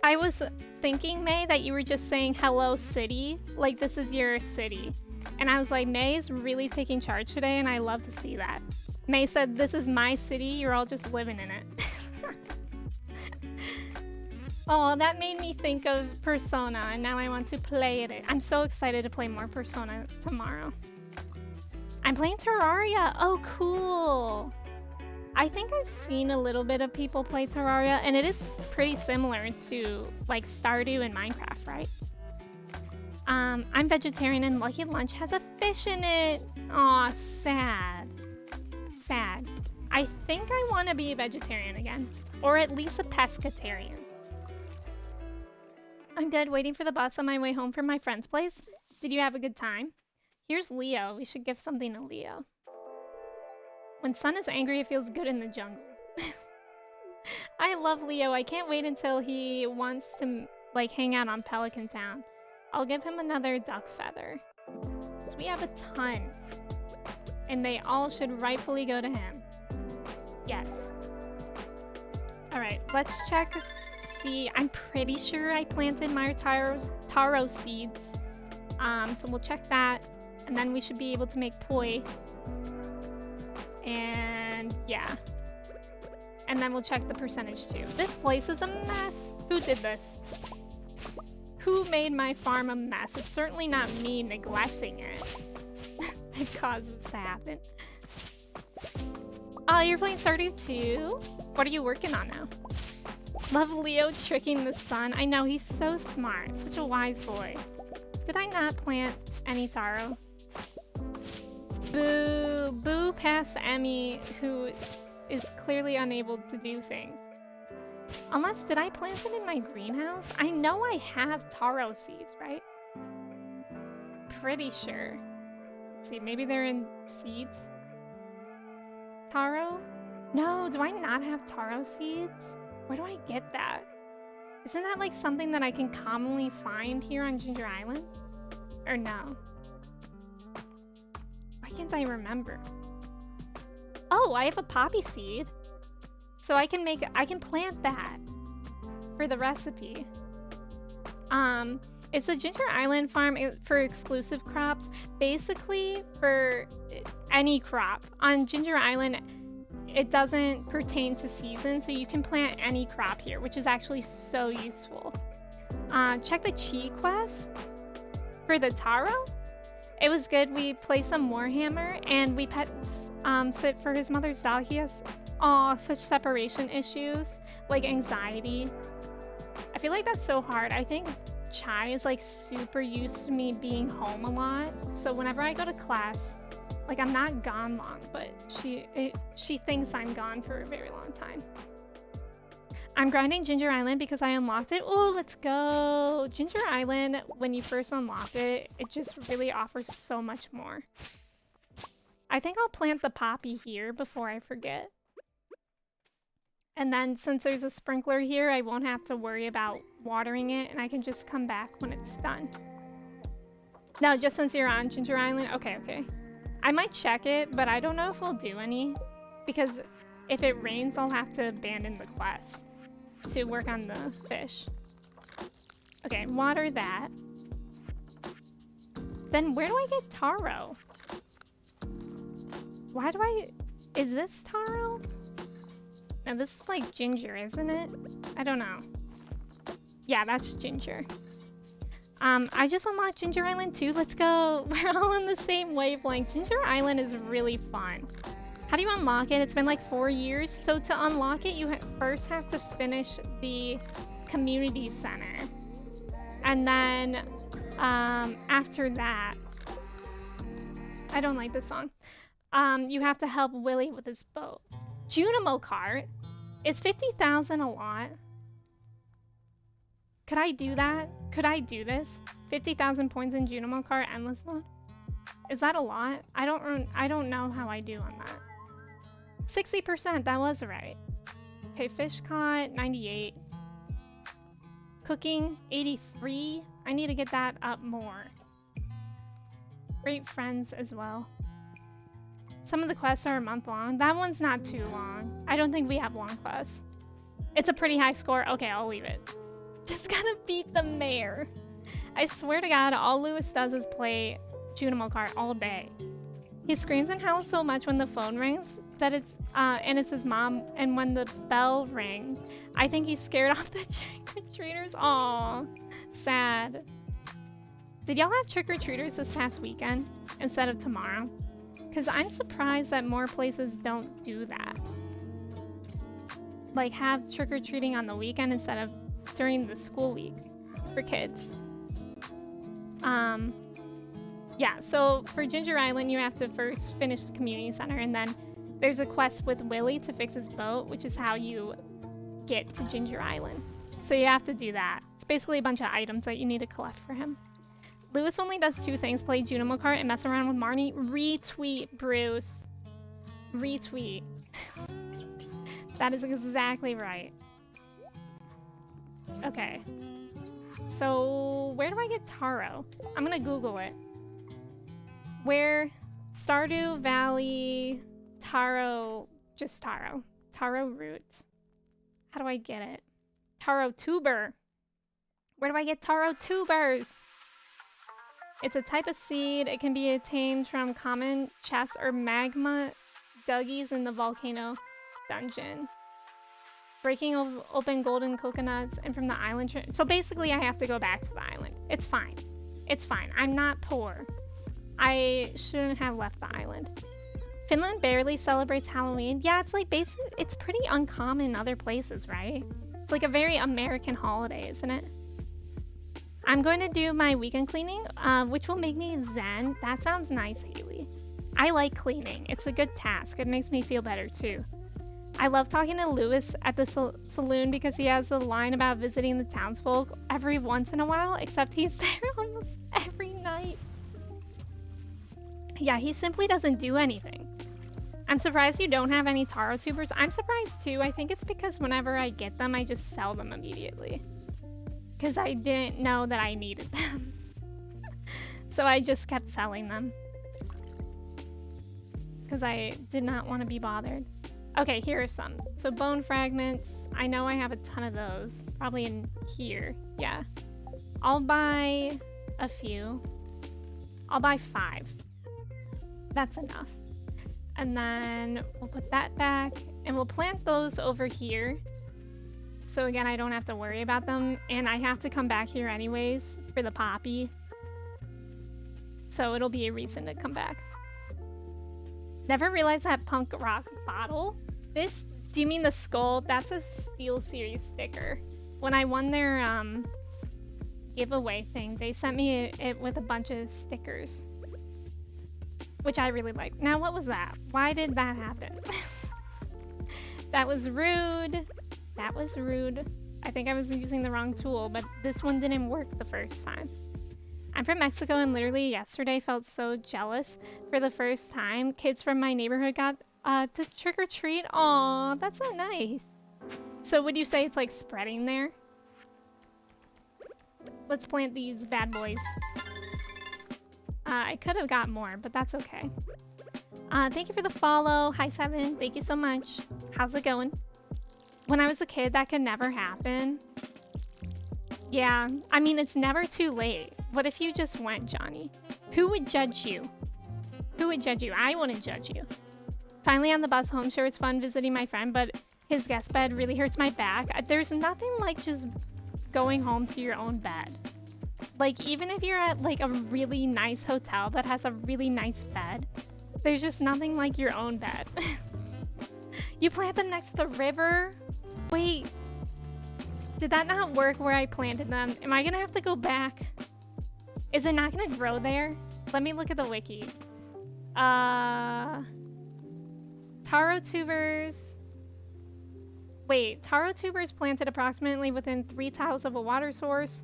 I was thinking, May, that you were just saying hello city, like this is your city. And I was like, May is really taking charge today and I love to see that. May said, this is my city, you're all just living in it. Oh, that made me think of Persona and now I want to play it. I'm so excited to play more Persona tomorrow. I'm playing Terraria. Oh, cool. I think I've seen a little bit of people play Terraria, and it is pretty similar to, like, Stardew in Minecraft, right? I'm vegetarian, and Lucky Lunch has a fish in it. Aw, sad. Sad. I think I want to be a vegetarian again, or at least a pescatarian. I'm good, waiting for the bus on my way home from my friend's place. Did you have a good time? Here's Leo. We should give something to Leo. When Sun is angry, it feels good in the jungle. I love Leo. I can't wait until he wants to, like, hang out on Pelican Town. I'll give him another duck feather. So we have a ton. And they all should rightfully go to him. Yes. Alright, let's check. See, I'm pretty sure I planted my taro seeds. So we'll check that. And then we should be able to make poi. And yeah. And then we'll check the percentage too. This place is a mess. Who did this? Who made my farm a mess? It's certainly not me neglecting it that caused this to happen. Oh, you're playing Stardew too? What are you working on now? Love Leo tricking the sun. I know, he's so smart. Such a wise boy. Did I not plant any taro? Boo. Boo past Emmy, who is clearly unable to do things. Unless, did I plant it in my greenhouse? I know I have taro seeds, right? Pretty sure. Let's see, maybe they're in seeds? Taro? No, do I not have taro seeds? Where do I get that? Isn't that like something that I can commonly find here on Ginger Island? Or no? Why can't I remember? Oh, I have a poppy seed. So I can plant that for the recipe. It's a Ginger Island farm for exclusive crops. Basically, for any crop. On Ginger Island, it doesn't pertain to season, so you can plant any crop here, which is actually so useful. Check the Chi quest for the taro. It was good. We played some Warhammer, and we pet sit for his mother's dog. He has such separation issues, like anxiety. I feel like that's so hard. I think Chai is like super used to me being home a lot, so whenever I go to class, like I'm not gone long, but she thinks I'm gone for a very long time. I'm grinding Ginger Island because I unlocked it. Oh, let's go. Ginger Island, when you first unlock it, it just really offers so much more. I think I'll plant the poppy here before I forget. And then since there's a sprinkler here, I won't have to worry about watering it, and I can just come back when it's done. No, just since you're on Ginger Island? Okay, okay. I might check it, but I don't know if we'll do any. Because if it rains, I'll have to abandon the quest to work on the fish. Okay, water that. Then where do I get taro? Why do I... Is this taro? No, this is like ginger, isn't it? I don't know. Yeah, that's ginger. I just unlocked Ginger Island too. Let's go. We're all on the same wavelength. Ginger Island is really fun. How do you unlock it? It's been like 4 years. So to unlock it, you first have to finish the community center. And then after that, I don't like this song. You have to help Willie with his boat. Junimo cart? Is 50,000 a lot? Could I do that? Could I do this? 50,000 points in Junimo cart endless mode? Is that a lot? I don't know how I do on that. 60%, that was right. Okay, fish caught, 98. Cooking, 83. I need to get that up more. Great friends as well. Some of the quests are a month long. That one's not too long. I don't think we have long quests. It's a pretty high score. Okay, I'll leave it. Just gotta beat the mayor. I swear to God, all Lewis does is play Junimo cart all day. He screams and howls so much when the phone rings that it's his mom, and when the bell rings, I think he's scared off the trick-or-treaters. Aw, sad. Did y'all have trick-or-treaters this past weekend instead of tomorrow? Because I'm surprised that more places don't do that. Like, have trick-or-treating on the weekend instead of during the school week for kids. Yeah, so for Ginger Island, you have to first finish the community center, and then there's a quest with Willie to fix his boat, which is how you get to Ginger Island. So you have to do that. It's basically a bunch of items that you need to collect for him. Lewis only does 2 things: play Junimo cart and mess around with Marnie. Retweet, Bruce. Retweet. That is exactly right. Okay. So, where do I get taro? I'm gonna Google it. Where? Stardew Valley taro. Just taro. Taro root. How do I get it? Taro tuber. Where do I get taro tubers? It's a type of seed. It can be obtained from common chests or magma duggies in the volcano dungeon. Breaking open golden coconuts and from the island. So basically I have to go back to the island. It's fine. It's fine. I'm not poor. I shouldn't have left the island. Finland barely celebrates Halloween. Yeah, it's like it's pretty uncommon in other places, right? It's like a very American holiday, isn't it? I'm going to do my weekend cleaning, which will make me zen. That sounds nice, Haley. I like cleaning. It's a good task. It makes me feel better too. I love talking to Lewis at the saloon because he has a line about visiting the townsfolk every once in a while, except he's there almost every night. Yeah, he simply doesn't do anything. I'm surprised you don't have any taro tubers. I'm surprised too. I think it's because whenever I get them, I just sell them immediately. Because I didn't know that I needed them. So I just kept selling them. Because I did not want to be bothered. Okay, here are some. So bone fragments. I know I have a ton of those. Probably in here. Yeah. I'll buy a few. I'll buy 5. That's enough. And then we'll put that back. And we'll plant those over here. So again, I don't have to worry about them. And I have to come back here anyways for the poppy. So it'll be a reason to come back. Never realized that punk rock bottle. This, do you mean the skull? That's a Steel Series sticker. When I won their giveaway thing, they sent me it with a bunch of stickers, which I really like. Now, what was that? Why did that happen? That was rude. That was rude. I think I was using the wrong tool, but this one didn't work the first time. I'm from Mexico and literally yesterday felt so jealous for the first time. Kids from my neighborhood got to trick-or-treat. Aw, that's so nice. So would you say it's like spreading there? Let's plant these bad boys. I could have got more, but that's okay. Thank you for the follow. Hi, 7. Thank you so much. How's it going? When I was a kid, that could never happen. Yeah, I mean, it's never too late. What if you just went, Johnny? Who would judge you? Who would judge you? I wouldn't judge you. Finally on the bus home, sure it's fun visiting my friend, but his guest bed really hurts my back. There's nothing like just going home to your own bed. Like, even if you're at like a really nice hotel that has a really nice bed, there's just nothing like your own bed. You plant them next to the river? Wait, did that not work where I planted them? Am I gonna have to go back? Is it not gonna grow there? Let me look at the wiki. Taro tubers. Wait, taro tubers planted approximately within 3 tiles of a water source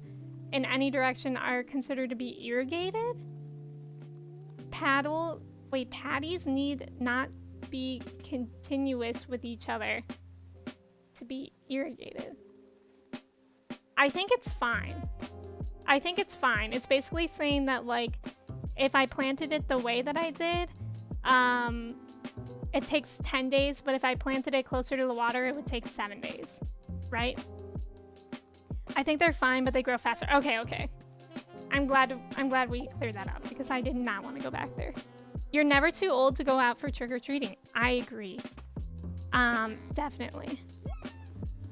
in any direction are considered to be irrigated? Patties need not be continuous with each other to be irrigated. I think it's fine. I think it's fine. It's basically saying that, like, if I planted it the way that I did, it takes 10 days, but if I planted it closer to the water, it would take 7 days, right? I think they're fine, but they grow faster. Okay. I'm glad we cleared that up because I did not want to go back there. You're never too old to go out for trick-or-treating. I agree. Definitely.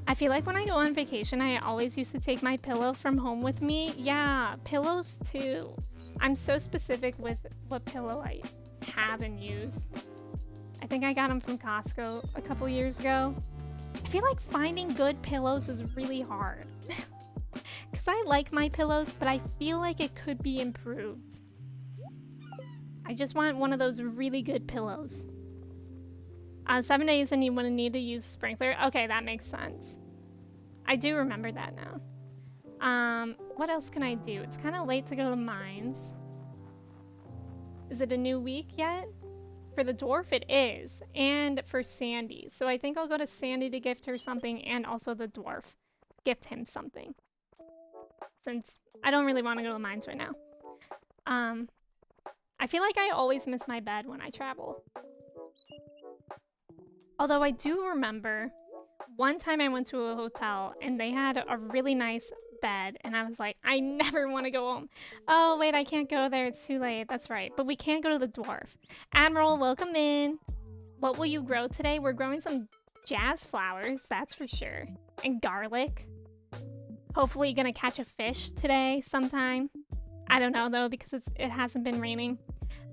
I feel like when I go on vacation, I always used to take my pillow from home with me. Yeah, pillows too. I'm so specific with what pillow I have and use. I think I got them from Costco a couple years ago. I feel like finding good pillows is really hard. Because I like my pillows, but I feel like it could be improved. I just want one of those really good pillows. 7 days and you wouldn't need to use a sprinkler. Okay, that makes sense. I do remember that now. What else can I do? It's kind of late to go to the mines. Is it a new week yet? For the dwarf, it is. And for Sandy. So I think I'll go to Sandy to gift her something and also the dwarf. Gift him something. Since I don't really want to go to the mines right now. I feel like I always miss my bed when I travel. Although I do remember one time I went to a hotel and they had a really nice bed and I was like, I never want to go home. Oh, wait, I can't go there. It's too late. That's right. But we can't go to the dwarf. Admiral, welcome in. What will you grow today? We're growing some jazz flowers, that's for sure. And garlic. Hopefully gonna catch a fish today sometime. I don't know though because it hasn't been raining.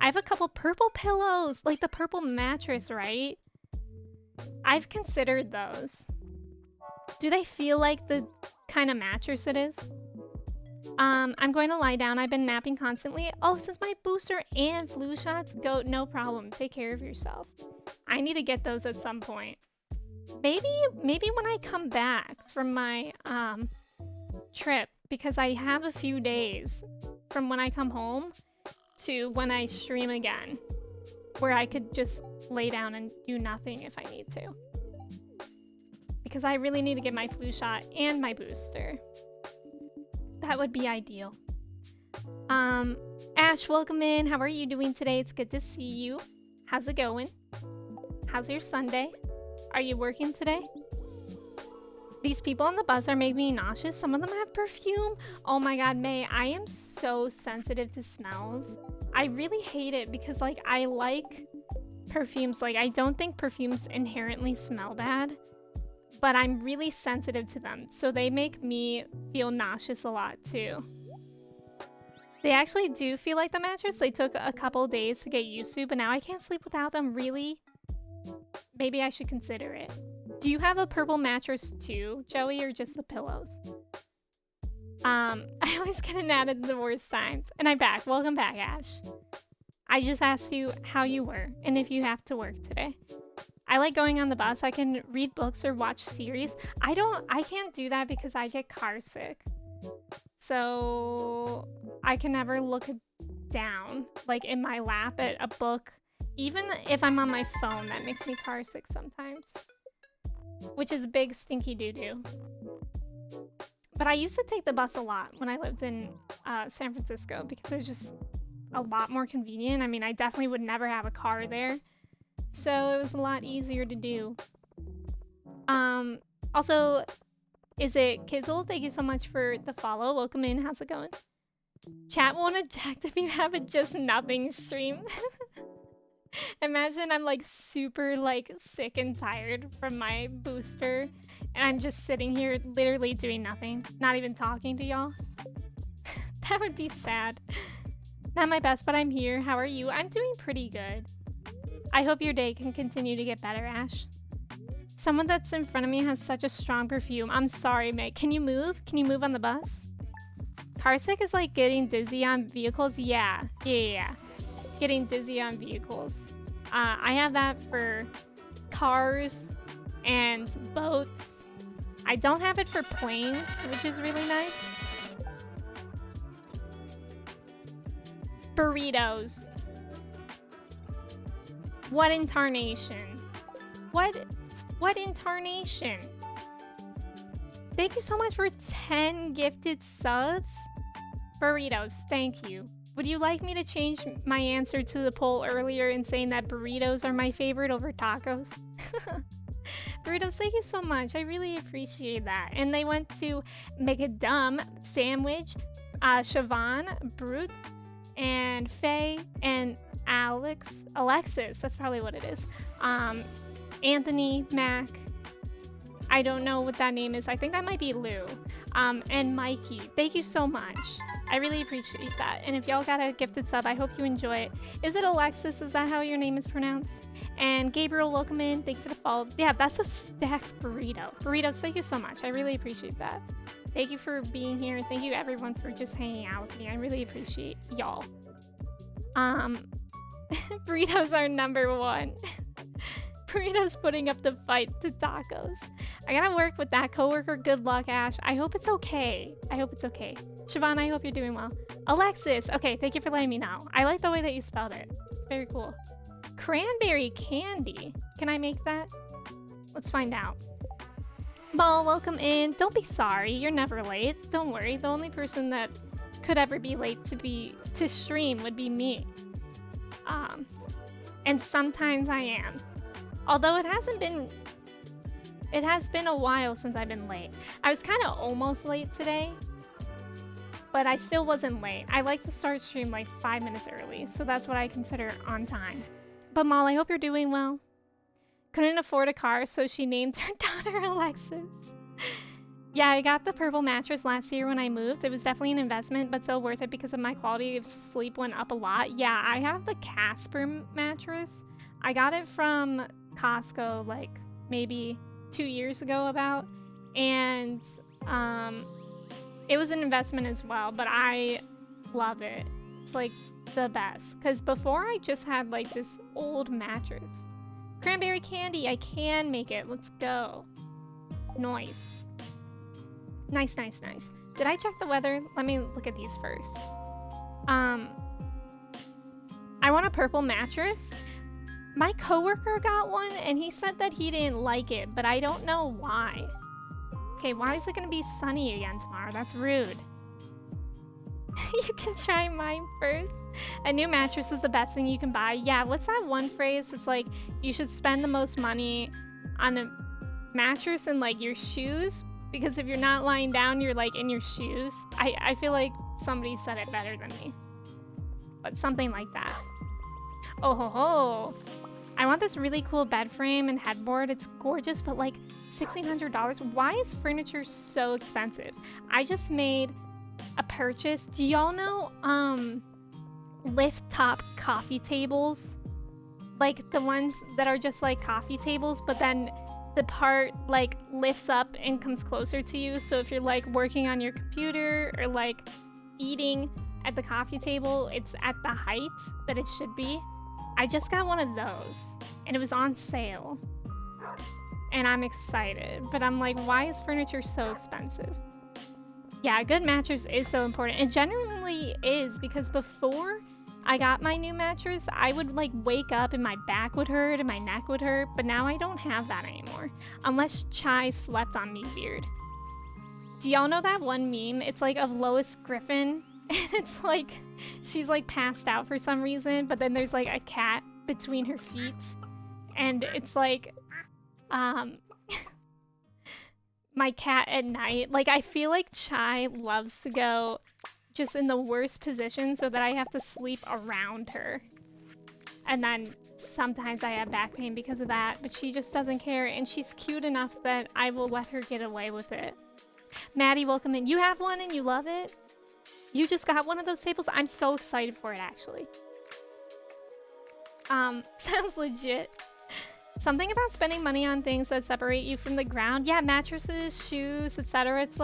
I have a couple purple pillows, like the purple mattress, right? I've considered those. Do they feel like the kind of mattress it is? I'm going to lie down. I've been napping constantly. Oh, since my booster and flu shots, go, no problem. Take care of yourself. I need to get those at some point. Maybe when I come back from my trip, because I have a few days from when I come home to when I stream again, where I could just lay down and do nothing if I need to. Because I really need to get my flu shot and my booster. That would be ideal. Ash, welcome in. How are you doing today? It's good to see you. How's it going? How's your Sunday? Are you working today? These people on the bus are making me nauseous. Some of them have perfume. Oh my god, May, I am so sensitive to smells. I really hate it because, like, I like perfumes. Like, I don't think perfumes inherently smell bad, but I'm really sensitive to them. So they make me feel nauseous a lot too. They actually do feel like the mattress. They took a couple days to get used to, but now I can't sleep without them, really. Maybe I should consider it. Do you have a purple mattress too, Joey, or just the pillows? I always get an ad at the worst times. And I'm back. Welcome back, Ash. I just asked you how you were and if you have to work today. I like going on the bus. I can read books or watch series. I can't do that because I get car sick. So I can never look down, like in my lap at a book. Even if I'm on my phone, that makes me car sick sometimes. Which is big stinky doo-doo. But I used to take the bus a lot when I lived in San Francisco because it was just a lot more convenient. I mean, I definitely would never have a car there. So it was a lot easier to do. Also, is it Kizzle? Thank you so much for the follow. Welcome in. How's it going? Chat won't object if you have a just nothing stream. Imagine I'm like super like sick and tired from my booster and I'm just sitting here literally doing nothing, not even talking to y'all. That would be sad. Not my best, but I'm here. How are you? I'm doing pretty good. I hope your day can continue to get better, Ash. Someone that's in front of me has such a strong perfume. I'm sorry, Meg. Can you move? Can you move on the bus? Carsick is like getting dizzy on vehicles. Yeah. Getting dizzy on vehicles. I have that for cars and boats. I don't have it for planes, which is really nice. Burritos. What incarnation? What incarnation? Thank you so much for 10 gifted subs. Burritos, thank you. Would you like me to change my answer to the poll earlier in saying that burritos are my favorite over tacos? Burritos, thank you so much. I really appreciate that. And they went to Make a Dumb Sandwich, Siobhan, Brute, and Faye, and Alexis, that's probably what it is. Anthony, Mac, I don't know what that name is. I think that might be Lou. And Mikey, thank you so much. I really appreciate that. And if y'all got a gifted sub, I hope you enjoy it. Is it Alexis? Is that how your name is pronounced? And Gabriel, welcome in. Thank you for the follow. Yeah, that's a stacked burrito. Burritos, thank you so much. I really appreciate that. Thank you for being here. Thank you everyone for just hanging out with me. I really appreciate y'all. Burritos are number one. Burritos putting up the fight to tacos. I gotta work with that coworker. Good luck, Ash. I hope it's okay. Siobhan, I hope you're doing well. Alexis, okay, thank you for letting me know. I like the way that you spelled it. It's very cool. Cranberry candy. Can I make that? Let's find out. Ball, welcome in. Don't be sorry. You're never late. Don't worry. The only person that could ever be late to stream would be me. And sometimes I am. Although it has been a while since I've been late. I was kind of almost late today, but I still wasn't late. I like to start stream like 5 minutes early, so that's what I consider on time. But Mal, I hope you're doing well. Couldn't afford a car, so she named her daughter Alexis. Yeah, I got the purple mattress last year when I moved. It was definitely an investment, but so worth it because of my quality of sleep went up a lot. Yeah, I have the Casper mattress. I got it from Costco like maybe 2 years ago about, and it was an investment as well, but I love it. It's like the best, because before I just had like this old mattress. Cranberry candy, I can make it. Let's go. Nice. Nice. Did I check the weather? Let me look at these first. I want a purple mattress. My coworker got one and he said that he didn't like it, but I don't know why. Okay, why is it gonna be sunny again tomorrow? That's rude. You can try mine first. A new mattress is the best thing you can buy. Yeah, what's that one phrase? It's like, you should spend the most money on a mattress and like your shoes, because if you're not lying down, you're like in your shoes. I feel like somebody said it better than me. But something like that. Oh ho ho. I want this really cool bed frame and headboard. It's gorgeous, but like $1,600. Why is furniture so expensive? I just made a purchase. Do y'all know lift top coffee tables? Like the ones that are just like coffee tables, but then the part like lifts up and comes closer to you. So if you're like working on your computer or like eating at the coffee table, it's at the height that it should be. I just got one of those and it was on sale and I'm excited, but I'm like, why is furniture so expensive? Yeah, a good mattress is so important. It genuinely is, because before I got my new mattress, I would like wake up and my back would hurt and my neck would hurt, but now I don't have that anymore. Unless Chai slept on me weird. Do y'all know that one meme? It's like of Lois Griffin and it's like she's like passed out for some reason, but then there's like a cat between her feet and it's like my cat at night. Like I feel like Chai loves to go just in the worst position so that I have to sleep around her. And then sometimes I have back pain because of that, but she just doesn't care, and she's cute enough that I will let her get away with it. Maddie, welcome in. You have one and you love it? You just got one of those tables? I'm so excited for it, actually. Sounds legit. Something about spending money on things that separate you from the ground. Yeah, mattresses, shoes, etc. It's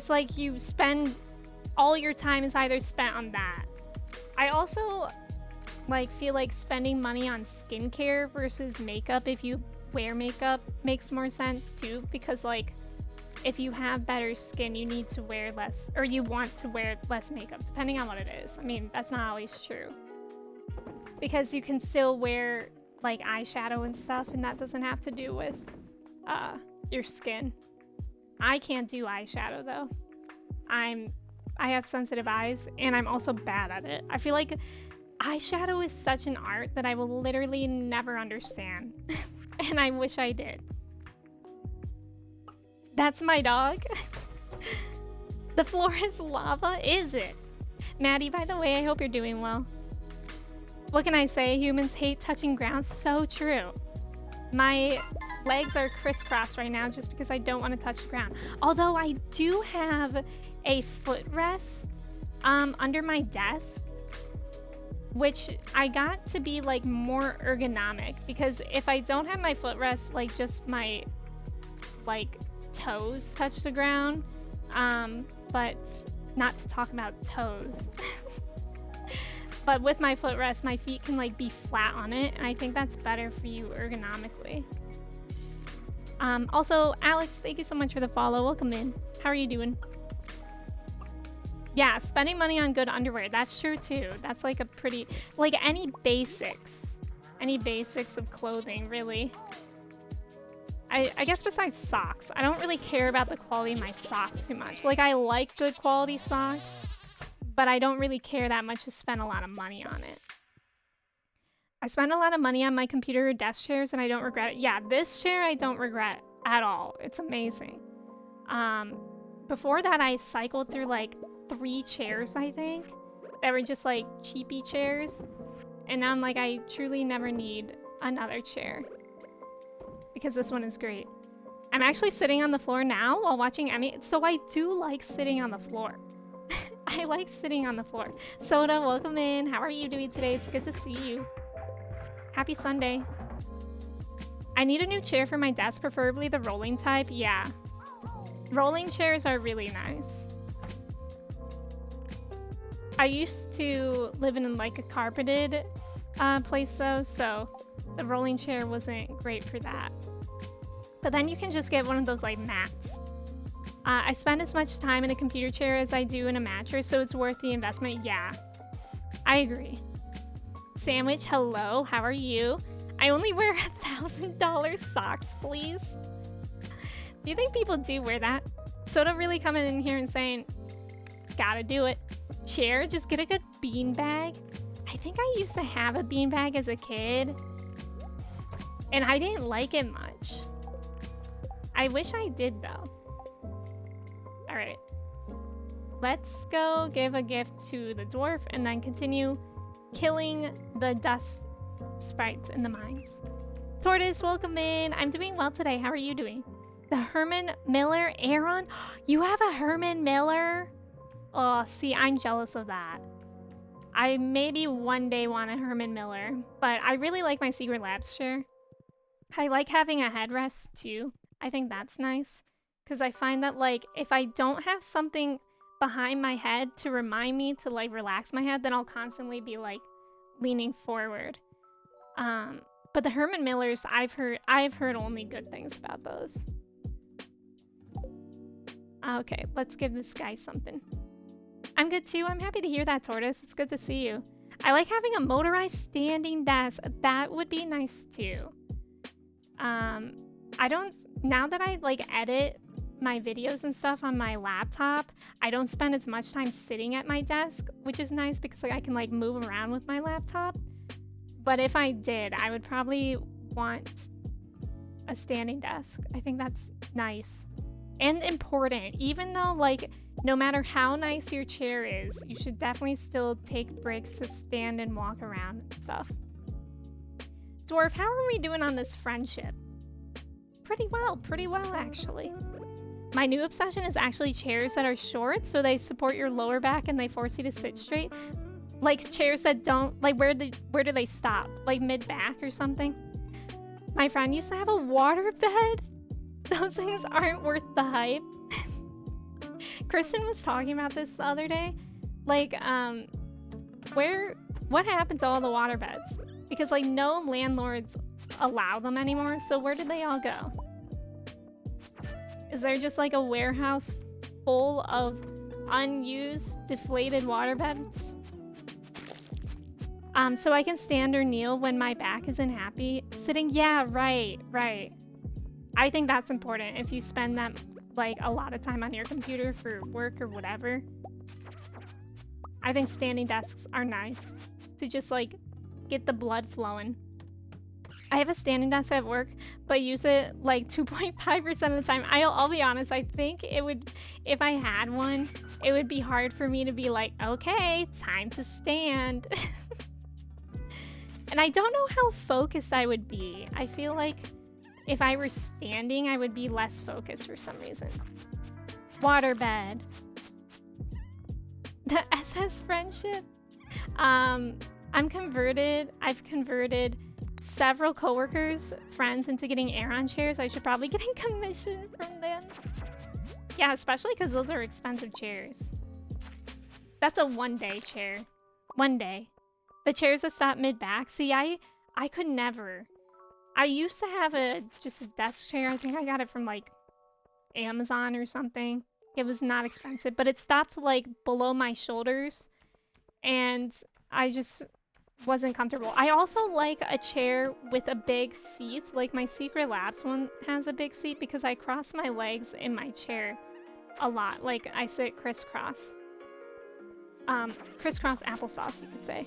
like you spend all your time is either spent on that. I also like feel like spending money on skincare versus makeup, if you wear makeup, makes more sense too, because like if you have better skin, you need to wear less, or you want to wear less makeup, depending on what it is. I mean, that's not always true, because you can still wear like eyeshadow and stuff, and that doesn't have to do with your skin. I can't do eyeshadow though. I have sensitive eyes, and I'm also bad at it. I feel like eyeshadow is such an art that I will literally never understand. And I wish I did. That's my dog. The floor is lava, is it? Maddie, by the way, I hope you're doing well. What can I say? Humans hate touching ground. So true. My legs are crisscrossed right now just because I don't want to touch the ground. Although I do have a footrest under my desk, which I got to be like more ergonomic, because if I don't have my footrest, like just my like toes touch the ground, but not to talk about toes. But with my footrest, my feet can like be flat on it, and I think that's better for you ergonomically. Also, Alex, thank you so much for the follow. Welcome in. How are you doing? Yeah, spending money on good underwear. That's true too. That's like a pretty, like any basics of clothing, really. I guess besides socks, I don't really care about the quality of my socks too much. Like, I like good quality socks, but I don't really care that much to spend a lot of money on it. I spend a lot of money on my computer or desk chairs, and I don't regret it. Yeah, this chair I don't regret at all. It's amazing. Before that, I cycled through like 3 chairs, I think, that were just like cheapy chairs. And now I'm like, I truly never need another chair, because this one is great. I'm actually sitting on the floor now while watching Emmy, so I do like sitting on the floor. I like sitting on the floor. Soda, welcome in. How are you doing today? It's good to see you. Happy Sunday. I need a new chair for my desk, preferably the rolling type. Yeah. Rolling chairs are really nice. I used to live in like a carpeted place though, so the rolling chair wasn't great for that. But then you can just get one of those like mats. I spend as much time in a computer chair as I do in a mattress, so it's worth the investment. Yeah, I agree. Sandwich, hello, how are you? I only wear $1,000 socks, please. Do you think people do wear that? Soda really coming in here and saying, gotta do it. Chair, just get a good bean bag. I think I used to have a bean bag as a kid, and I didn't like it much. I wish I did though. Alright. Let's go give a gift to the dwarf and then continue killing the dust sprites in the mines. Tortoise, welcome in. I'm doing well today. How are you doing? The Herman Miller Aaron? You have a Herman Miller? Oh, see, I'm jealous of that. I maybe one day want a Herman Miller, but I really like my Secret Labs chair. I like having a headrest too. I think that's nice, because I find that like if I don't have something behind my head to remind me to like relax my head, then I'll constantly be like leaning forward. But the Herman Millers, I've heard only good things about those. Okay, let's give this guy something. I'm good too. I'm happy to hear that, Tortoise. It's good to see you. I like having a motorized standing desk. That would be nice too. Now that I like edit my videos and stuff on my laptop, I don't spend as much time sitting at my desk, which is nice because like I can like move around with my laptop. But if I did, I would probably want a standing desk. I think that's nice. and important. Even though, like, no matter how nice your chair is, you should definitely still take breaks to stand and walk around and stuff. Dwarf, how are we doing on this friendship? Pretty well, actually. My new obsession is actually chairs that are short, so they support your lower back and they force you to sit straight. Like chairs that don't, like where do they stop? Like mid-back or something? My friend used to have a water bed. Those things aren't worth the hype. Kristen was talking about this the other day. Like, what happened to all the water beds? Because like no landlords allow them anymore, so where did they all go? Is there just like a warehouse full of unused, deflated water beds? So I can stand or kneel when my back isn't happy. Sitting, yeah, right. I think that's important if you spend that, like, a lot of time on your computer for work or whatever. I think standing desks are nice to just, like, get the blood flowing. I have a standing desk at work, but use it, like, 2.5% of the time. I'll be honest, I think it would, if I had one, it would be hard for me to be like, okay, time to stand. And I don't know how focused I would be. I feel like if I were standing, I would be less focused for some reason. Waterbed. The SS friendship. I'm converted. I've converted several coworkers, friends into getting Aeron chairs. I should probably get a commission from them. Yeah, especially because those are expensive chairs. That's a one-day chair. One day. The chairs that stop mid-back. See, I could never. I used to have just a desk chair. I think I got it from like Amazon or something. It was not expensive, but it stopped like below my shoulders and I just wasn't comfortable. I also like a chair with a big seat. Like my Secret Labs one has a big seat because I cross my legs in my chair a lot. Like I sit crisscross. Crisscross applesauce, you could say.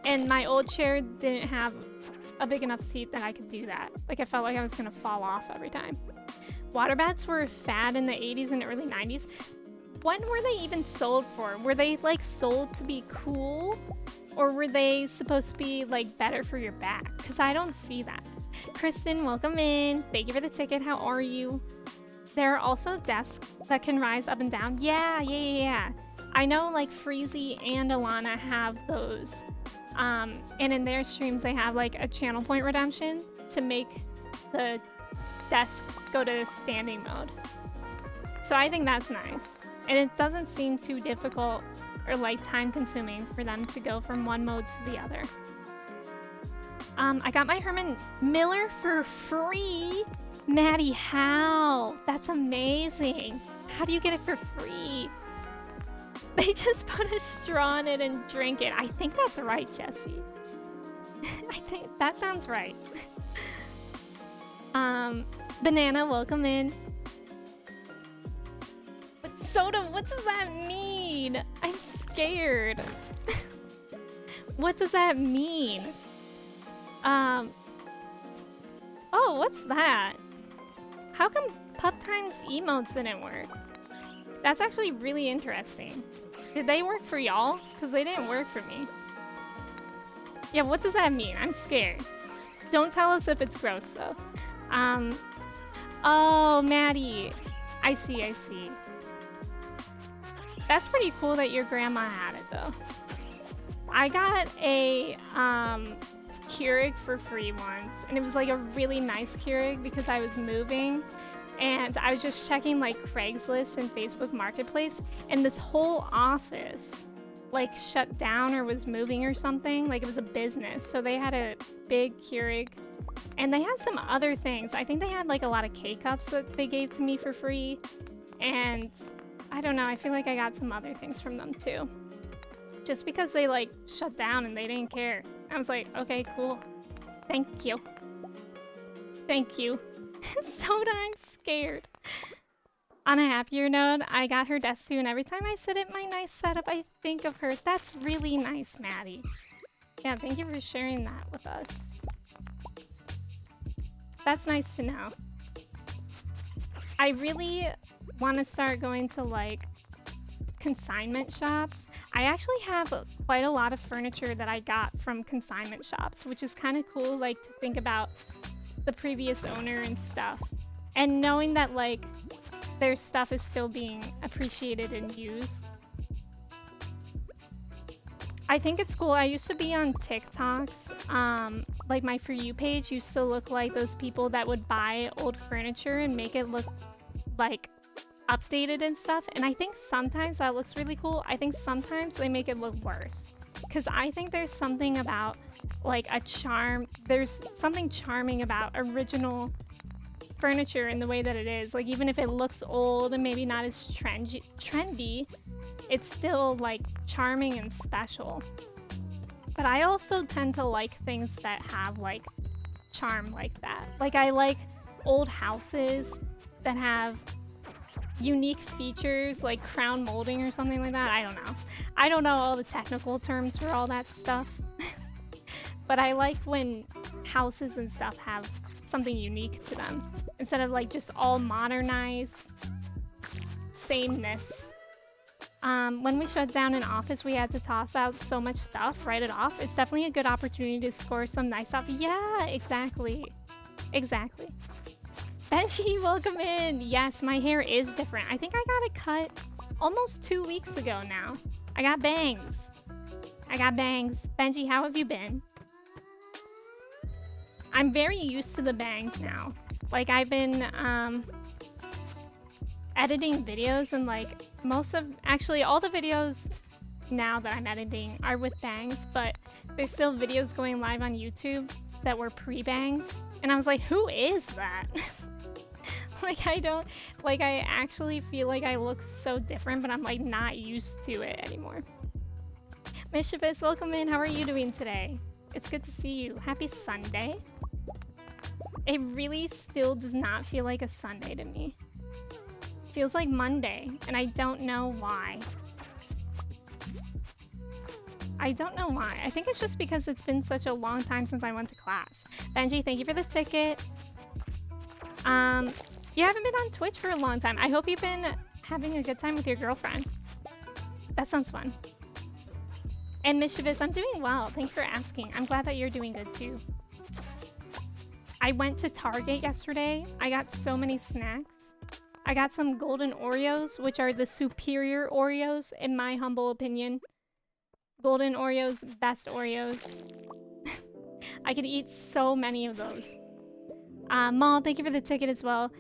And my old chair didn't have a big enough seat that I could do that. Like I felt like I was gonna fall off every time. Waterbeds were a fad in the 80s and early 90s. When were they even sold for? Were they like sold to be cool? Or were they supposed to be like better for your back? Because I don't see that. Kristen, welcome in. Thank you for the ticket. How are you? There are also desks that can rise up and down. Yeah. I know like Freezy and Alana have those. And in their streams they have like a channel point redemption to make the desk go to standing mode. So I think that's nice. And it doesn't seem too difficult or like time consuming for them to go from one mode to the other. I got my Herman Miller for free. Maddie, how? That's amazing. How do you get it for free? They just put a straw in it and drink it. I think that's right, Jesse. I think that sounds right. Banana, welcome in. But soda, what does that mean? I'm scared. What does that mean? Oh, what's that? How come Pup Times emotes didn't work? That's actually really interesting. Did they work for y'all? Because they didn't work for me. Yeah, what does that mean? I'm scared. Don't tell us if it's gross, though. Oh, Maddie. I see. That's pretty cool that your grandma had it, though. I got a Keurig for free once, and it was like a really nice Keurig because I was moving. And I was just checking like Craigslist and Facebook Marketplace, and this whole office like shut down or was moving or something. Like it was a business, so they had a big Keurig, and they had some other things. I think they had like a lot of K-cups that they gave to me for free, and I don't know, I feel like I got some other things from them too. Just because they like shut down and they didn't care. I was like, okay, cool. Thank you. Soda, I'm scared. On a happier note, I got her desk too, and every time I sit at my nice setup, I think of her. That's really nice, Maddie. Yeah, thank you for sharing that with us. That's nice to know. I really want to start going to like consignment shops. I actually have quite a lot of furniture that I got from consignment shops, which is kind of cool, like to think about the previous owner and stuff. And knowing that like their stuff is still being appreciated and used. I think it's cool. I used to be on TikToks. Like my For You page used to look like those people that would buy old furniture and make it look like updated and stuff. And I think sometimes that looks really cool. I think sometimes they make it look worse. Because I think there's something about like a charm. There's something charming about original furniture in the way that it is. Like even if it looks old and maybe not as trendy, it's still like charming and special. But I also tend to like things that have like charm like that. Like I like old houses that have unique features like crown molding or something like that. I don't know. I don't know all the technical terms for all that stuff. But I like when houses and stuff have something unique to them instead of like just all modernized sameness. When we shut down an office, we had to toss out so much stuff, write it off. It's definitely a good opportunity to score some nice stuff. Yeah, exactly. Exactly. Benji, welcome in. Yes, my hair is different. I think I got it cut almost 2 weeks ago now. I got bangs. I got bangs. Benji, how have you been? I'm very used to the bangs now. Like I've been editing videos and like actually all the videos now that I'm editing are with bangs, but there's still videos going live on YouTube that were pre-bangs. And I was like, who is that? Like I actually feel like I look so different, but I'm like not used to it anymore. Mischievous, welcome in. How are you doing today? It's good to see you. Happy Sunday. It really still does not feel like a Sunday to me. It feels like Monday, and I don't know why. I don't know why. I think it's just because it's been such a long time since I went to class. Benji, thank you for the ticket. You haven't been on Twitch for a long time. I hope you've been having a good time with your girlfriend. That sounds fun. And Mischievous, I'm doing well. Thanks for asking. I'm glad that you're doing good too. I went to Target yesterday. I got so many snacks. I got some golden Oreos, which are the superior Oreos, in my humble opinion. Golden Oreos, best Oreos. I could eat so many of those. Maul, thank you for the ticket as well.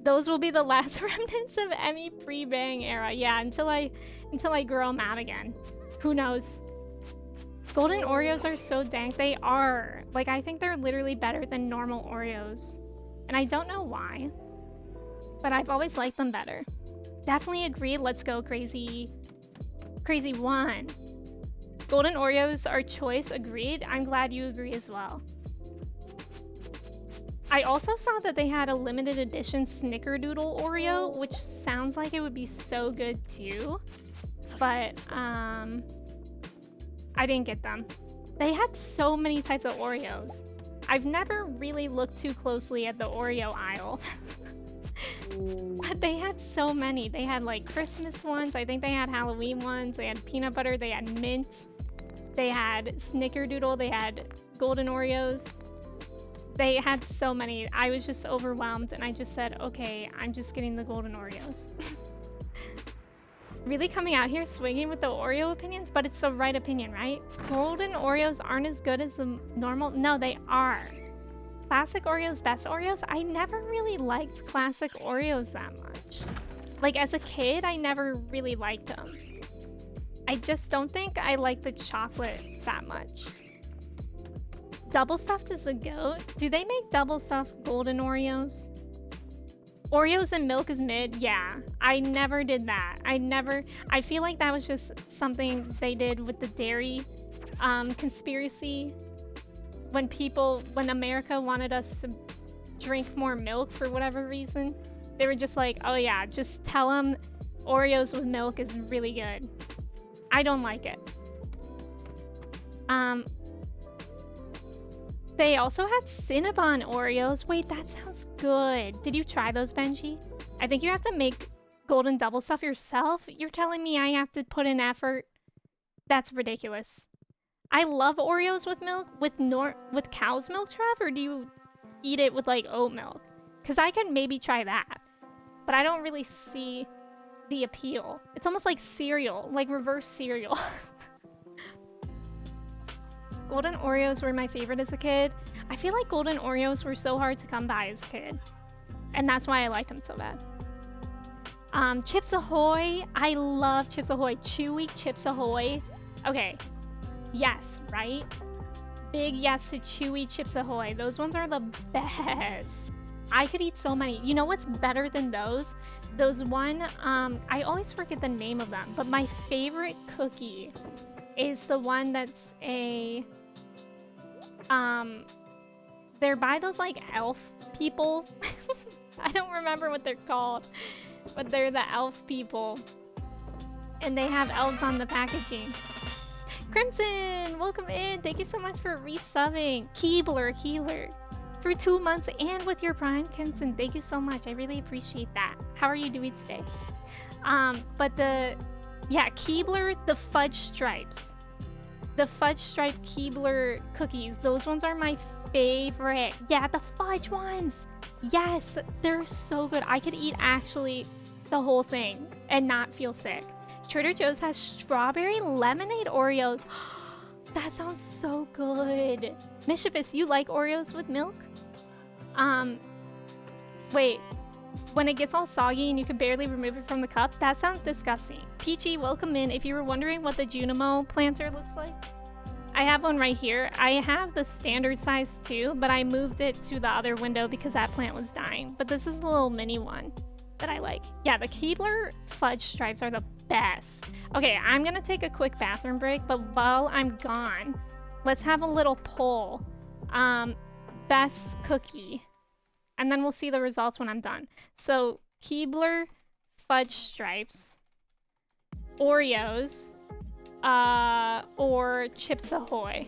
Those will be the last remnants of Emmy pre-bang era. Yeah, until I grow them out again. Who knows? Golden Oreos are so dank. They are. Like, I think they're literally better than normal Oreos. And I don't know why. But I've always liked them better. Definitely agree. Let's go, Crazy. Crazy one. Golden Oreos are choice. Agreed. I'm glad you agree as well. I also saw that they had a limited edition Snickerdoodle Oreo, which sounds like it would be so good too. But, I didn't get them. They had so many types of Oreos. I've never really looked too closely at the Oreo aisle. But they had so many. They had like Christmas ones. I think they had Halloween ones. They had peanut butter. They had mint. They had Snickerdoodle. They had Golden Oreos. They had so many. I was just overwhelmed and I just said, okay, I'm just getting the Golden Oreos. Really coming out here swinging with the Oreo opinions, but it's the right opinion, right? Golden Oreos aren't as good as the normal. No, they are. Classic Oreos, best Oreos. I never really liked classic Oreos that much. Like as a kid, I never really liked them. I just don't think I like the chocolate that much. Double stuffed is the goat. Do they make double stuffed golden Oreos? Oreos and milk is mid. Yeah, I never did that. I feel like that was just something they did with the dairy conspiracy. When America wanted us to drink more milk for whatever reason, they were just like, oh yeah, just tell them Oreos with milk is really good. I don't like it. They also had Cinnabon Oreos. Wait, that sounds good. Did you try those, Benji? I think you have to make golden double stuff yourself. You're telling me I have to put in effort? That's ridiculous. I love Oreos with milk, with cow's milk, Trev, or do you eat it with like oat milk? Because I could maybe try that, but I don't really see the appeal. It's almost like cereal, like reverse cereal. Golden Oreos were my favorite as a kid. I feel like golden Oreos were so hard to come by as a kid, and that's why I liked them so bad. Chips Ahoy. I love Chips Ahoy. Chewy Chips Ahoy. Okay. Yes, right? Big yes to Chewy Chips Ahoy. Those ones are the best. I could eat so many. You know what's better than those? Those one, I always forget the name of them, but my favorite cookie is the one that's a, they're by those like elf people. I don't remember what they're called, but they're the elf people. And they have elves on the packaging. Crimson, welcome in. Thank you so much for resubbing. Keebler. For 2 months and with your Prime, Crimson, thank you so much. I really appreciate that. How are you doing today? But Keebler, the fudge stripes. The fudge stripe Keebler cookies. Those ones are my favorite. Yeah, the fudge ones. Yes, they're so good. I could eat actually the whole thing and not feel sick. Trader Joe's has strawberry lemonade Oreos. That sounds so good. Mischievous, you like Oreos with milk? Wait. When it gets all soggy and you can barely remove it from the cup, that sounds disgusting. Peachy, welcome in. If you were wondering what the Junimo planter looks like, I have one right here. I have the standard size too, but I moved it to the other window because that plant was dying. But this is the little mini one that I like. Yeah, the Keebler fudge stripes are the best. Okay, I'm gonna take a quick bathroom break, but while I'm gone, let's have a little poll. Best cookie. And then we'll see the results when I'm done. So, Keebler fudge stripes, Oreos, or Chips Ahoy.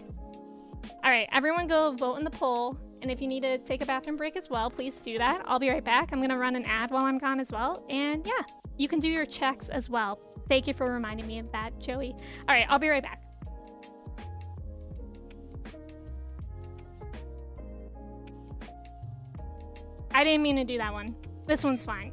Alright, everyone go vote in the poll. And if you need to take a bathroom break as well, please do that. I'll be right back. I'm gonna run an ad while I'm gone as well. And yeah, you can do your checks as well. Thank you for reminding me of that, Joey. Alright, I'll be right back. I didn't mean to do that one. This one's fine.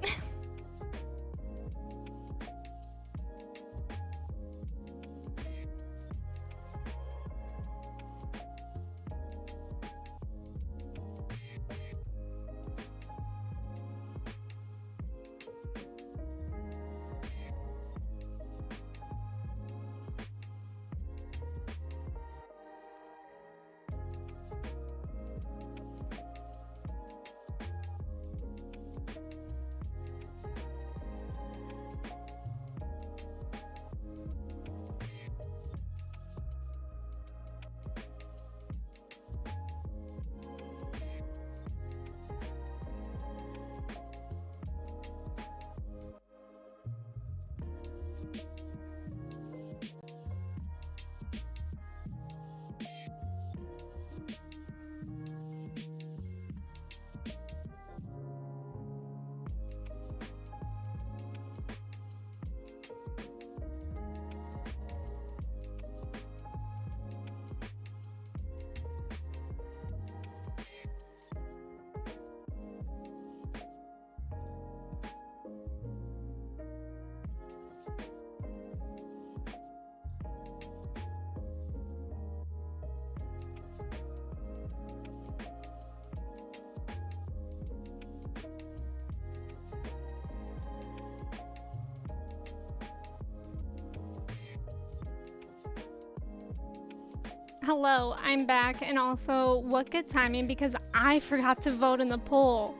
Hello, I'm back, and also, what good timing because I forgot to vote in the poll.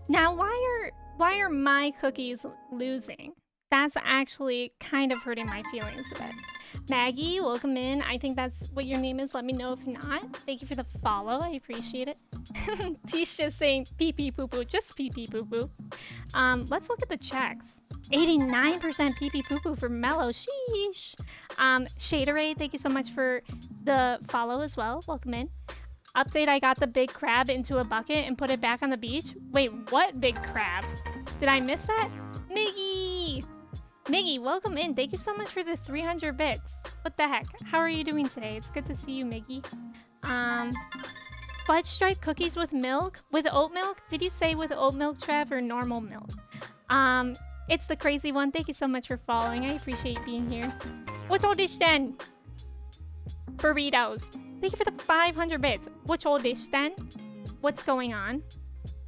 Now, why are my cookies losing? That's actually kind of hurting my feelings a bit. Maggie, welcome in. I think that's what your name is. Let me know if not. Thank you for the follow. I appreciate it. Tish just saying pee pee poo poo. Just pee pee poo poo. Let's look at the checks. 89% pee pee poo poo for Mellow. Sheesh. Shaderade, thank you so much for the follow as well. Welcome in. Update, I got the big crab into a bucket and put it back on the beach. Wait, what big crab? Did I miss that? Miggy! Miggy, welcome in. Thank you so much for the 300 bits. What the heck? How are you doing today? It's good to see you, Miggy. Fudge stripe cookies with milk? With oat milk? Did you say with oat milk, Trev, or normal milk? It's the crazy one. Thank you so much for following. I appreciate you being here. What's all this then? Burritos. Thank you for the 500 bits. What's all this then? What's going on?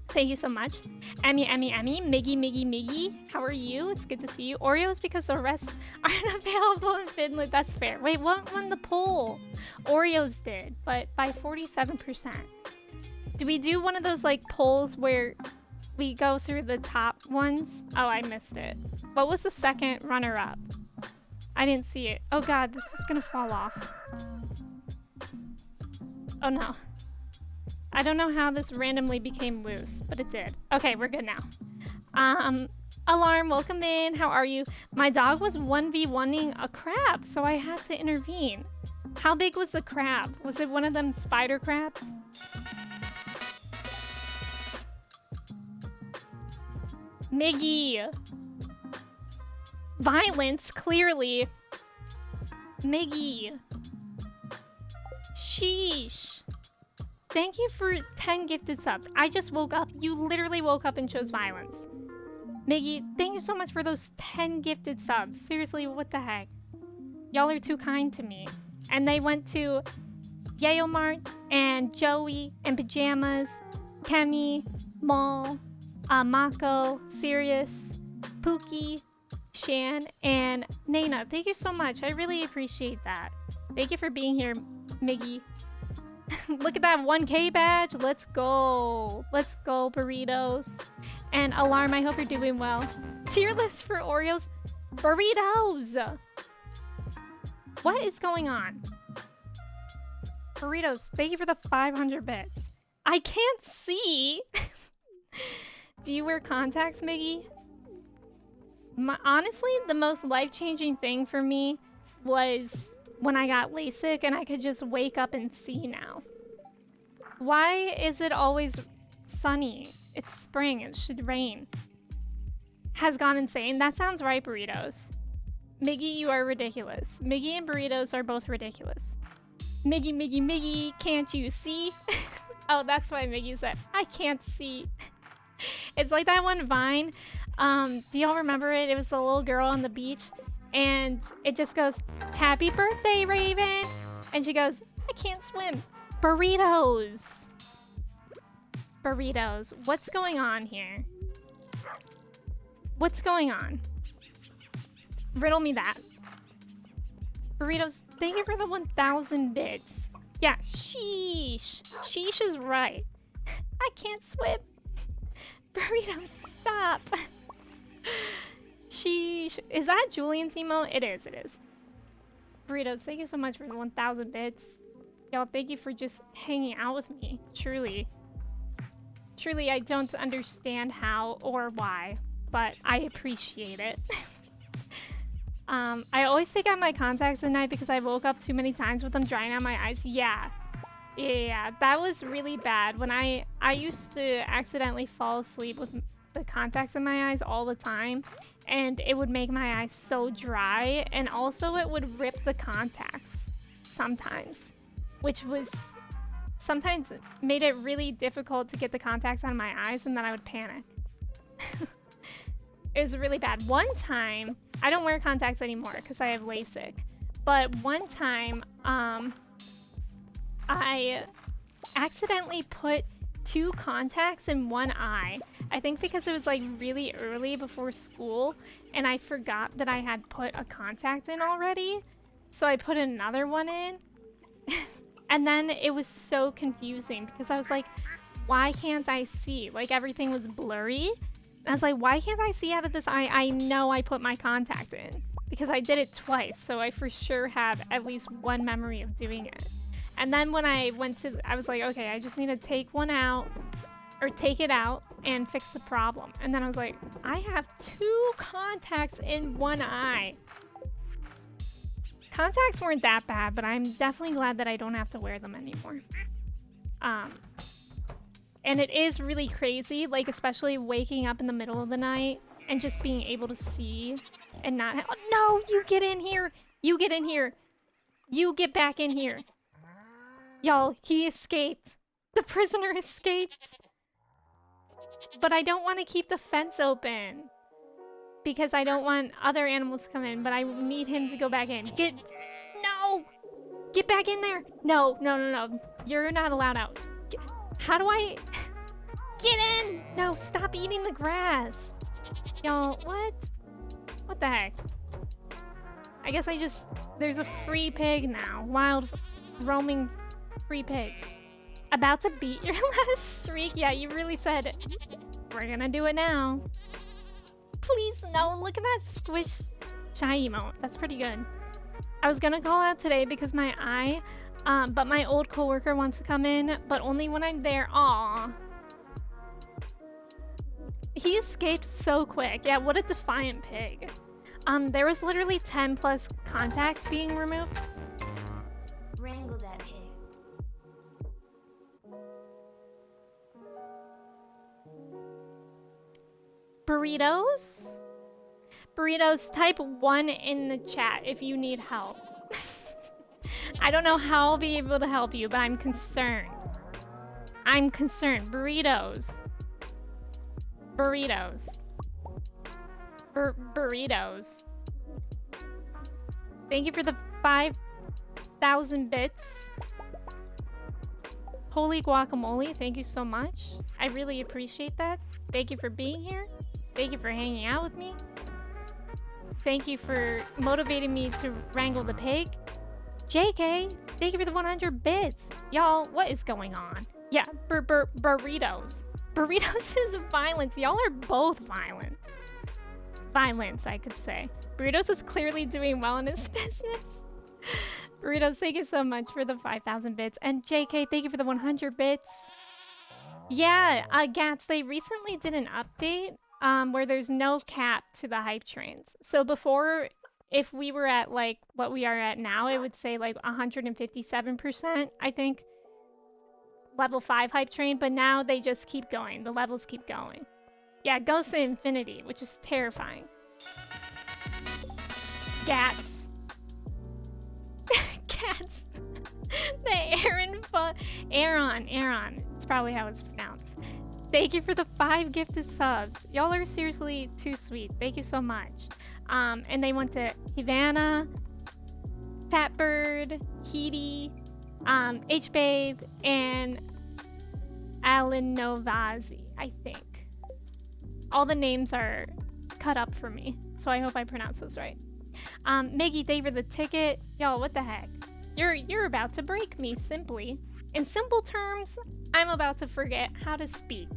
Thank you so much. Emmy, Miggy. How are you? It's good to see you. Oreos because the rest aren't available in Finland. That's fair. Wait, what won the poll? Oreos did, but by 47%. Do we do one of those like polls where we go through the top ones? Oh, I missed it. What was the second runner-up? I didn't see it. Oh god, this is gonna fall off. Oh no. I don't know how this randomly became loose, but it did. Okay, we're good now. Alarm, welcome in. How are you? My dog was 1v1ing a crab, so I had to intervene. How big was the crab? Was it one of them spider crabs? Miggy. Violence, clearly. Miggy. Sheesh. Thank you for 10 gifted subs. I just woke up. You literally woke up and chose violence. Miggy, thank you so much for those 10 gifted subs. Seriously, what the heck? Y'all are too kind to me. And they went to Yayomart and Joey and Pajamas, Kemi, Maul, Mako, Sirius, Pookie, Shan, and Nana. Thank you so much. I really appreciate that. Thank you for being here, Miggy. Look at that 1K badge. Let's go. Let's go, burritos. And Alarm, I hope you're doing well. Tier list for Oreos. Burritos. What is going on? Burritos, thank you for the 500 bits. I can't see. Do you wear contacts, Miggy? Honestly, the most life-changing thing for me was when I got LASIK and I could just wake up and see now. Why is it always sunny? It's spring. It should rain. Has gone insane. That sounds right, burritos. Miggy, you are ridiculous. Miggy and burritos are both ridiculous. Miggy, can't you see? Oh, that's why Miggy said, I can't see. It's like that one Vine. Do y'all remember it? It was the little girl on the beach. And it just goes, happy birthday, Raven. And she goes, I can't swim. Burritos. Burritos. What's going on here? What's going on? Riddle me that. Burritos, thank you for the 1,000 bits. Yeah, sheesh. Sheesh is right. I can't swim. Burritos, stop. Sheesh. Is that Julian's emote? It is, it is. Burritos, thank you so much for the 1,000 bits. Y'all, thank you for just hanging out with me. Truly. Truly, I don't understand how or why, but I appreciate it. I always take out my contacts at night because I woke up too many times with them drying out my eyes. Yeah. Yeah, that was really bad. When I used to accidentally fall asleep with the contacts in my eyes all the time, and it would make my eyes so dry, and also it would rip the contacts sometimes, which was sometimes made it really difficult to get the contacts out of my eyes, and then I would panic. It was really bad. One time, I don't wear contacts anymore because I have LASIK, but one time I accidentally put 2 contacts in one eye. I think because it was like really early before school and I forgot that I had put a contact in already. So I put another one in. And then it was so confusing because I was like, why can't I see? Like everything was blurry. And I was like, why can't I see out of this eye? I know I put my contact in because I did it twice. So I for sure have at least one memory of doing it. And then when I went to, I was like, okay, I just need to take one out or take it out and fix the problem. And then I was like, I have 2 contacts in one eye. Contacts weren't that bad, but I'm definitely glad that I don't have to wear them anymore. And it is really crazy, like especially waking up in the middle of the night and just being able to see and not. Oh, no, you get in here. You get in here. You get back in here. Y'all, he escaped. The prisoner escaped. But I don't want to keep the fence open because I don't want other animals to come in, but I need him to go back in. No! Get back in there! No. You're not allowed out. How do I... Get in! No, stop eating the grass. Y'all, what? What the heck? I guess there's a free pig now. Wild, roaming free pig. About to beat your last shriek? Yeah, you really said it. We're gonna do it now. Please, no, look at that squish shy emote. That's pretty good. I was gonna call out today because but my old coworker wants to come in, but only when I'm there. Aw. He escaped so quick. Yeah, what a defiant pig. There was literally 10 plus contacts being removed. Wrangle that pig. Burritos? Burritos, type 1 in the chat if you need help. I don't know how I'll be able to help you, but I'm concerned. I'm concerned. Burritos. Burritos. Burritos. Thank you for the 5,000 bits. Holy guacamole, thank you so much. I really appreciate that. Thank you for being here. Thank you for hanging out with me. Thank you for motivating me to wrangle the pig. JK, thank you for the 100 bits. Y'all, what is going on? Yeah, burritos. Burritos is violence. Y'all are both violent. Violence, I could say. Burritos is clearly doing well in his business. Burritos, thank you so much for the 5,000 bits. And JK, thank you for the 100 bits. Yeah, Gats, they recently did an update where there's no cap to the hype trains. So before, if we were at like what we are at now, it would say like 157%, I think, level 5 hype train, but now they just keep going. The levels keep going. Yeah, it goes to infinity, which is terrifying. Gats. Cats. The Aaron. It's probably how it's pronounced. Thank you for the 5 gifted subs. Y'all are seriously too sweet. Thank you so much. And they went to Havana, Fatbird, Heedy, H-Babe, and Alan Novazi, I think. All the names are cut up for me, so I hope I pronounced those right. Miggy, thank you for the ticket. Y'all, what the heck? You're about to break me, simply. In simple terms, I'm about to forget how to speak.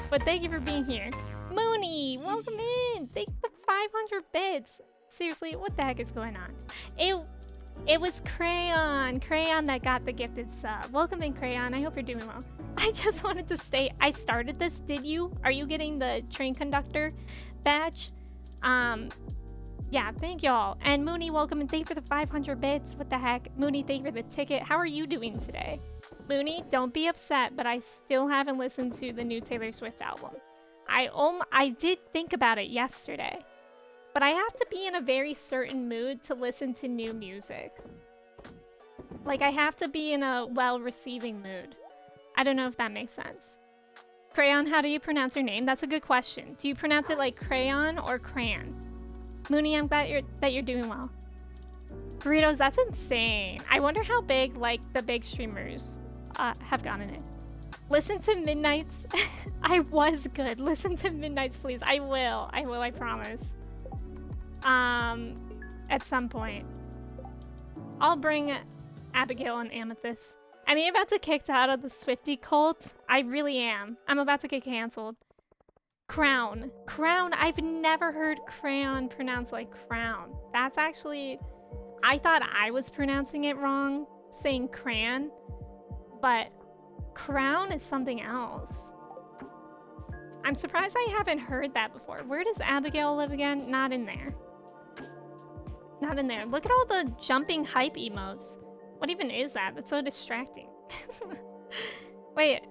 But thank you for being here. Mooney, welcome in. Thank you for 500 bits. Seriously, what the heck is going on? It was Crayon that got the gifted sub. Welcome in, Crayon. I hope you're doing well. I just wanted to state, I started this, did you? Are you getting the train conductor badge? Yeah, thank y'all. And Mooney, welcome and thank you for the 500 bits. What the heck? Mooney, thank you for the ticket. How are you doing today? Mooney, don't be upset, but I still haven't listened to the new Taylor Swift album. I did think about it yesterday, but I have to be in a very certain mood to listen to new music. Like, I have to be in a well-receiving mood. I don't know if that makes sense. Crayon, how do you pronounce your name? That's a good question. Do you pronounce it like crayon or crayon? Mooney, I'm glad that you're doing well. Burritos, that's insane. I wonder how big, like, the big streamers have gotten it. Listen to Midnight's. I was good. Listen to Midnight's, please. I will, I promise. At some point. I'll bring Abigail and Amethyst. Am I about to get kicked out of the Swiftie cult? I really am. I'm about to get canceled. Crown. I've never heard crayon pronounced like crown. That's actually... I thought I was pronouncing it wrong, saying crayon, but crown is something else. I'm surprised I haven't heard that before. Where does Abigail live again? Not in there. Not in there. Look at all the jumping hype emotes. What even is that? That's so distracting. Wait,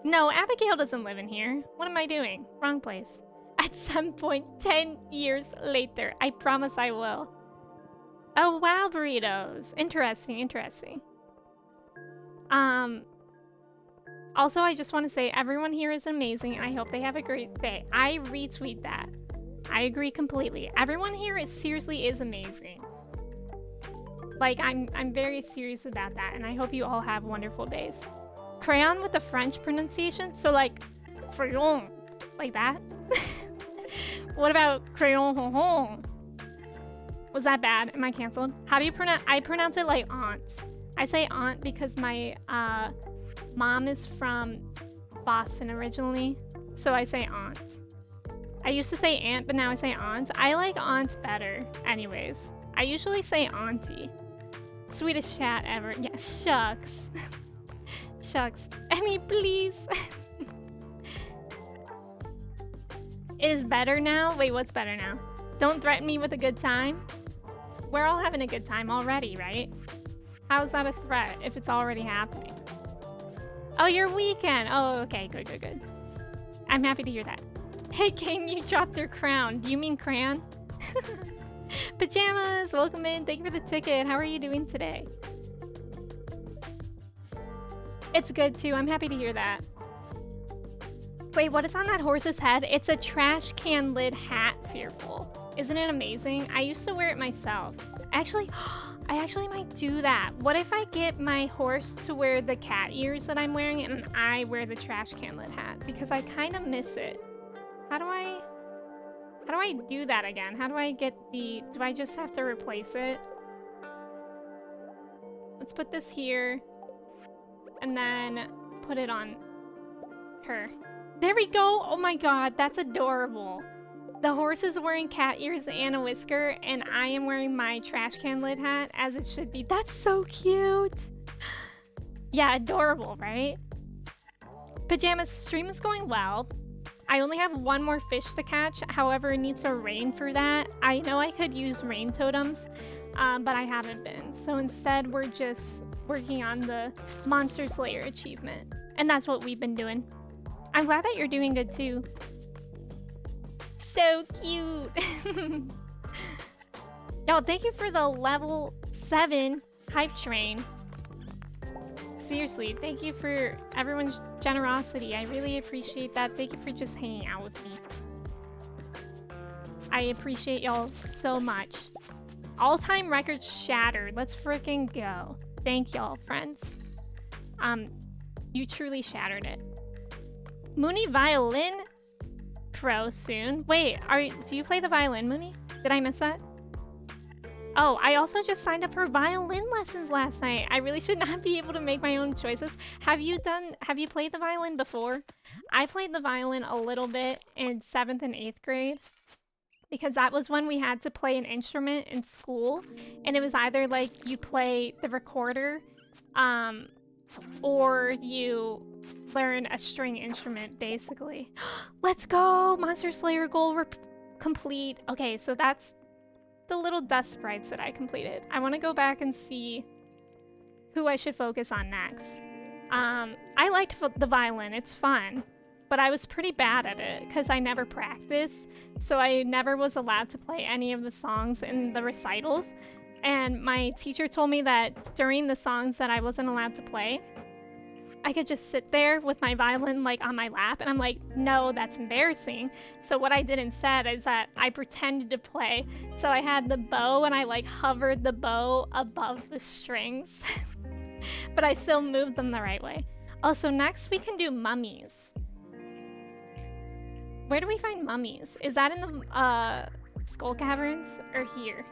No, Abigail doesn't live in here. What am I doing? Wrong place. At some point, 10 years later. I promise I will. Oh, wow, burritos. Interesting, interesting. Also, I just want to say everyone here is amazing, and I hope they have a great day. I retweet that. I agree completely. Everyone here is seriously amazing. Like, I'm very serious about that, and I hope you all have wonderful days. Crayon with the French pronunciation, so like, crayon, like that. What about crayon? Was that bad? Am I canceled? How do you pronounce? I pronounce it like aunt. I say aunt because my mom is from Boston originally, so I say aunt. I used to say aunt, but now I say aunt. I like aunt better, anyways. I usually say auntie. Sweetest chat ever. Yeah, shucks. Shucks. Emmy, please. It is better now? Wait, what's better now? Don't threaten me with a good time? We're all having a good time already, right? How's that a threat if it's already happening? Oh, your weekend. Oh, okay. Good, good, good. I'm happy to hear that. Hey, King, you dropped your crown. Do you mean crayon? Pajamas, welcome in. Thank you for the ticket. How are you doing today? It's good, too. I'm happy to hear that. Wait, what is on that horse's head? It's a trash can lid hat, Fearful. Isn't it amazing? I used to wear it myself. Actually, I actually might do that. What if I get my horse to wear the cat ears that I'm wearing and I wear the trash can lid hat? Because I kind of miss it. How do I do that again? How do I get the... Do I just have to replace it? Let's put this here. And then put it on her. There we go! Oh my god, that's adorable. The horse is wearing cat ears and a whisker, and I am wearing my trash can lid hat, as it should be. That's so cute! Yeah, adorable, right? Pajamas, stream is going well. I only have one more fish to catch, however, it needs to rain for that. I know I could use rain totems, but I haven't been. So instead, we're just working on the Monster Slayer achievement. And that's what we've been doing. I'm glad that you're doing good too. So cute. Y'all, thank you for the level 7 hype train. Seriously, thank you for everyone's generosity. I really appreciate that. Thank you for just hanging out with me. I appreciate y'all so much. All-time record shattered. Let's freaking go. Thank y'all, friends. You truly shattered it. Mooney Violin Pro soon. Wait, do you play the violin, Mooney? Did I miss that? Oh, I also just signed up for violin lessons last night. I really should not be able to make my own choices. Have you played the violin before? I played the violin a little bit in 7th and 8th grade because that was when we had to play an instrument in school, and it was either like you play the recorder, or you learn a string instrument, basically. Let's go! Monster Slayer goal complete. Okay, so that's the little dust sprites that I completed. I want to go back and see who I should focus on next. I liked the violin. It's fun. But I was pretty bad at it because I never practiced. So I never was allowed to play any of the songs in the recitals. And my teacher told me that during the songs that I wasn't allowed to play, I could just sit there with my violin like on my lap, and I'm like, no, that's embarrassing. So what I did instead is that I pretended to play. So I had the bow and I like hovered the bow above the strings, but I still moved them the right way. Also, next we can do mummies. Where do we find mummies? Is that in the skull caverns or here?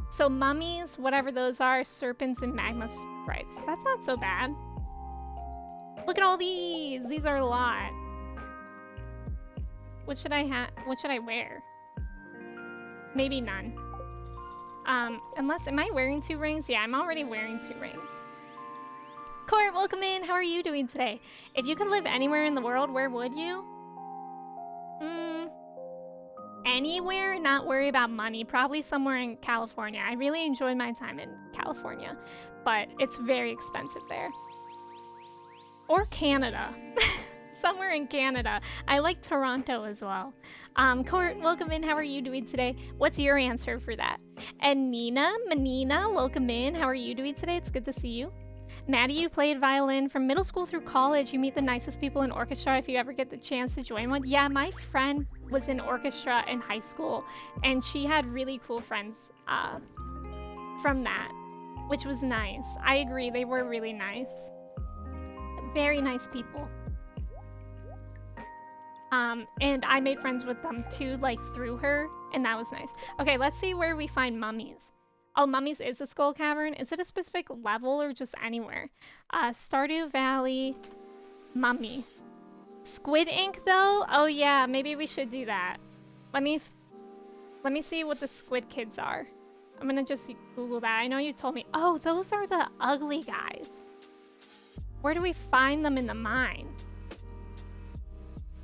So mummies, whatever those are, serpents and magma sprites. That's not so bad. Look at all these. These are a lot. What should I have? What should I wear? Maybe none. Unless, am I wearing 2 rings? Yeah, I'm already wearing 2 rings. Court, welcome in. How are you doing today? If you could live anywhere in the world, where would you? Anywhere, not worry about money. Probably somewhere in California. I really enjoyed my time in California, but it's very expensive there. Or Canada. Somewhere in Canada. I like Toronto as well. Court, welcome in. How are you doing today? What's your answer for that? And Menina, welcome in. How are you doing today? It's good to see you. Maddie, you played violin from middle school through college. You meet the nicest people in orchestra if you ever get the chance to join one. Yeah, my friend was in orchestra in high school, and she had really cool friends from that, which was nice. I agree, they were really nice. Very nice people. And I made friends with them too, like through her, and that was nice. Okay, let's see where we find mummies. Oh, mummies is a skull cavern. Is it a specific level or just anywhere? Stardew Valley, mummy. Squid ink though? Oh yeah, maybe we should do that. Let me see what the squid kids are. I'm gonna just Google that. I know you told me. Oh, those are the ugly guys. Where do we find them in the mine?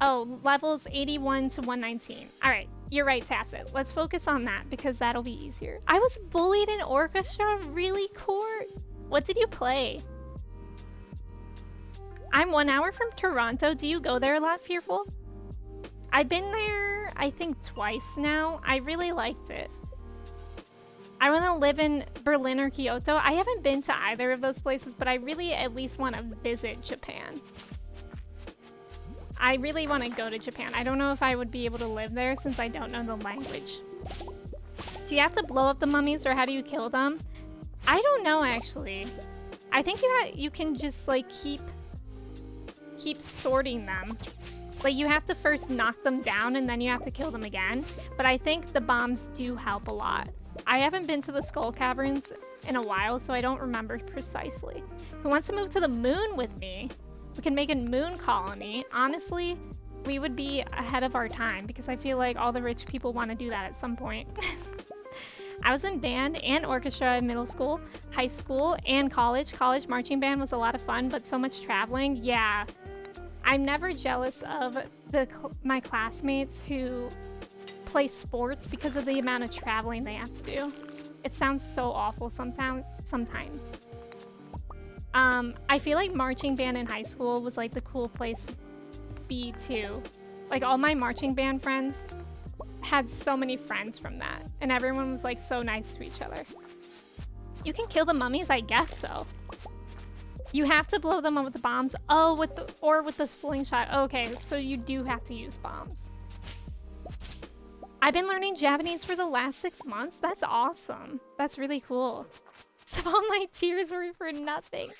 Oh, levels 81 to 119. All right, you're right, Tacit. Let's focus on that because that'll be easier. I was bullied in orchestra? Really, Court? What did you play? I'm 1 hour from Toronto. Do you go there a lot, Fearful? I've been there, I think, twice now. I really liked it. I want to live in Berlin or Kyoto. I haven't been to either of those places, but I really at least want to visit Japan. I really want to go to Japan. I don't know if I would be able to live there since I don't know the language. Do you have to blow up the mummies or how do you kill them? I don't know, actually. I think you can just, like, keep sorting them. Like, you have to first knock them down and then you have to kill them again. But I think the bombs do help a lot. I haven't been to the Skull Caverns in a while, so I don't remember precisely. Who wants to move to the moon with me? We can make a moon colony. Honestly, we would be ahead of our time because I feel like all the rich people want to do that at some point. I was in band and orchestra in middle school, high school, and college. College marching band was a lot of fun, but so much traveling. Yeah, I'm never jealous of my classmates who play sports because of the amount of traveling they have to do. It sounds so awful sometimes. I feel like marching band in high school was like the cool place to be too. Like all my marching band friends had so many friends from that, and everyone was like so nice to each other. You can kill the mummies, I guess so. You have to blow them up with the bombs. Oh, with the slingshot. Okay, so you do have to use bombs. I've been learning Japanese for the last 6 months. That's awesome. That's really cool. So all my tears were for nothing.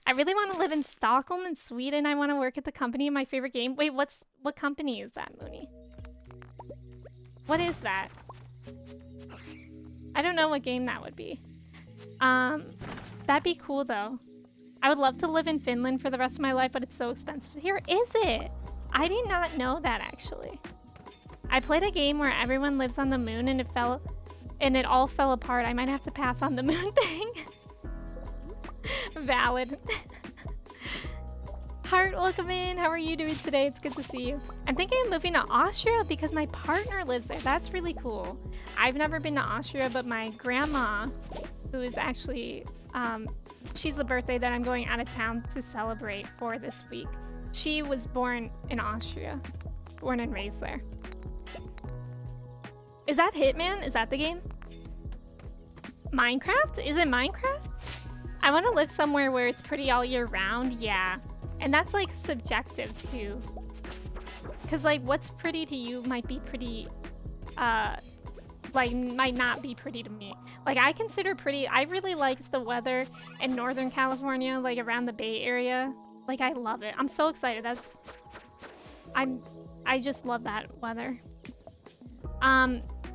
I really want to live in Stockholm in Sweden. I want to work at the company of my favorite game. Wait, what company is that, Mooney? What is that? I don't know what game that would be. That'd be cool though. I would love to live in Finland for the rest of my life, but it's so expensive here. Is it? I did not know that actually. I played a game where everyone lives on the moon and it all fell apart. I might have to pass on the moon thing. Valid. Heart, welcome in. How are you doing today? It's good to see you. I'm thinking of moving to Austria because my partner lives there. That's really cool. I've never been to Austria, but my grandma, who is actually, she's the birthday that I'm going out of town to celebrate for this week. She was born in Austria, born and raised there. Is that Hitman? Is that the game? Minecraft? Is it Minecraft? I want to live somewhere where it's pretty all year round. Yeah. And that's like subjective too. Because like what's pretty to you might be pretty, like might not be pretty to me. Like I consider pretty, I really like the weather in Northern California, like around the Bay Area. Like I love it. I'm so excited. I just love that weather.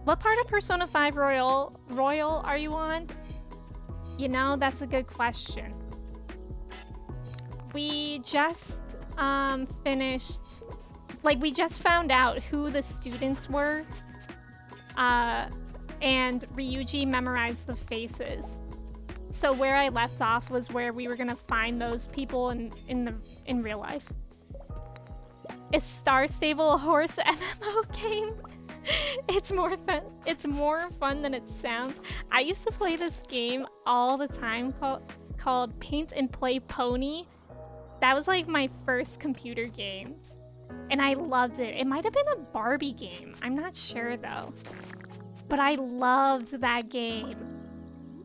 What part of Persona 5 Royal are you on? You know, that's a good question. We just finished, like we just found out who the students were, and Ryuji memorized the faces. So where I left off was where we were gonna find those people in real life. Is Star Stable a horse MMO game? It's more fun than it sounds. I used to play this game all the time called Paint and Play Pony. That was like my first computer games. And I loved it. It might have been a Barbie game. I'm not sure though. But I loved that game.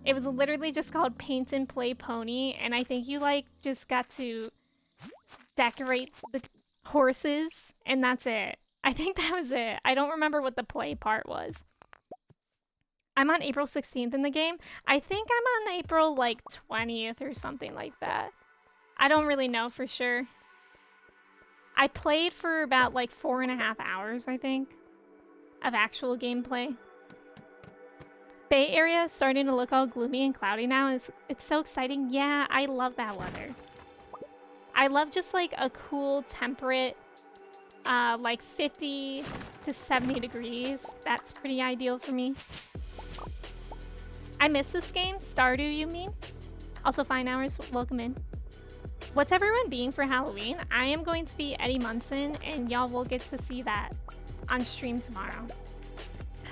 It was literally just called Paint and Play Pony. And I think you like just got to decorate the horses. And that's it. I think that was it. I don't remember what the play part was. I'm on April 16th in the game. I think I'm on April like 20th or something like that. I don't really know for sure. I played for about like 4.5 hours, I think, of actual gameplay. Bay Area is starting to look all gloomy and cloudy now. It's so exciting. Yeah, I love that weather. I love just like a cool, temperate, like 50 to 70 degrees. That's pretty ideal for me. I miss this game. Stardew, you mean? Also, Fine Hours, welcome in. What's everyone being for Halloween? I am going to be Eddie Munson, and y'all will get to see that on stream tomorrow.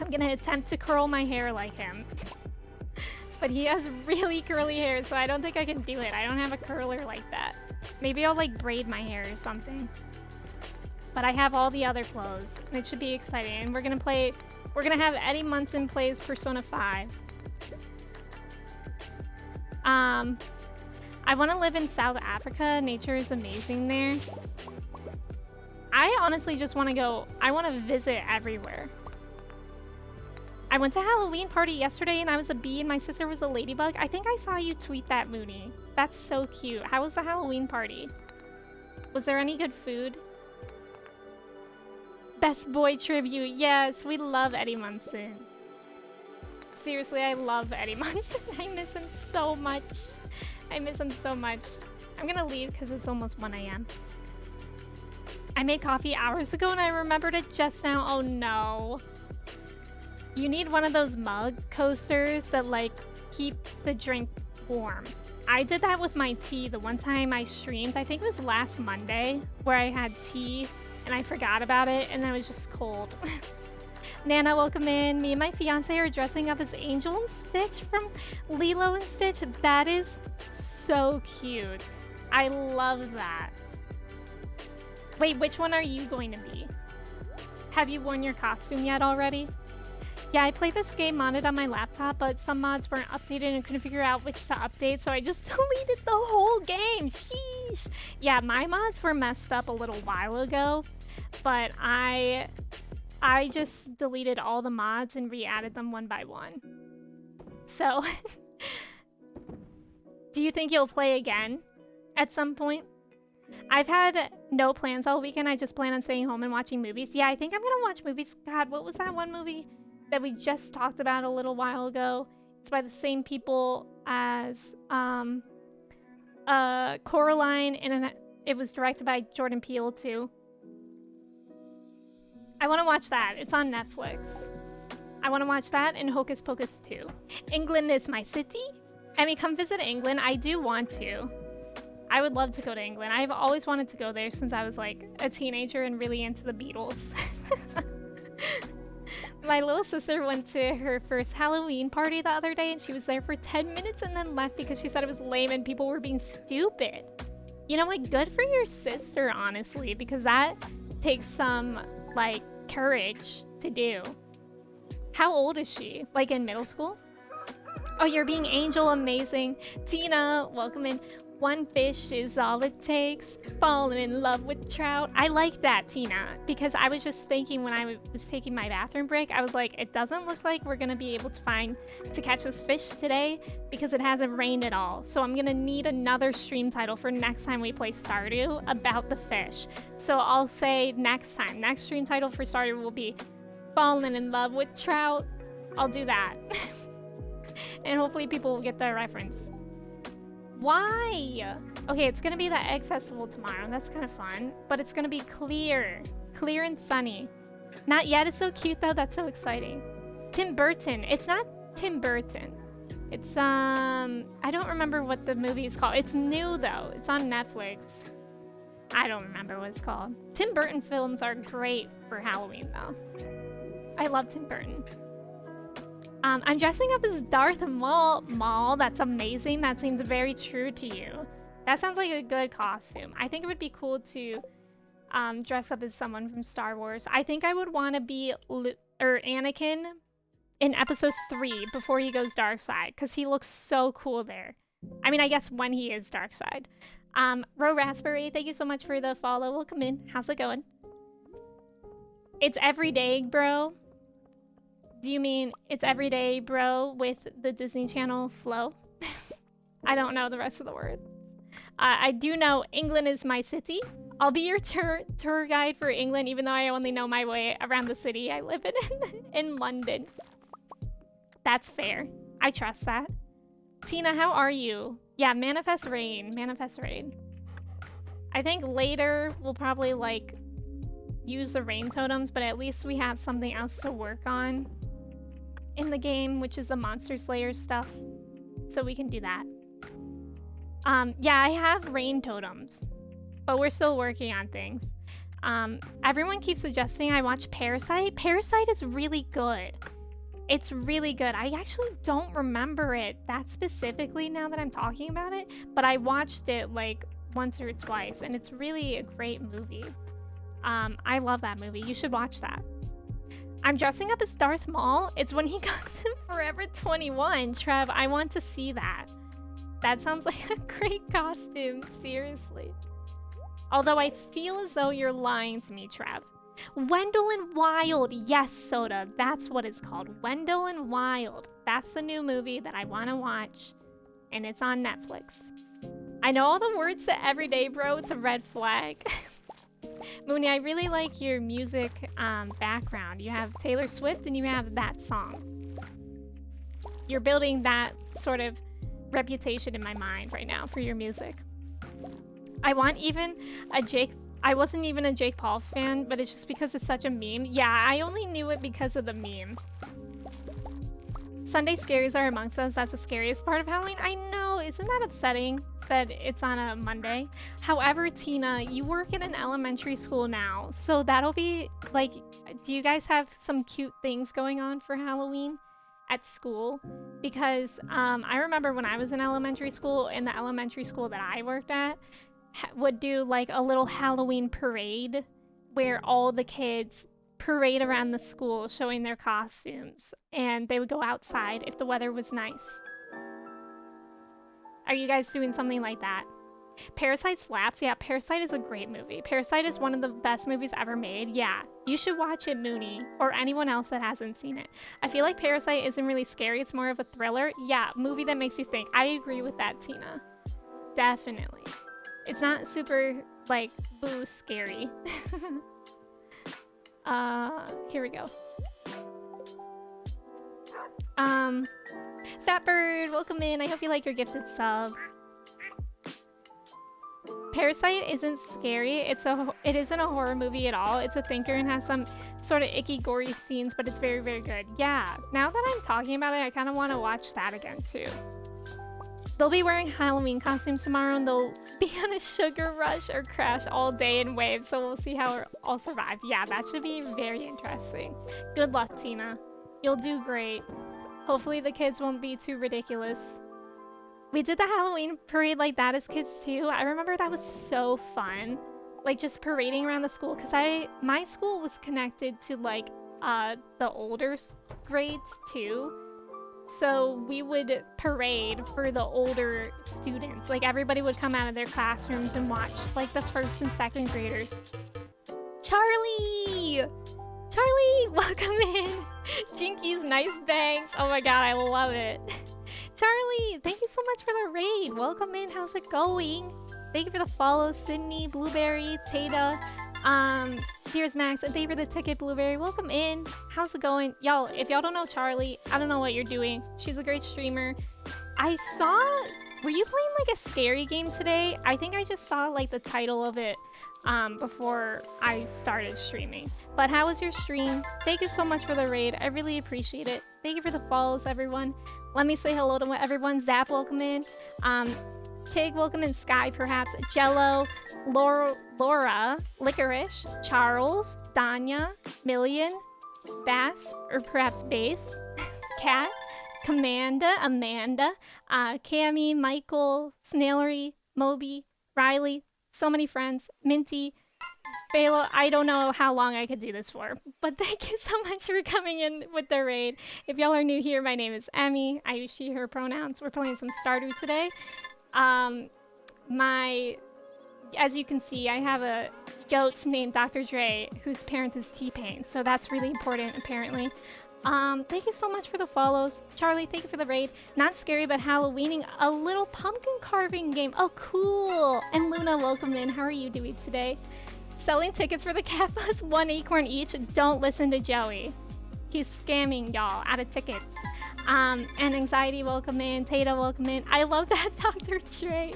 I'm gonna attempt to curl my hair like him. But he has really curly hair, so I don't think I can do it. I don't have a curler like that. Maybe I'll like braid my hair or something. But I have all the other clothes, and it should be exciting. And we're gonna have Eddie Munson plays Persona 5. I want to live in South Africa. Nature is amazing there. I honestly just want to go. I want to visit everywhere. I went to a Halloween party yesterday and I was a bee and my sister was a ladybug. I think I saw you tweet that, Mooney. That's so cute. How was the Halloween party? Was there any good food? Best boy tribute. Yes, we love Eddie Munson. Seriously, I love Eddie Munson. I miss him so much. I miss him so much. I'm gonna leave because it's almost 1 a.m. I made coffee hours ago and I remembered it just now. Oh no. You need one of those mug coasters that like keep the drink warm. I did that with my tea the one time I streamed. I think it was last Monday where I had tea and I forgot about it and then it was just cold. Nana, welcome in. Me and my fiance are dressing up as Angel and Stitch from Lilo and Stitch. That is so cute. I love that. Wait, which one are you going to be? Have you worn your costume yet already? Yeah, I played this game modded on my laptop, but some mods weren't updated and couldn't figure out which to update, so I just deleted the whole game. Sheesh. Yeah, my mods were messed up a little while ago, but I just deleted all the mods and re-added them one by one. So, do you think you'll play again at some point? I've had no plans all weekend. I just plan on staying home and watching movies. Yeah, I think I'm gonna watch movies. God, what was that one movie that we just talked about a little while ago? It's by the same people as Coraline, and it was directed by Jordan Peele too. I want to watch that. It's on Netflix. I want to watch that and Hocus Pocus 2. England is my city. I mean, come visit England. I do want to. I would love to go to England. I've always wanted to go there since I was like a teenager and really into the Beatles. My little sister went to her first Halloween party the other day and she was there for 10 minutes and then left because she said it was lame and people were being stupid. You know what? Good for your sister, honestly, because that takes some like courage to do. How old is she? Like in middle school? Oh, you're being Angel. Amazing. Tina, welcome in. One fish is all it takes. Falling in love with trout. I like that, Tina, because I was just thinking when I was taking my bathroom break, I was like, it doesn't look like we're gonna be able to catch this fish today because it hasn't rained at all. So I'm gonna need another stream title for next time we play Stardew about the fish. So I'll say next stream title for Stardew will be Falling in Love with Trout. I'll do that. And hopefully people will get the reference. Why? Okay, it's gonna be the Egg Festival tomorrow. That's kind of fun. But it's gonna be clear and sunny. Not yet. It's so cute though. That's so exciting. Tim Burton. It's not Tim Burton. It's I don't remember what the movie is called. It's new though. It's on Netflix. I don't remember what it's called. Tim Burton films are great for Halloween though. I love Tim Burton. I'm dressing up as Darth Maul. That's amazing. That seems very true to you. That sounds like a good costume. I think it would be cool to dress up as someone from Star Wars. I think I would want to be Anakin in episode 3 before he goes dark side, because he looks so cool there. I mean, I guess when he is dark side. Ro Raspberry, thank you so much for the follow. Welcome in. How's it going? It's everyday, bro. Do you mean it's everyday, bro, with the Disney Channel flow? I don't know the rest of the words. I do know England is my city. I'll be your tour guide for England, even though I only know my way around the city I live in London. That's fair. I trust that. Tina, how are you? Yeah, manifest rain. Manifest rain. I think later we'll probably, like, use the rain totems, but at least we have something else to work on in the game, which is the Monster Slayer stuff. So we can do that. Yeah, I have rain totems, but we're still working on things. Everyone keeps suggesting I watch Parasite. Parasite is really good. It's really good. I actually don't remember it that specifically now that I'm talking about it, but I watched it like once or twice, and it's really a great movie. I love that movie. You should watch that. I'm dressing up as Darth Maul. It's when he goes in Forever 21. Trev, I want to see that. That sounds like a great costume, seriously. Although I feel as though you're lying to me, Trev. Wendell and Wild. Yes, Soda. That's what it's called. Wendell and Wild. That's the new movie that I want to watch. And it's on Netflix. I know all the words to Everyday, bro. It's a red flag. Mooney, I really like your music background. You have Taylor Swift and you have that song. You're building that sort of reputation in my mind right now for your music. I wasn't even a Jake Paul fan, but it's just because it's such a meme. Yeah, I only knew it because of the meme. Sunday scaries are amongst us. That's the scariest part of Halloween. I know, isn't that upsetting that it's on a Monday? However, Tina, you work in an elementary school now, so that'll be like, do you guys have some cute things going on for Halloween at school? Because I remember when I was in elementary school, in the elementary school that I worked at, would do like a little Halloween parade where all the kids parade around the school showing their costumes, and they would go outside if the weather was nice. Are you guys doing something like that? Parasite slaps. Yeah, Parasite is a great movie. Parasite is one of the best movies ever made. Yeah, you should watch it, Mooney, or anyone else that hasn't seen it. I feel like Parasite isn't really scary. It's more of a thriller. Yeah, movie that makes you think. I agree with that, Tina. Definitely. It's not super, like, boo scary. Here we go. Fatbird, welcome in. I hope you like your gifted sub. Parasite isn't scary. It isn't a horror movie at all. It's a thinker and has some sort of icky, gory scenes, but it's very, very good. Yeah, now that I'm talking about it, I kind of want to watch that again, too. They'll be wearing Halloween costumes tomorrow, and they'll be on a sugar rush or crash all day in waves, so we'll see how I'll survive. Yeah, that should be very interesting. Good luck, Tina. You'll do great. Hopefully the kids won't be too ridiculous. We did the Halloween parade like that as kids, too. I remember that was so fun. Like, just parading around the school, because my school was connected to, like, the older grades, too. So we would parade for the older students. Like, everybody would come out of their classrooms and watch, like, the first and second graders. Charlie! Charlie, welcome in. Jinky's nice bangs. Oh my god, I love it. Charlie, thank you so much for the raid. Welcome in. How's it going? Thank you for the follow, Sydney, Blueberry, Tata, Dears Max, and thank you for the ticket, Blueberry. Welcome in. How's it going? Y'all, if y'all don't know Charlie, I don't know what you're doing. She's a great streamer. I saw... Were you playing, like, a scary game today? I think I just saw, like, the title of it before I started streaming. But how was your stream? Thank you so much for the raid. I really appreciate it. Thank you for the follows, everyone. Let me say hello to everyone. Zap, welcome in. Tig, welcome in. Sky, perhaps. Jello, Laura, Licorice, Charles, Danya, Million, Bass, or perhaps Bass, Cat, Amanda, Cami, Michael, Snailery, Moby, Riley, so many friends, Minty, Bela. I don't know how long I could do this for, but thank you so much for coming in with the raid. If y'all are new here, my name is Emmy. I use she, her pronouns. We're playing some Stardew today. As you can see, I have a goat named Dr. Dre, whose parent is T-Pain, so that's really important, apparently. Thank you so much for the follows. Charlie, thank you for the raid. Not scary, but Halloweening. A little pumpkin carving game. Oh, cool. And Luna, welcome in. How are you doing today? Selling tickets for the Cat Bus, 1 acorn each. Don't listen to Joey. He's scamming y'all out of tickets. And Anxiety, welcome in. Tata, welcome in. I love that, Dr. Dre.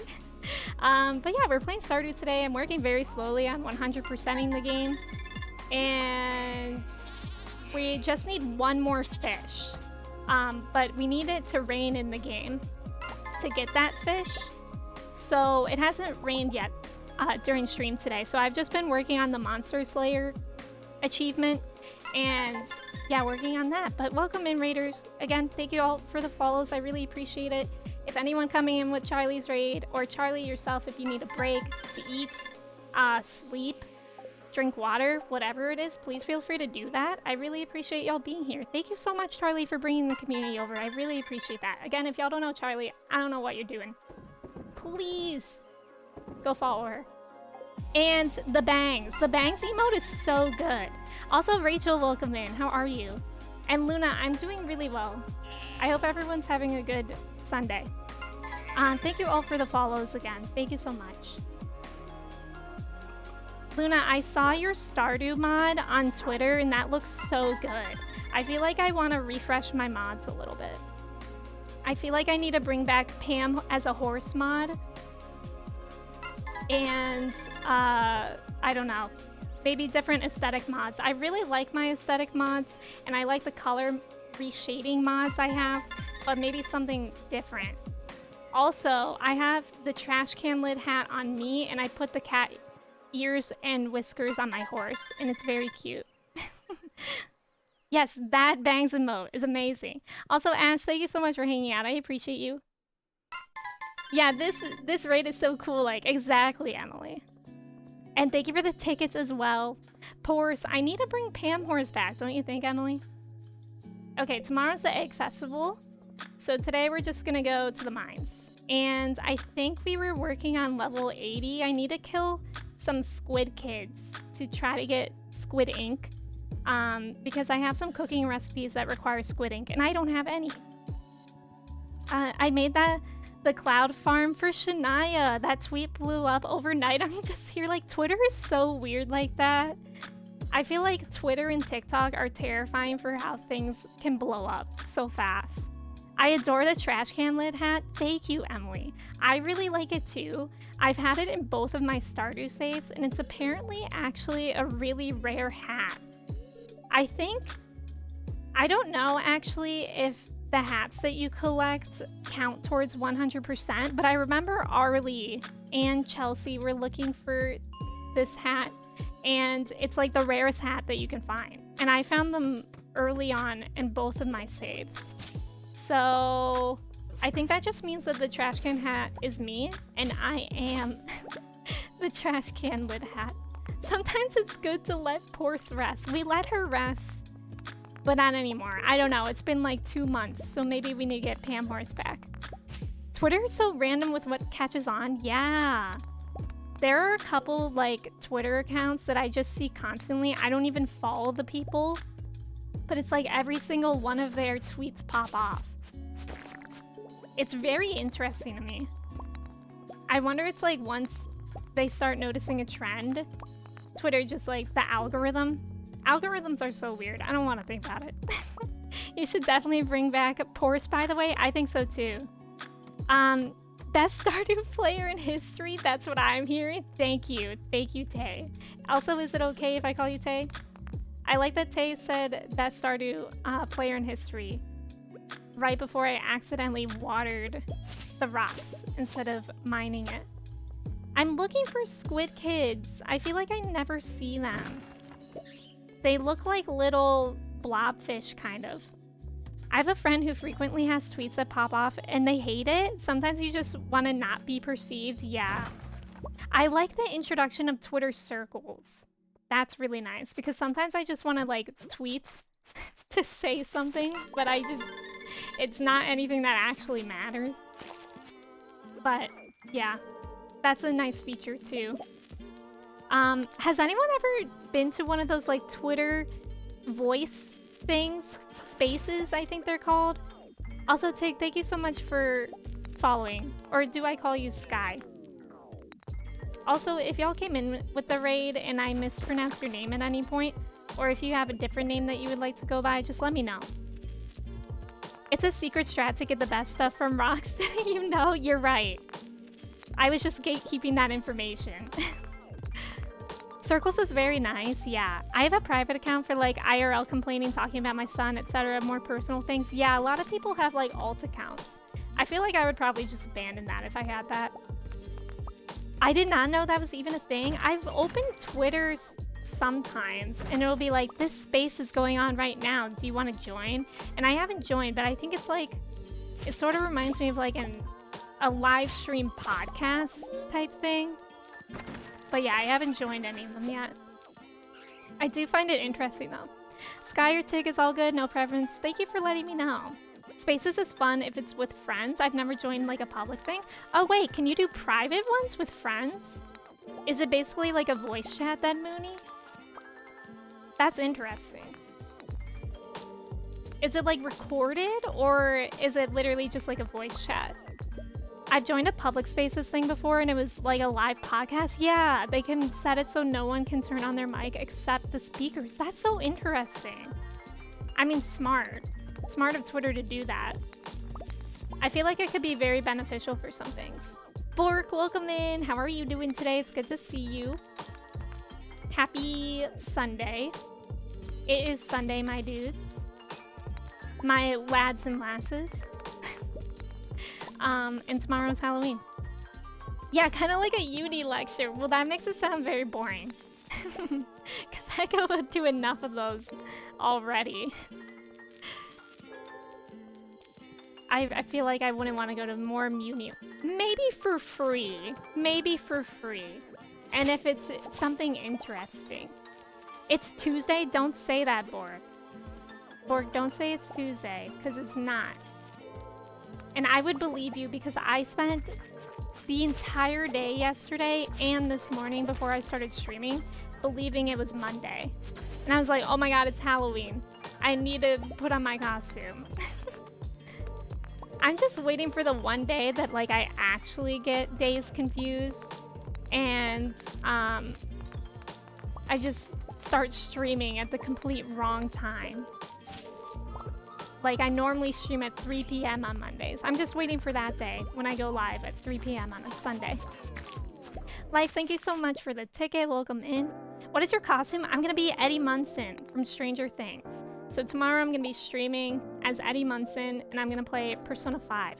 But yeah, we're playing Stardew today. I'm working very slowly on 100%ing the game. And we just need one more fish. But we need it to rain in the game to get that fish. So it hasn't rained yet during stream today. So I've just been working on the Monster Slayer achievement. And yeah, working on that. But welcome in, Raiders. Again, thank you all for the follows. I really appreciate it. If anyone coming in with Charlie's raid, or Charlie yourself, if you need a break to eat, sleep, drink water, whatever it is, please feel free to do that. I really appreciate y'all being here. Thank you so much, Charlie, for bringing the community over. I really appreciate that. Again, if y'all don't know Charlie, I don't know what you're doing. Please go follow her. And the bangs. The bangs emote is so good. Also, Rachel, welcome in. How are you? And Luna, I'm doing really well. I hope everyone's having a good Sunday. Thank you all for the follows again. Thank you so much. Luna, I saw your Stardew mod on Twitter and that looks so good. I feel like I want to refresh my mods a little bit. I feel like I need to bring back Pam as a horse mod. And, I don't know. Maybe different aesthetic mods. I really like my aesthetic mods, and I like the color reshading mods I have, but maybe something different. Also, I have the trash can lid hat on me, and I put the cat ears and whiskers on my horse, and it's very cute. Yes, that bangs emote is amazing. Also, Ash, thank you so much for hanging out. I appreciate you. Yeah, this raid is so cool. Like, exactly, Emily. And thank you for the tickets as well. Pores, I need to bring Pam Horse back, don't you think, Emily? Okay, tomorrow's the Egg Festival. So today we're just gonna go to the mines. And I think we were working on level 80. I need to kill some squid kids to try to get squid ink. Because I have some cooking recipes that require squid ink, and I don't have any. I made the cloud farm for Shania. That tweet blew up overnight. I'm just here like, Twitter is so weird like that. I feel like Twitter and TikTok are terrifying for how things can blow up so fast. I adore the trash can lid hat. Thank you, Emily. I really like it too. I've had it in both of my Stardew saves, and it's apparently actually a really rare hat. I don't know actually if the hats that you collect count towards 100%, but I remember Arlie and Chelsea were looking for this hat, and it's like the rarest hat that you can find. And I found them early on in both of my saves. So I think that just means that the trash can hat is me, and I am the trash can lid hat. Sometimes it's good to let Porce rest. We let her rest, but not anymore. I don't know. It's been like 2 months, so maybe we need to get Pam Horse back. Twitter is so random with what catches on. Yeah. There are a couple like Twitter accounts that I just see constantly. I don't even follow the people, but it's like every single one of their tweets pop off. It's very interesting to me. I wonder it's like once they start noticing a trend, Twitter just like the algorithm. Algorithms are so weird. I don't want to think about it. You should definitely bring back Porce, by the way. I think so too. Best Stardew player in history. That's what I'm hearing. Thank you. Thank you, Tay. Also, is it okay if I call you Tay? I like that Tay said best Stardew player in history right before I accidentally watered the rocks instead of mining it. I'm looking for squid kids. I feel like I never see them. They look like little blobfish, kind of. I have a friend who frequently has tweets that pop off and they hate it. Sometimes you just want to not be perceived. Yeah. I like the introduction of Twitter circles. That's really nice because sometimes I just want to like tweet to say something, but it's not anything that actually matters. But yeah, that's a nice feature too. Has anyone ever been to one of those like Twitter voice things? Spaces, I think they're called. Also, Tig, thank you so much for following. Or do I call you Sky? Also, if y'all came in with the raid and I mispronounced your name at any point, or if you have a different name that you would like to go by, just let me know. It's a secret strat to get the best stuff from rocks. You know, you're right. I was just gatekeeping that information. Circles is very nice, yeah. I have a private account for like IRL complaining, talking about my son, etc. More personal things. Yeah, a lot of people have like alt accounts. I feel like I would probably just abandon that if I had that. I did not know that was even a thing. I've opened Twitter sometimes and it'll be like, this space is going on right now. Do you want to join? And I haven't joined, but I think it's like, it sort of reminds me of like a live stream podcast type thing. But yeah, I haven't joined any of them yet. I do find it interesting though. Sky or Tig is all good, no preference. Thank you for letting me know. Spaces is fun if it's with friends. I've never joined like a public thing. Oh wait, can you do private ones with friends? Is it basically like a voice chat then, Mooney? That's interesting. Is it like recorded or is it literally just like a voice chat? I've joined a public spaces thing before and it was like a live podcast. Yeah, they can set it so no one can turn on their mic except the speakers. That's so interesting. I mean, smart. Smart of Twitter to do that. I feel like it could be very beneficial for some things. Bork, welcome in. How are you doing today? It's good to see you. Happy Sunday. It is Sunday, my dudes. My lads and lasses. And tomorrow's Halloween. Yeah, kind of like a uni lecture. Well, that makes it sound very boring. Because I go to enough of those already. I feel like I wouldn't want to go to more uni. Maybe for free. Maybe for free. And if it's something interesting. It's Tuesday? Don't say that, Borg. Borg, don't say it's Tuesday, because it's not. And I would believe you because I spent the entire day yesterday and this morning before I started streaming believing it was Monday. And I was like, oh my god, it's Halloween. I need to put on my costume. I'm just waiting for the one day that like I actually get days confused and I just start streaming at the complete wrong time. Like, I normally stream at 3 p.m. on Mondays. I'm just waiting for that day when I go live at 3 p.m. on a Sunday. Life, thank you so much for the ticket. Welcome in. What is your costume? I'm going to be Eddie Munson from Stranger Things. So tomorrow I'm going to be streaming as Eddie Munson, and I'm going to play Persona 5.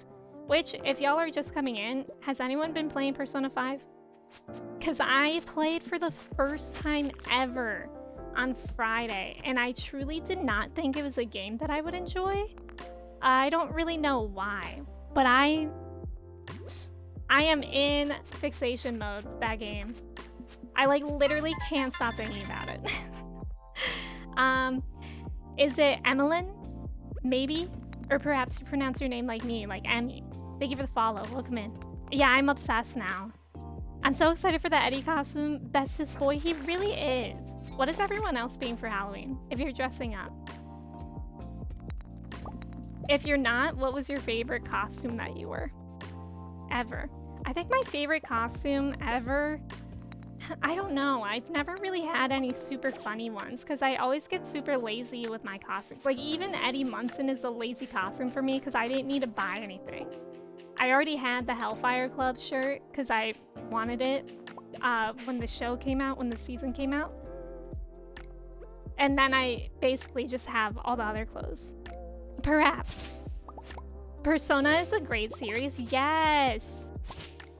Which, if y'all are just coming in, has anyone been playing Persona 5? Because I played for the first time ever on Friday, and I truly did not think it was a game that I would enjoy. I don't really know why, but I am in fixation mode with that game. I like literally can't stop thinking about it. Is it Emmeline? Maybe? Or perhaps you pronounce your name like me, like Emmy. Thank you for the follow. Welcome in. Yeah, I'm obsessed now. I'm so excited for the Eddie costume. Bestest boy, he really is. What is everyone else being for Halloween, if you're dressing up? If you're not, what was your favorite costume that you were? Ever. I think my favorite costume ever, I don't know. I've never really had any super funny ones because I always get super lazy with my costumes. Like, even Eddie Munson is a lazy costume for me because I didn't need to buy anything. I already had the Hellfire Club shirt because I wanted it when the show came out, when the season came out. And then I basically just have all the other clothes. Perhaps. Persona is a great series. Yes!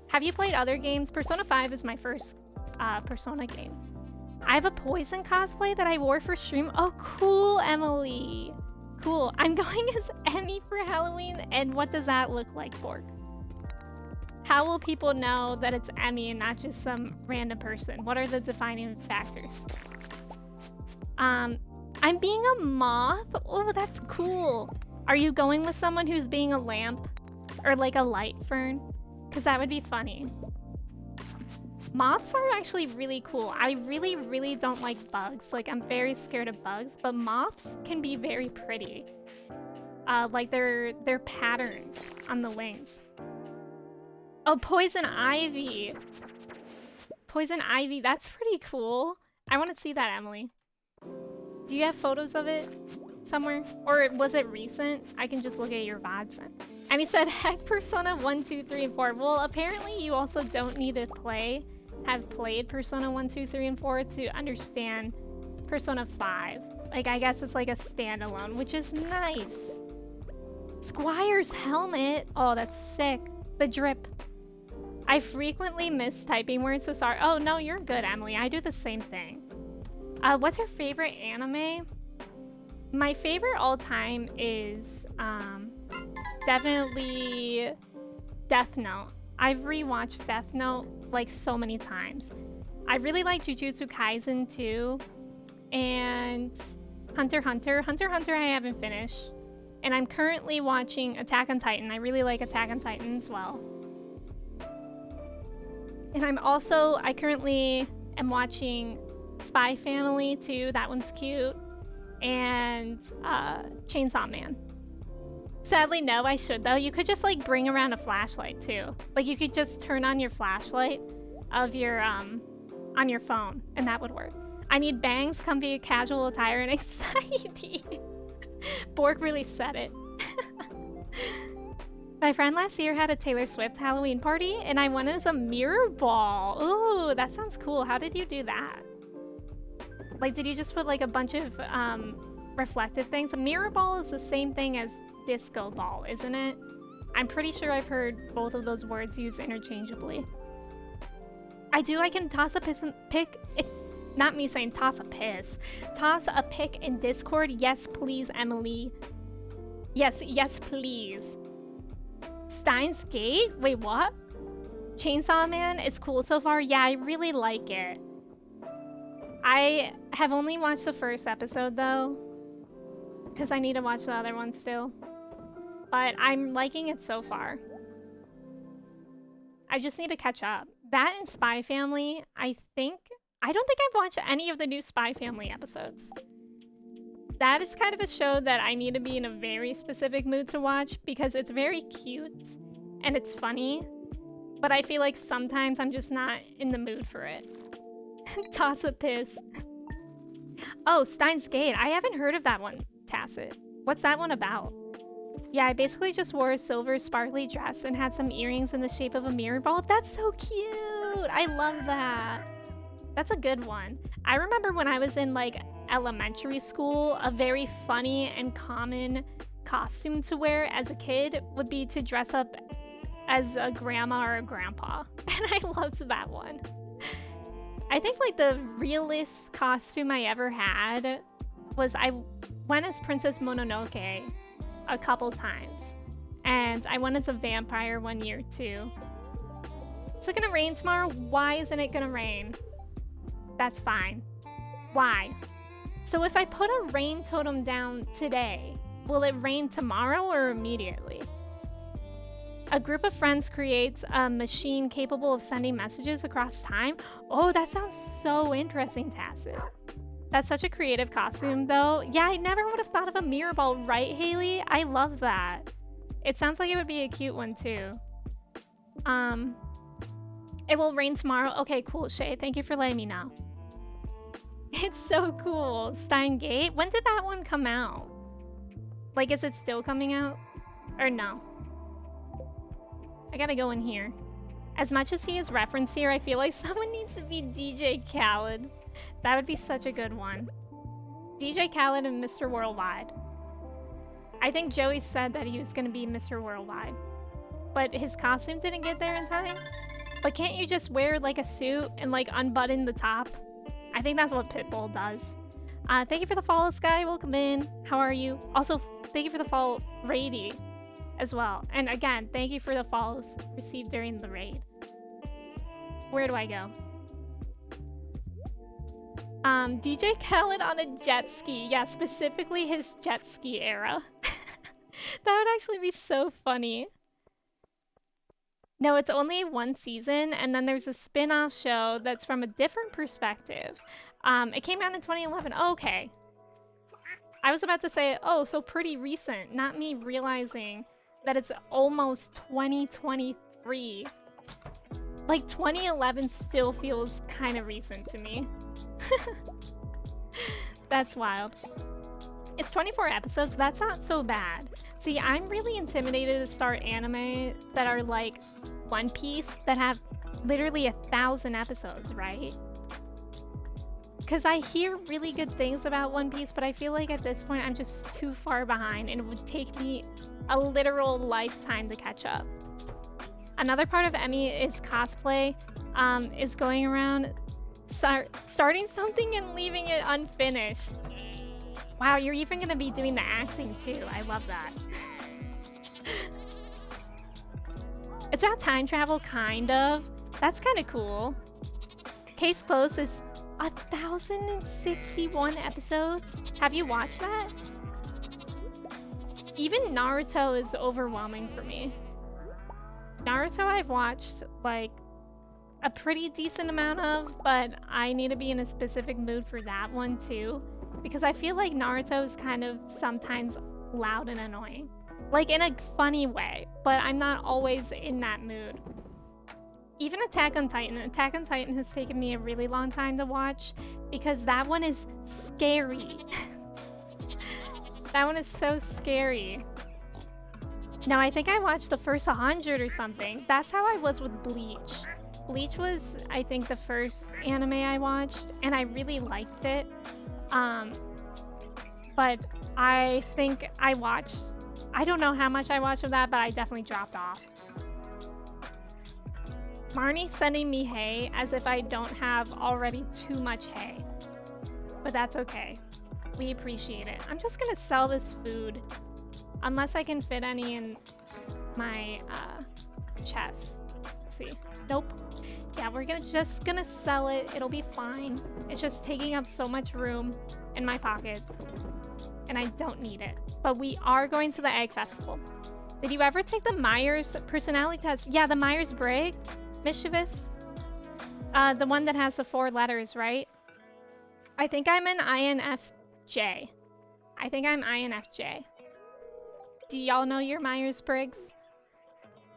Have you played other games? Persona 5 is my first Persona game. I have a Poison cosplay that I wore for stream. Oh, cool, Emily. Cool. I'm going as Emmy for Halloween, and what does that look like, Borg? How will people know that it's Emmy and not just some random person? What are the defining factors? I'm being a moth? Oh, that's cool. Are you going with someone who's being a lamp? Or like a light fern? Because that would be funny. Moths are actually really cool. I really, really don't like bugs. Like, I'm very scared of bugs, but moths can be very pretty. Like their patterns on the wings. Oh, poison ivy. Poison ivy, that's pretty cool. I want to see that, Emily. Do you have photos of it somewhere? Or was it recent? I can just look at your VODs then. Emmy said, heck Persona 1, 2, 3, and 4. Well, apparently you also don't need to have played Persona 1, 2, 3, and 4 to understand Persona 5. Like, I guess it's like a standalone, which is nice. Squire's helmet. Oh, that's sick. The drip. I frequently miss typing words, so sorry. Oh, no, you're good, Emily. I do the same thing. What's your favorite anime? My favorite all time is definitely Death Note. I've rewatched Death Note like so many times. I really like Jujutsu Kaisen too. And Hunter x Hunter. Hunter x Hunter I haven't finished. And I'm currently watching Attack on Titan. I really like Attack on Titan as well. And I currently am watching Spy Family too. That one's cute. And Chainsaw Man. Sadly, no, I should though. You could just like bring around a flashlight too. Like you could just turn on your flashlight of your on your phone and that would work. I need bangs, comfy, casual attire, and anxiety. Bork really said it. My friend last year had a Taylor Swift Halloween party and I went as a mirror ball. Ooh, that sounds cool. How did you do that? Like, did you just put like a bunch of reflective things? A mirror ball is the same thing as disco ball, isn't it? I'm pretty sure I've heard both of those words used interchangeably. I can toss a pick. Not me saying toss a piss. Toss a pic in Discord. Yes, please, Emily. Yes, please. Steins Gate? Wait, what? Chainsaw Man? It's cool so far. Yeah, I really like it. I have only watched the first episode though, because I need to watch the other one still. But I'm liking it so far. I just need to catch up. That and Spy Family, I don't think I've watched any of the new Spy Family episodes. That is kind of a show that I need to be in a very specific mood to watch because it's very cute and it's funny, but I feel like sometimes I'm just not in the mood for it. Toss a piss. Oh, Steins Gate. I haven't heard of that one, Tacit. What's that one about? Yeah, I basically just wore a silver sparkly dress and had some earrings in the shape of a mirror ball. That's so cute! I love that. That's a good one. I remember when I was in like elementary school, a very funny and common costume to wear as a kid would be to dress up as a grandma or a grandpa. And I loved that one. I think like the realest costume I ever had was I went as Princess Mononoke a couple times. And I went as a vampire one year too. Is it gonna rain tomorrow? Why isn't it gonna rain? That's fine. Why? So if I put a rain totem down today, will it rain tomorrow or immediately? A group of friends creates a machine capable of sending messages across time. Oh, that sounds so interesting, Tacit. That's such a creative costume, though. Yeah, I never would have thought of a mirror ball, right, Haley? I love that. It sounds like it would be a cute one, too. It will rain tomorrow. Okay, cool, Shay. Thank you for letting me know. It's so cool. Stein Gate? When did that one come out? Like, is it still coming out? Or no? I gotta go in here. As much as he is referenced here, I feel like someone needs to be DJ Khaled. That would be such a good one. DJ Khaled and Mr. Worldwide. I think Joey said that he was gonna be Mr. Worldwide. But his costume didn't get there in time? But can't you just wear like a suit and like unbutton the top? I think that's what Pitbull does. Thank you for the follow, Sky. Welcome in. How are you? Also, thank you for the follow, Rady, as well. And again, thank you for the follows received during the raid. Where do I go? DJ Khaled on a jet ski. Yeah, specifically his jet ski era. That would actually be so funny. No, it's only one season, and then there's a spin-off show that's from a different perspective. It came out in 2011. Oh, okay. I was about to say, oh, so pretty recent. Not me realizing that it's almost 2023. Like, 2011 still feels kind of recent to me. That's wild. It's 24 episodes. That's not so bad. See, I'm really intimidated to start anime that are like One Piece that have literally 1,000 episodes, right? Because I hear really good things about One Piece, but I feel like at this point I'm just too far behind and it would take me a literal lifetime to catch up. Another part of Emmy is cosplay, is going around starting something and leaving it unfinished. Wow, you're even gonna be doing the acting too. I love that. It's about time travel, kind of. That's kind of cool. Case Closed is 1,061 episodes. Have you watched that? Even Naruto is overwhelming for me. Naruto I've watched like a pretty decent amount of, but I need to be in a specific mood for that one too. Because I feel like Naruto is kind of sometimes loud and annoying. Like in a funny way, but I'm not always in that mood. Even Attack on Titan. Attack on Titan has taken me a really long time to watch because that one is scary. That one is so scary. No, I think I watched the first 100 or something. That's how I was with Bleach. Bleach was, I think, the first anime I watched, and I really liked it. But I think I watched, I don't know how much I watched of that, but I definitely dropped off. Marnie's sending me hay as if I don't have already too much hay. But that's okay. We appreciate it. I'm just gonna sell this food. Unless I can fit any in my chest. Let's see. Nope. Yeah, we're just gonna sell it. It'll be fine. It's just taking up so much room in my pockets. And I don't need it. But we are going to the Egg Festival. Did you ever take the Myers personality test? Yeah, the Myers-Briggs. Mischievous. The one that has the 4 letters, right? I think I'm an INFJ. I think I'm INFJ. Do y'all know your Myers-Briggs?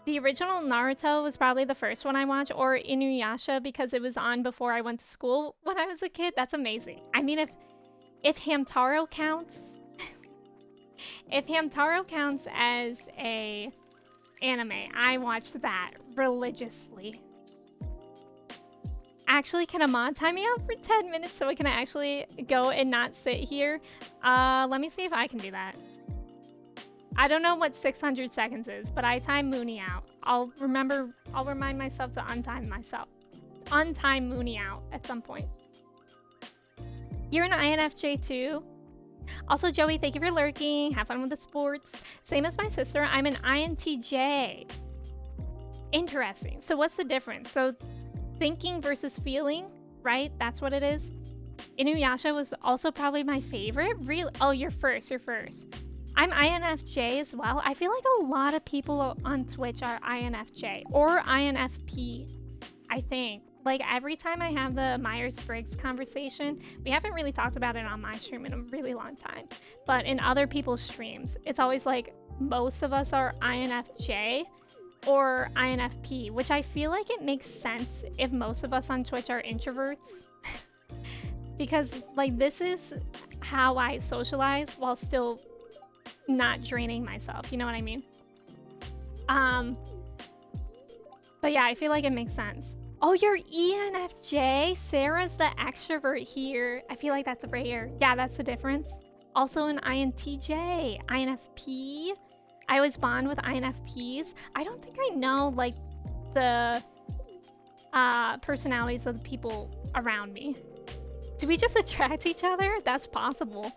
The original Naruto was probably the first one I watched, or Inuyasha, because it was on before I went to school when I was a kid. That's amazing. I mean, if Hamtaro counts, if Hamtaro counts as a anime, I watched that religiously. Actually, can a mod time me out for 10 minutes so I can actually go and not sit here? Let me see if I can do that. I don't know what 600 seconds is, but I time Mooney out. I'll remind myself to untime Mooney out at some point. You're an INFJ too? Also, Joey, thank you for lurking. Have fun with the sports. Same as my sister, I'm an INTJ. Interesting. So what's the difference? So thinking versus feeling, right? That's what it is. Inuyasha was also probably my favorite. Really? Oh, you're first. I'm INFJ as well. I feel like a lot of people on Twitch are INFJ or INFP, I think. Like every time I have the Myers-Briggs conversation, we haven't really talked about it on my stream in a really long time, but in other people's streams, it's always like most of us are INFJ or INFP, which I feel like it makes sense if most of us on Twitch are introverts. Because like this is how I socialize while still not draining myself, you know what I mean? But yeah, I feel like it makes sense. Oh, you're ENFJ? Sarah's the extrovert here. I feel like that's rare. Yeah, that's the difference. Also an INTJ, INFP. I always bond with INFPs. I don't think I know like the personalities of the people around me. Do we just attract each other? That's possible.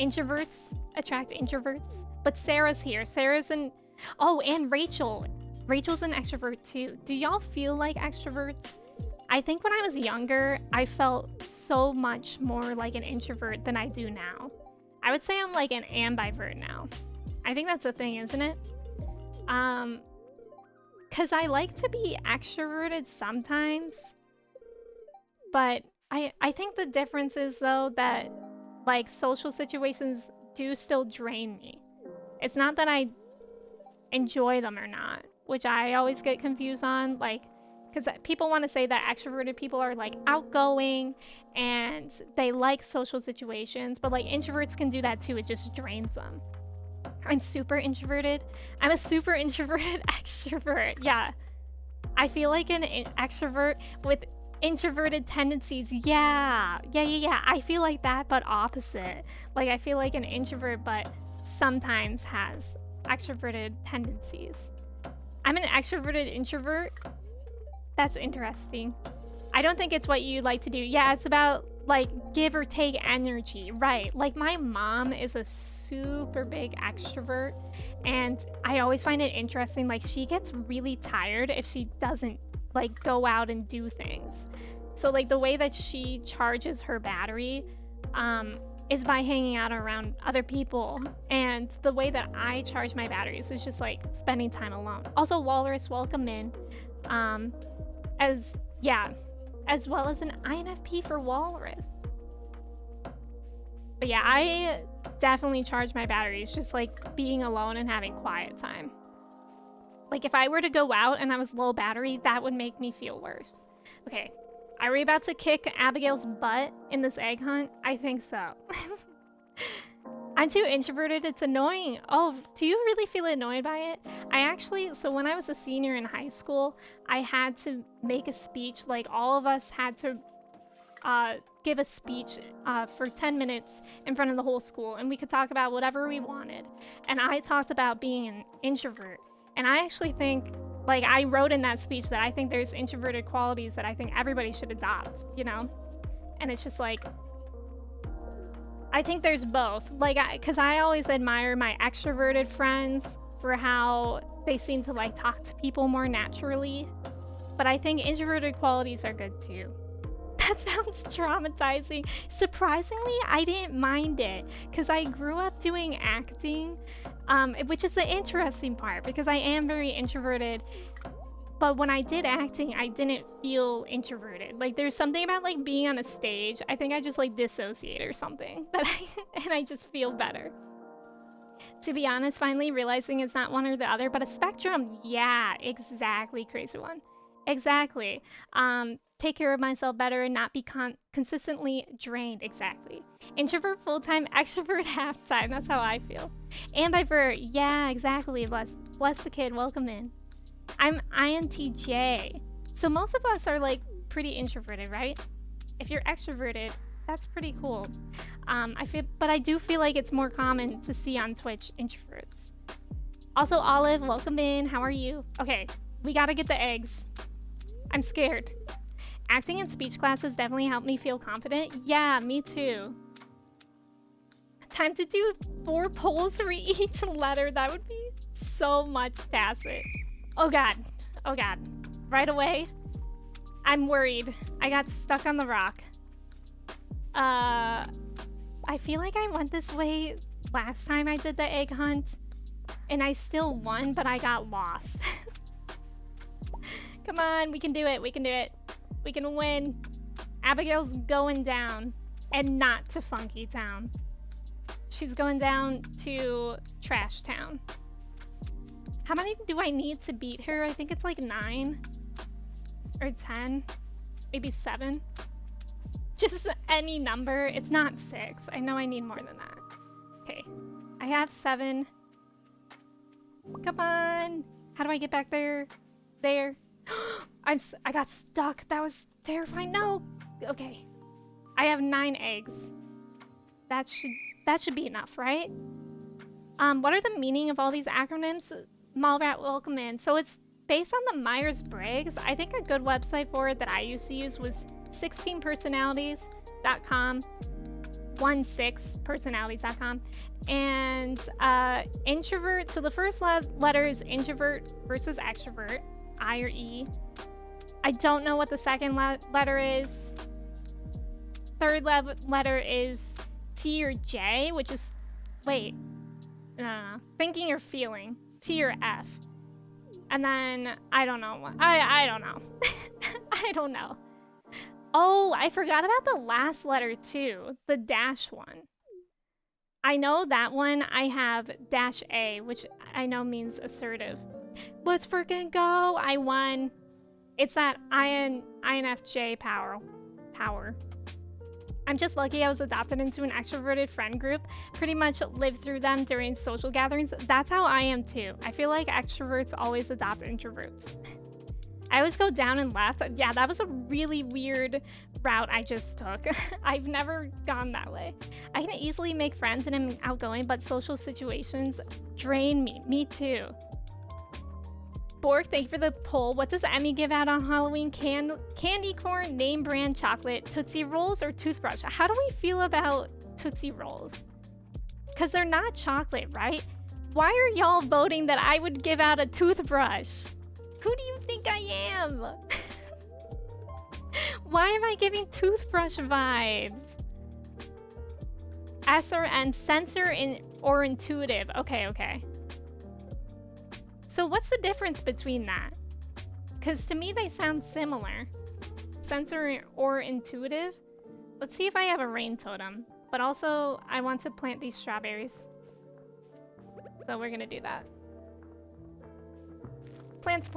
Introverts attract introverts. But Sarah's here. Sarah's an... Oh, and Rachel. Rachel's an extrovert too. Do y'all feel like extroverts? I think when I was younger, I felt so much more like an introvert than I do now. I would say I'm like an ambivert now. I think that's the thing, isn't it? Because I like to be extroverted sometimes. But I think the difference is, though, that like social situations do still drain me. It's not that I enjoy them or not, which I always get confused on, like, because people want to say that extroverted people are like outgoing and they like social situations, but like introverts can do that too. It just drains them. I'm super introverted. I'm a super introverted extrovert. Yeah. I feel like an extrovert with introverted tendencies. Yeah. I feel like that, but opposite. Like, I feel like an introvert, but sometimes has extroverted tendencies. I'm an extroverted introvert. That's interesting. I don't think it's what you like to do. Yeah, it's about like give or take energy, right? Like my mom is a super big extrovert and I always find it interesting. Like she gets really tired if she doesn't like go out and do things. So like the way that she charges her battery is by hanging out around other people. And the way that I charge my batteries is just like spending time alone. Also, Walrus, welcome in. As well as an INFP for Walrus. But yeah, I definitely charge my batteries just like being alone and having quiet time. Like if I were to go out and I was low battery, that would make me feel worse. Okay, are we about to kick Abigail's butt in this egg hunt? I think so. I'm too introverted, it's annoying. Oh, do you really feel annoyed by it? So when I was a senior in high school, I had to make a speech. Like all of us had to give a speech for 10 minutes in front of the whole school, and we could talk about whatever we wanted. And I talked about being an introvert. And I actually think, like I wrote in that speech that I think there's introverted qualities that I think everybody should adopt, you know? And it's just like, I think there's both. Like, because I always admire my extroverted friends for how they seem to like talk to people more naturally. But I think introverted qualities are good too. That sounds traumatizing. Surprisingly, I didn't mind it because I grew up doing acting, which is the interesting part because I am very introverted. But when I did acting, I didn't feel introverted. Like there's something about like being on a stage. I think I just like dissociate or something and I just feel better. To be honest, finally realizing it's not one or the other, but a spectrum. Yeah, exactly, crazy one. Exactly. Take care of myself better and not be consistently drained. Exactly. Introvert full-time, extrovert half-time. That's how I feel. Ambivert. Yeah, exactly. Bless the kid. Welcome in. I'm INTJ. So most of us are like pretty introverted, right? If you're extroverted, that's pretty cool. But I do feel like it's more common to see on Twitch introverts. Also, Olive, welcome in. How are you? Okay, we gotta get the eggs. I'm scared. Acting and speech classes definitely helped me feel confident. Yeah, me too. Time to do 4 polls for each letter. That would be so much faster. Oh god. Oh god. Right away. I'm worried. I got stuck on the rock. I feel like I went this way last time I did the egg hunt. And I still won, but I got lost. Come on, we can do it. We can do it. We can win. Abigail's going down. And not to Funky Town. She's going down to Trash Town. How many do I need to beat her? I think it's like 9 or 10, maybe 7. Just any number. It's not 6. I know I need more than that. Okay, I have 7. Come on. How do I get back there? There. I got stuck. That was terrifying. No. Okay. I have 9 eggs. That should be enough, right? What are the meaning of all these acronyms? Mallrat, welcome in. So it's based on the Myers-Briggs. I think a good website for it that I used to use was 16personalities.com, 16personalities.com. And introvert, so the first letter is introvert versus extrovert, I or E. I don't know what the second letter is. Third letter is T or J, which is, wait, no. Thinking or feeling, T or F. And then, I don't know. I don't know. I don't know. Oh, I forgot about the last letter too, the dash one. I know that one. I have dash A, which I know means assertive. Let's freaking go. I won. It's that INFJ power. I'm just lucky I was adopted into an extroverted friend group. Pretty much lived through them during social gatherings. That's how I am too. I feel like extroverts always adopt introverts. I always go down and left. Yeah, that was a really weird route I just took. I've never gone that way. I can easily make friends and am outgoing, but social situations drain me. Me too. Bork, thank you for the poll. What does Emmy give out on Halloween? Candy corn, name brand chocolate, Tootsie Rolls, or toothbrush? How do we feel about Tootsie Rolls? Because they're not chocolate, right? Why are y'all voting that I would give out a toothbrush? Who do you think I am? Why am I giving toothbrush vibes? S or N, sensor or intuitive. Okay. So what's the difference between that? Because to me they sound similar. Sensor or intuitive? Let's see if I have a rain totem. But also, I want to plant these strawberries. So we're gonna do that. Plants.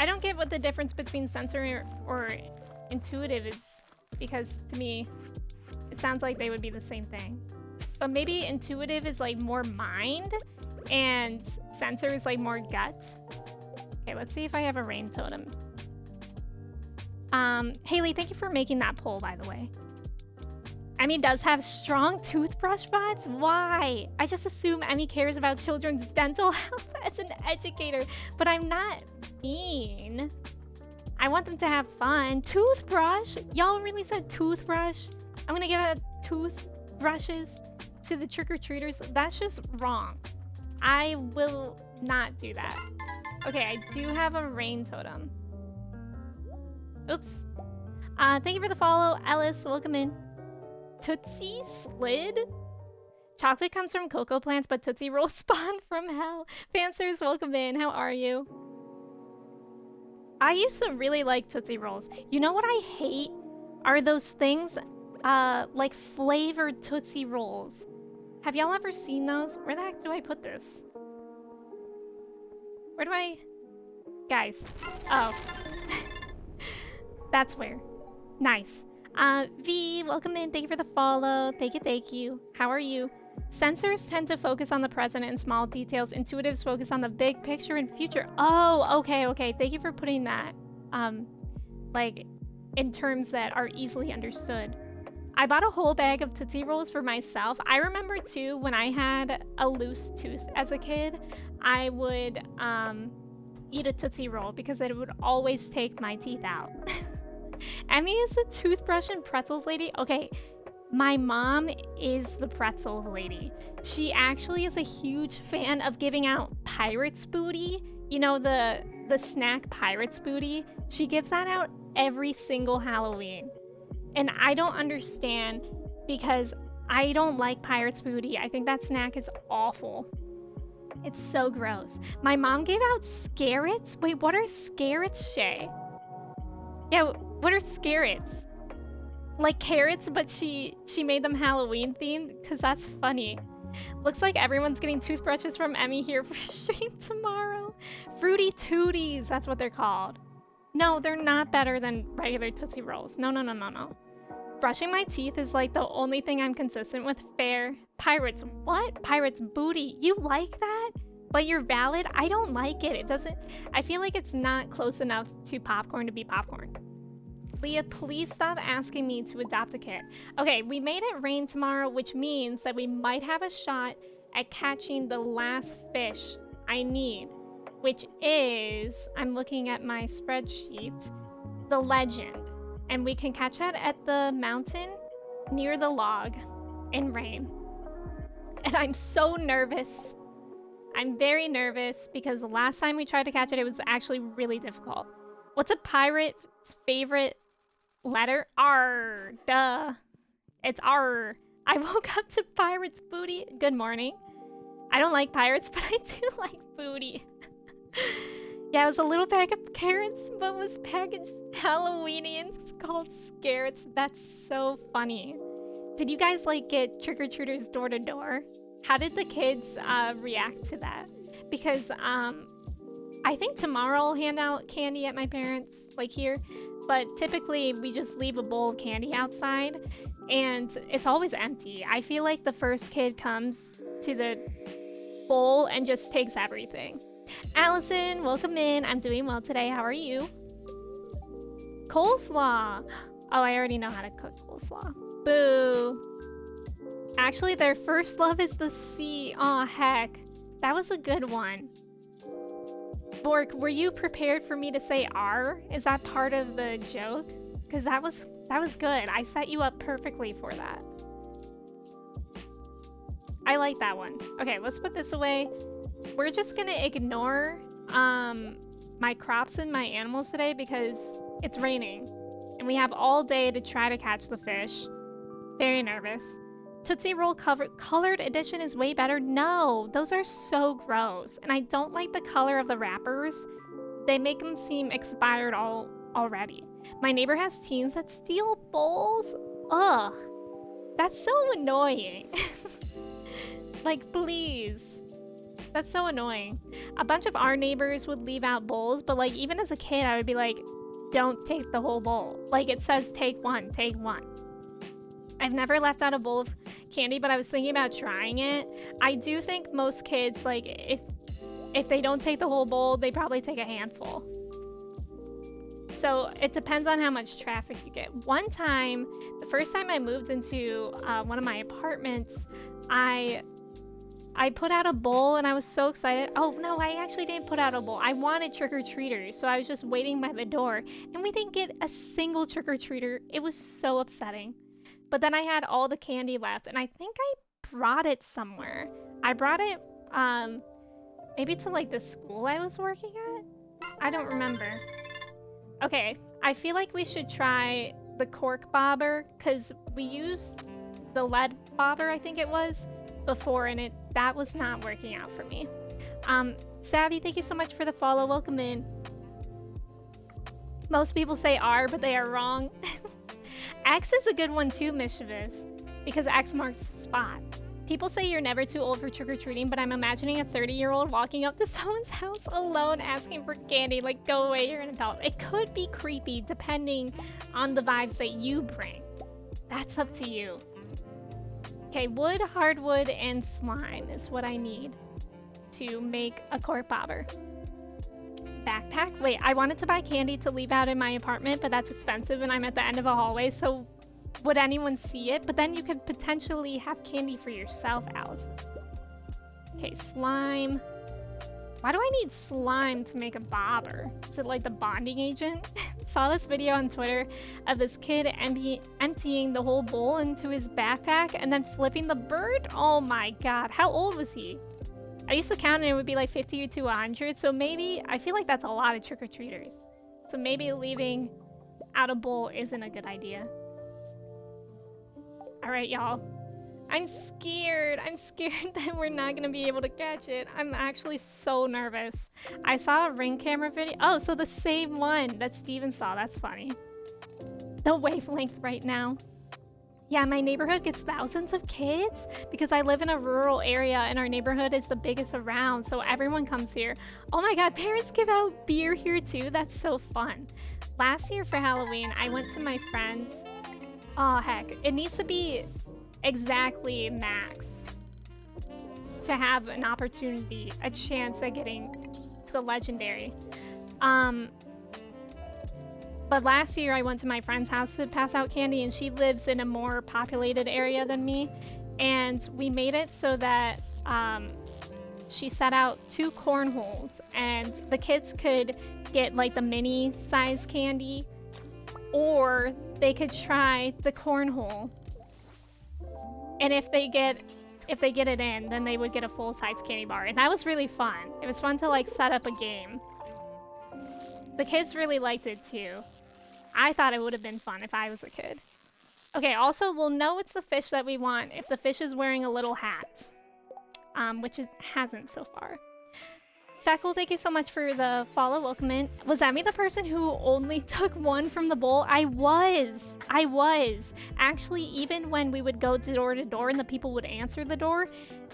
I don't get what the difference between sensor or intuitive is, because to me, it sounds like they would be the same thing. But maybe intuitive is like more mind, and sensor is like more gut. Okay, let's see if I have a rain totem. Haley, thank you for making that poll, by the way. Emmy does have strong toothbrush vibes? Why? I just assume Emmy cares about children's dental health as an educator, but I'm not mean. I want them to have fun. Toothbrush? Y'all really said toothbrush? I'm gonna get toothbrushes to the trick-or-treaters? That's just wrong. I will not do that. Okay, I do have a rain totem. Oops. Thank you for the follow, Ellis. Welcome in. Tootsie Slid? Chocolate comes from cocoa plants, but Tootsie Rolls spawn from hell. Fancers, welcome in. How are you? I used to really like Tootsie Rolls. You know what I hate? Are those things, like flavored Tootsie Rolls. Have y'all ever seen those? Where the heck do I put this? Where do I... Guys. Oh. That's where. Nice. V, welcome in. Thank you for the follow. Thank you. How are you? Sensors tend to focus on the present and small details. Intuitives focus on the big picture and future. Oh, okay. Thank you for putting that, like, in terms that are easily understood. I bought a whole bag of Tootsie Rolls for myself. I remember, too, when I had a loose tooth as a kid, I would, eat a Tootsie Roll because it would always take my teeth out. Emmy is the toothbrush and pretzels lady. Okay, my mom is the pretzels lady. She actually is a huge fan of giving out Pirate's Booty. You know, the snack Pirate's Booty? She gives that out every single Halloween. And I don't understand because I don't like Pirate's Booty. I think that snack is awful. It's so gross. My mom gave out Scarrots? Wait, what are Scarrots, Shay? Yeah, what are Scarrots? Like carrots, but she made them Halloween themed? Because that's funny. Looks like everyone's getting toothbrushes from Emmy here for stream tomorrow. Fruity Tooties, that's what they're called. No, they're not better than regular Tootsie Rolls. No. Brushing my teeth is like the only thing I'm consistent with. Fair. Pirates. What? Pirates Booty. You like that? But you're valid? I don't like it. It doesn't... I feel like it's not close enough to popcorn to be popcorn. Leah, please stop asking me to adopt a kit. Okay, we made it rain tomorrow, which means that we might have a shot at catching the last fish I need, which is... I'm looking at my spreadsheet. The legend. and we can catch it at the mountain near the log in rain. And I'm so nervous. I'm very nervous because the last time we tried to catch it, it was actually really difficult. What's a pirate's favorite letter? R. Duh. It's R. I woke up to pirate's booty. Good morning. I don't like pirates, but I do like booty. Yeah, it was a little bag of carrots, but was packaged Halloweeny and it's called Scarrots. That's so funny. Did you guys like get trick-or-treaters door to door? How did the kids react to that? Because I think tomorrow I'll hand out candy at my parents, like here. But typically we just leave a bowl of candy outside and it's always empty. I feel like the first kid comes to the bowl and just takes everything. Allison, welcome in. I'm doing well today. How are you? Coleslaw. Oh, I already know how to cook coleslaw. Boo. Actually, their first love is the sea. Aw, heck. That was a good one. Bork, were you prepared for me to say R? Is that part of the joke? Because that was good. I set you up perfectly for that. I like that one. Okay, let's put this away. We're just gonna ignore my crops and my animals today because it's raining. And we have all day to try to catch the fish. Very nervous. Tootsie Roll colored edition is way better. No, those are so gross. And I don't like the color of the wrappers. They make them seem expired already. My neighbor has teens that steal bowls. Ugh. That's so annoying. Like, please. That's so annoying. A bunch of our neighbors would leave out bowls, but like even as a kid, I would be like, don't take the whole bowl. Like it says take one, take one. I've never left out a bowl of candy, but I was thinking about trying it. I do think most kids, like if they don't take the whole bowl, they probably take a handful. So it depends on how much traffic you get. One time, the first time I moved into one of my apartments, I put out a bowl and I was so excited. Oh no, I actually didn't put out a bowl. I wanted trick-or-treaters, so I was just waiting by the door and we didn't get a single trick-or-treater. It was so upsetting. But then I had all the candy left and I think I brought it somewhere. I brought it maybe to like the school I was working at? I don't remember. Okay, I feel like we should try the cork bobber because we used the lead bobber, I think it was, before and that was not working out for me. Savvy, thank you so much for the follow. Welcome in. Most people say R, but they are wrong. X is a good one too, Mischievous, because X marks the spot. People say you're never too old for trick-or-treating, but I'm imagining a 30-year-old walking up to someone's house alone asking for candy. Like, go away, you're an adult. It could be creepy depending on the vibes that you bring. That's up to you. Okay, wood, hardwood, and slime is what I need to make a cork bobber. Backpack? Wait, I wanted to buy candy to leave out in my apartment, but that's expensive and I'm at the end of a hallway, so would anyone see it? But then you could potentially have candy for yourself, Alice. Okay, slime. Why do I need slime to make a bobber? Is it like the bonding agent? Saw this video on Twitter of this kid emptying the whole bowl into his backpack and then flipping the bird. Oh my god, how old was he? I used to count and it would be like 50 to 100, so maybe, I feel like that's a lot of trick-or-treaters. So maybe leaving out a bowl isn't a good idea. Alright, y'all. I'm scared. I'm scared that we're not gonna be able to catch it. I'm actually so nervous. I saw a Ring camera video. Oh, so the same one that Steven saw. That's funny. The wavelength right now. Yeah, my neighborhood gets thousands of kids because I live in a rural area and our neighborhood is the biggest around, so everyone comes here. Oh my god, parents give out beer here too? That's so fun. Last year for Halloween, I went to my friend's. Oh heck, it needs to be exactly max to have an opportunity, a chance at getting to the legendary. But last year I went to my friend's house to pass out candy and she lives in a more populated area than me. And we made it so that she set out 2 cornholes and the kids could get like the mini size candy or they could try the cornhole. And if they get it in, then they would get a full-size candy bar. And that was really fun. It was fun to like set up a game. The kids really liked it too. I thought it would have been fun if I was a kid. Okay, also we'll know it's the fish that we want if the fish is wearing a little hat. Which it hasn't so far. Feckle, thank you so much for the follow. Welcome in. Was that me, the person who only took one from the bowl? I was. Actually, even when we would go door to door and the people would answer the door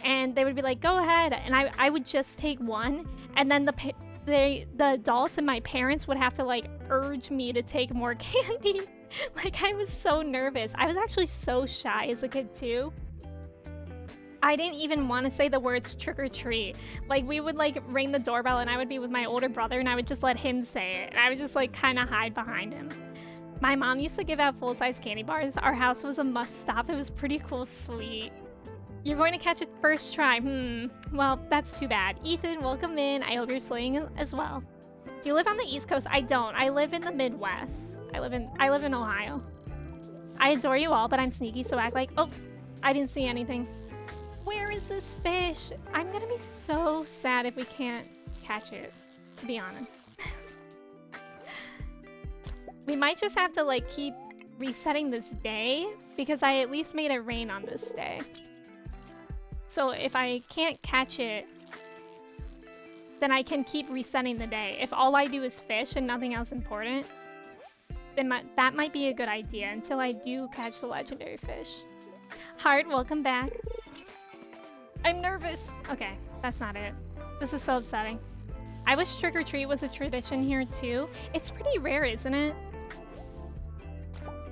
and they would be like, go ahead. And I would just take one. And then the adults and my parents would have to like urge me to take more candy. Like I was so nervous. I was actually so shy as a kid too. I didn't even want to say the words trick or treat. Like we would like ring the doorbell and I would be with my older brother and I would just let him say it. And I would just like kind of hide behind him. My mom used to give out full-size candy bars. Our house was a must stop. It was pretty cool, sweet. You're going to catch it first try. Well, that's too bad. Ethan, welcome in. I hope you're slaying as well. Do you live on the East Coast? I don't. I live in the Midwest. I live in Ohio. I adore you all, but I'm sneaky, so act like, oh, I didn't see anything. Where is this fish? I'm gonna be so sad if we can't catch it, to be honest. We might just have to like keep resetting this day because I at least made it rain on this day. So if I can't catch it, then I can keep resetting the day. If all I do is fish and nothing else important, then that might be a good idea until I do catch the legendary fish. Heart, welcome back. I'm nervous. Okay, that's not it. This is so upsetting. I wish trick or treat was a tradition here too. It's pretty rare, isn't it?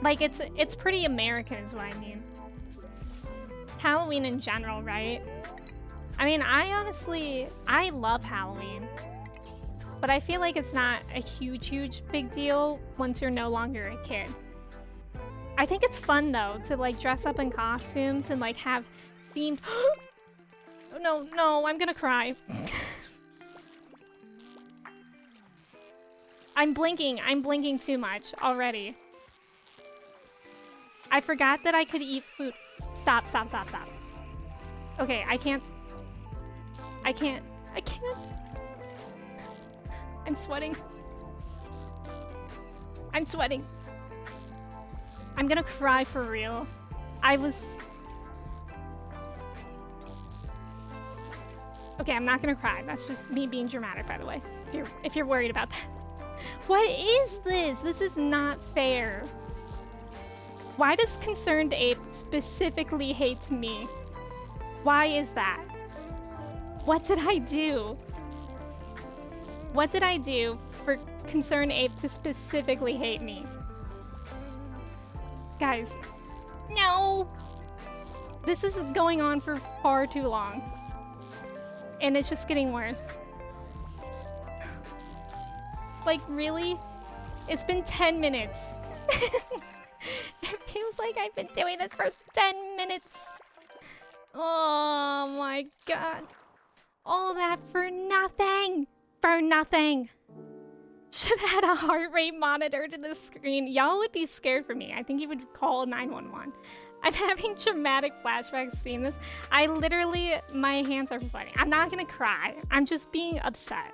Like it's pretty American is what I mean. Halloween in general, right? I mean, I love Halloween. But I feel like it's not a huge big deal once you're no longer a kid. I think it's fun though to like dress up in costumes and like have themed No, I'm gonna cry. I'm blinking too much already. I forgot that I could eat food. Stop. Okay, I can't. I'm sweating. I'm gonna cry for real. Okay, I'm not gonna cry. That's just me being dramatic, by the way. If you're worried about that. What is this? This is not fair. Why does Concerned Ape specifically hate me? Why is that? What did I do? What did I do for Concerned Ape to specifically hate me? Guys, no! This is going on for far too long. And it's just getting worse. Like, really? It's been 10 minutes. It feels like I've been doing this for 10 minutes. Oh my god. All that for nothing. For nothing. Should add a heart rate monitor to the screen. Y'all would be scared for me. I think you would call 911. I'm having traumatic flashbacks seeing this. My hands are sweating. I'm not gonna cry. I'm just being upset.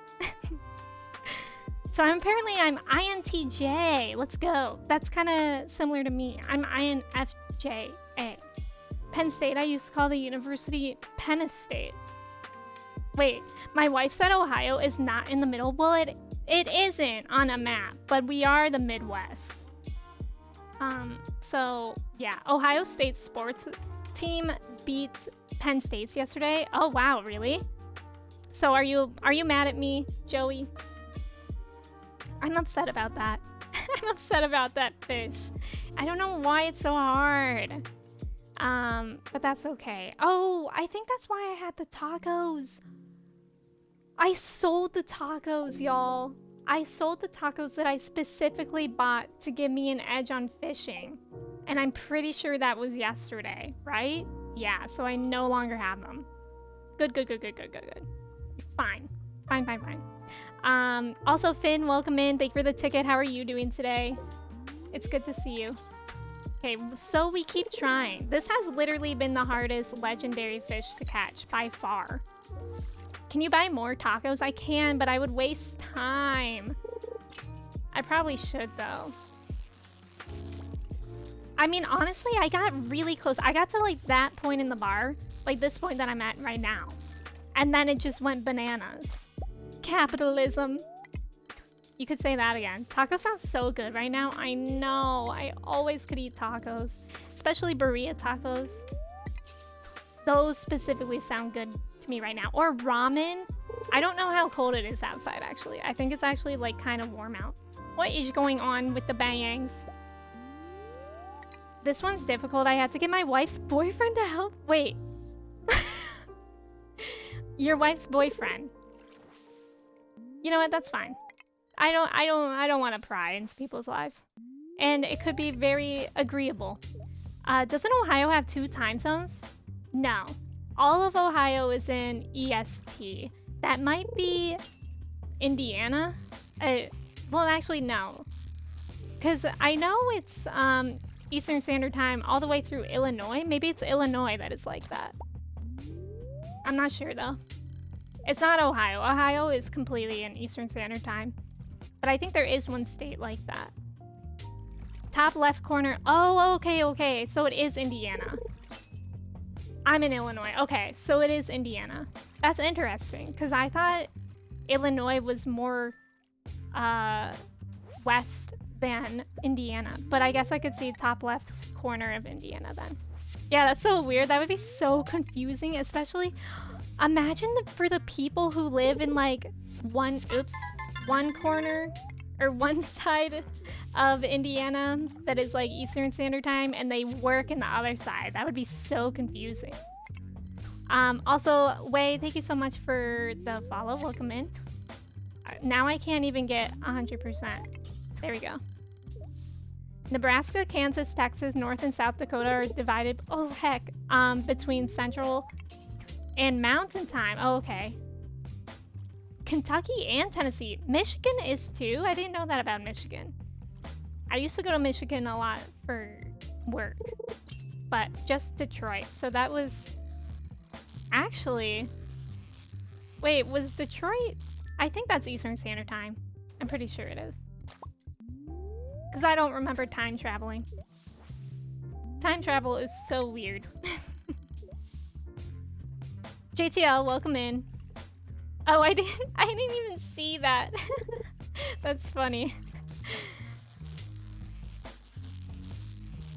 So I'm INTJ. Let's go. That's kind of similar to me. I'm INFJA. Penn State, I used to call the university Penn State. Wait, my wife said Ohio is not in the middle. Well, it isn't on a map, but we are the Midwest. So yeah, Ohio State's sports team beat Penn State's yesterday. Oh wow, really? So are you mad at me, Joey? I'm upset about that. I'm upset about that fish. I don't know why it's so hard. But that's okay. Oh, I think that's why I had the tacos. I sold the tacos, y'all. I sold the tacos that I specifically bought to give me an edge on fishing. And I'm pretty sure that was yesterday, right? Yeah, so I no longer have them. Good. Fine. Also, Finn, welcome in. Thank you for the ticket. How are you doing today? It's good to see you. Okay, so we keep trying. This has literally been the hardest legendary fish to catch by far. Can you buy more tacos? I can, but I would waste time. I probably should, though. I mean, honestly, I got really close. I got to, like, that point in the bar. Like, this point that I'm at right now. And then it just went bananas. Capitalism. You could say that again. Taco sounds so good right now. I know. I always could eat tacos. Especially burrito tacos. Those specifically sound good to me right now. Or ramen. I don't know how cold it is outside, actually. I think it's actually, like, kind of warm out. What is going on with the bangs? This one's difficult. I had to get my wife's boyfriend to help. Wait. Your wife's boyfriend. You know what? That's fine. I don't want to pry into people's lives. And it could be very agreeable. Doesn't Ohio have 2 time zones? No. All of Ohio is in EST. That might be Indiana. Well, actually, no. Because I know it's Eastern Standard Time all the way through Illinois. Maybe it's Illinois that is like that. I'm not sure, though. It's not Ohio. Ohio is completely in Eastern Standard Time. But I think there is one state like that. Top left corner. Oh, okay. So it is Indiana. I'm in Illinois. Okay, so it is Indiana. That's interesting, because I thought Illinois was more west than Indiana. But I guess I could see top left corner of Indiana then. Yeah, that's so weird. That would be so confusing, especially... Imagine for the people who live in, like, one corner or one side of Indiana that is, like, Eastern Standard Time, and they work in the other side. That would be so confusing. Also, Wei, thank you so much for the follow. Welcome in. Now I can't even get 100%. There we go. Nebraska, Kansas, Texas, North and South Dakota are divided, oh heck, between Central and Mountain Time. Oh, okay. Kentucky and Tennessee. Michigan is too. I didn't know that about Michigan. I used to go to Michigan a lot for work, but just Detroit. So that was actually... Wait, was Detroit... I think that's Eastern Standard Time. I'm pretty sure it is. Because I don't remember time traveling. Time travel is so weird. JTL, welcome in. Oh, I didn't even see that. That's funny.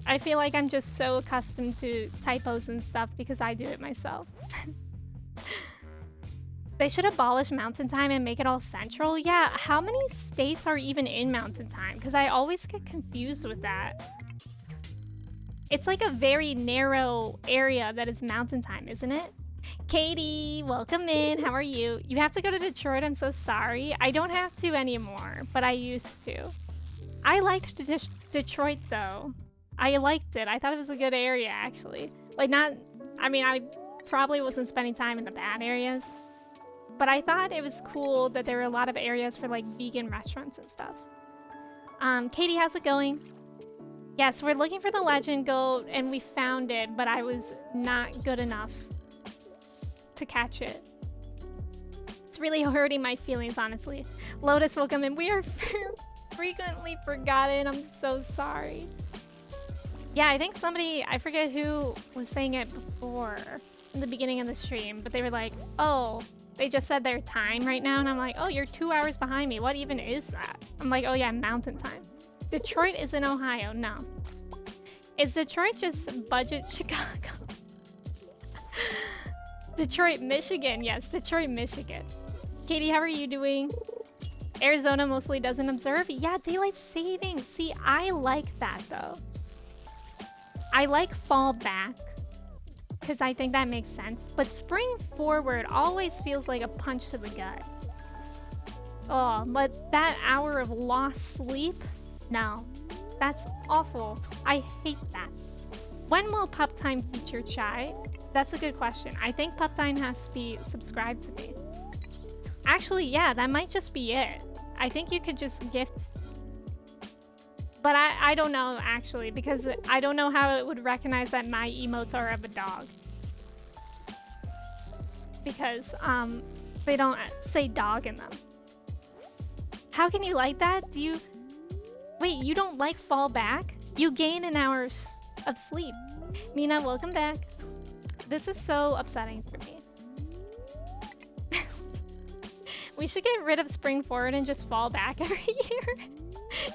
I feel like I'm just so accustomed to typos and stuff because I do it myself. They should abolish Mountain Time and make it all Central. Yeah, how many states are even in Mountain Time? Because I always get confused with that. It's like a very narrow area that is Mountain Time, isn't it? Katie, welcome in. How are you? You have to go to Detroit. I'm so sorry. I don't have to anymore, but I used to. I liked Detroit, though. I liked it. I thought it was a good area, actually. Like, not... I mean, I probably wasn't spending time in the bad areas. But I thought it was cool that there were a lot of areas for, like, vegan restaurants and stuff. Katie, how's it going? Yes, we're looking for the legend goat, and we found it, but I was not good enough to catch it. It's really hurting my feelings, honestly. Lotus, welcome in. We are frequently forgotten. I'm so sorry. Yeah, I think somebody, I forget who was saying it before in the beginning of the stream, but they were like, oh, they just said their time right now, and I'm like, oh, you're 2 hours behind me. What even is that? I'm like, oh yeah, Mountain Time. Detroit is in Ohio. No. Is Detroit just budget Chicago? Detroit, Michigan. Yes, Detroit, Michigan. Katie, how are you doing? Arizona mostly doesn't observe. Yeah, daylight savings. See, I like that, though. I like fall back because I think that makes sense. But spring forward always feels like a punch to the gut. Oh, but that hour of lost sleep? No, that's awful. I hate that. When will Pup Time feature Chai? That's a good question. I think Pup Time has to be subscribed to me. Actually, yeah, that might just be it. I think you could just gift But I don't know, actually, because I don't know how it would recognize that my emotes are of a dog. Because, they don't say dog in them. How can you like that? Do you... Wait, you don't like fall back? You gain an hour of sleep. Mina, welcome back. This is so upsetting for me. We should get rid of spring forward and just fall back every year.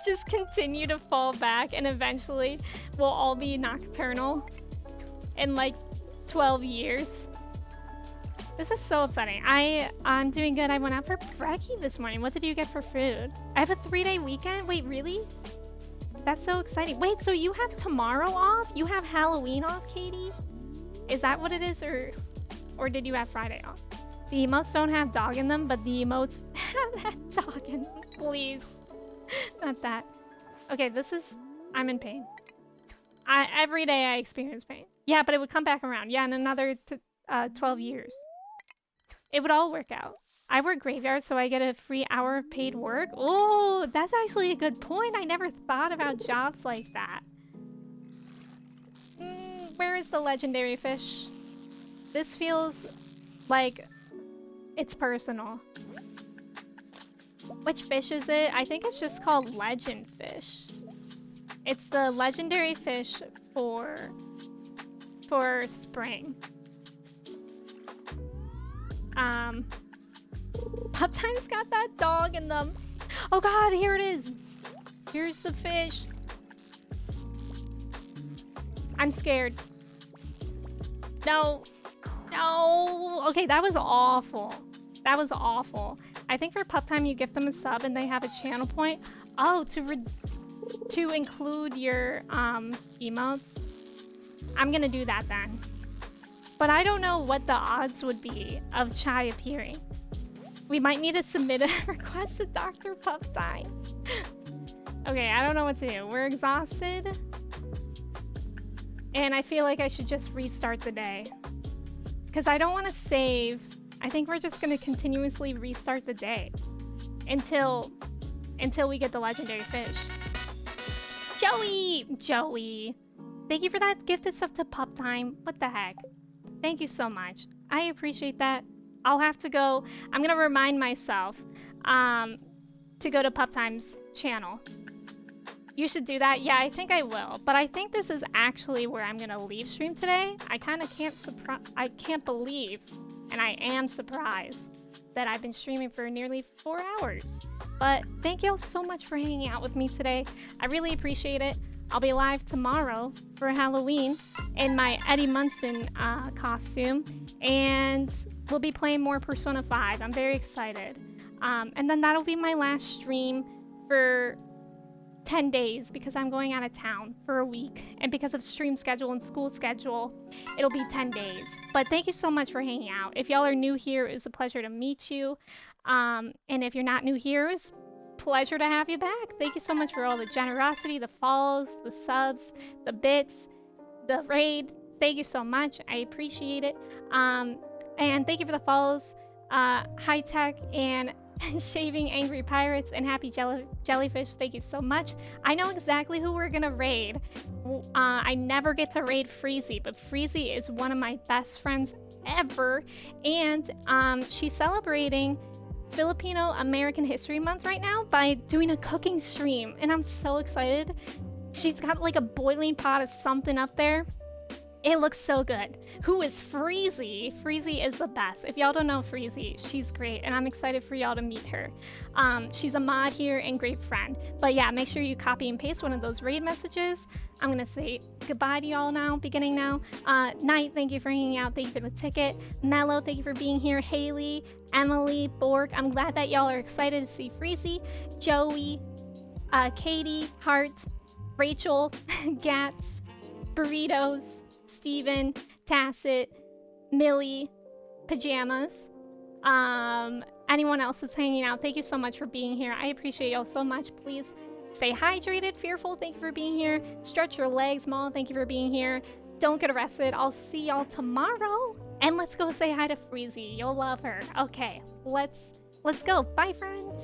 Just continue to fall back and eventually we'll all be nocturnal in like 12 years. This is so upsetting. I'm doing good. I went out for brekkie this morning. What did you get for food? I have a 3-day weekend? Wait, really? That's so exciting. Wait, so you have tomorrow off? You have Halloween off, Katie? Is that what it is, or did you have Friday off? The emotes don't have dog in them, but the emotes have that dog in them. Please. Not that. Okay, this is... I'm in pain. Every day I experience pain. Yeah, but it would come back around. Yeah, in another 12 years. It would all work out. I work graveyard, so I get a free hour of paid work. Oh, that's actually a good point. I never thought about jobs like that. Where is the legendary fish? This feels like it's personal. Which fish is it? I think it's just called legend fish. It's the legendary fish for spring. Pup Time's got that dog in them. Oh god, here it is. Here's the fish. I'm scared. No. No. Okay, that was awful. That was awful. I think for Pup Time you gift them a sub and they have a channel point. Oh, to include your emotes. I'm gonna do that then. But I don't know what the odds would be of Chai appearing. We might need to submit a request to Dr. Pup Time. Okay, I don't know what to do. We're exhausted. And I feel like I should just restart the day. Because I don't want to save. I think we're just going to continuously restart the day. Until we get the legendary fish. Joey! Joey! Thank you for that gifted stuff to Pup Time. What the heck? Thank you so much. I appreciate that. I'll have to go. I'm going to remind myself to go to Pup Time's channel. You should do that. Yeah, I think I will. But I think this is actually where I'm going to leave stream today. I kind of can't believe, and I am surprised that I've been streaming for nearly 4 hours. But thank you all so much for hanging out with me today. I really appreciate it. I'll be live tomorrow for Halloween in my Eddie Munson costume. And we'll be playing more Persona 5. I'm very excited. And then that'll be my last stream for 10 days because I'm going out of town for a week. And because of stream schedule and school schedule, it'll be 10 days. But thank you so much for hanging out. If y'all are new here, it was a pleasure to meet you. And if you're not new here, it was a pleasure to have you back. Thank you so much for all the generosity, the follows, the subs, the bits, the raid. Thank you so much. I appreciate it. And thank you for the follows, High Tech and Shaving Angry Pirates and Happy Jellyfish. Thank you so much. I know exactly who we're gonna raid. I never get to raid Freezy, but Freezy is one of my best friends ever, and she's celebrating Filipino American History Month right now by doing a cooking stream, and I'm so excited. She's got like a boiling pot of something up there. It looks so good. Who is Freezy? Freezy is the best. If y'all don't know Freezy, she's great, and I'm excited for y'all to meet her. She's a mod here and great friend. But yeah, make sure you copy and paste one of those raid messages. I'm gonna say goodbye to y'all now, beginning now. Knight, thank you for hanging out. Thank you for the ticket. Mello, thank you for being here. Haley, Emily, Borg, I'm glad that y'all are excited to see Freezy. Joey, Katie, Hart, Rachel, Gats, Burritos, Steven, Tacit, Millie, Pajamas, anyone else that's hanging out, thank you so much for being here. I appreciate y'all so much. Please stay hydrated. Fearful, thank you for being here. Stretch your legs, Maul, thank you for being here. Don't get arrested. I'll see y'all tomorrow. And let's go say hi to Freezy. You'll love her. Okay, let's go. Bye, friends.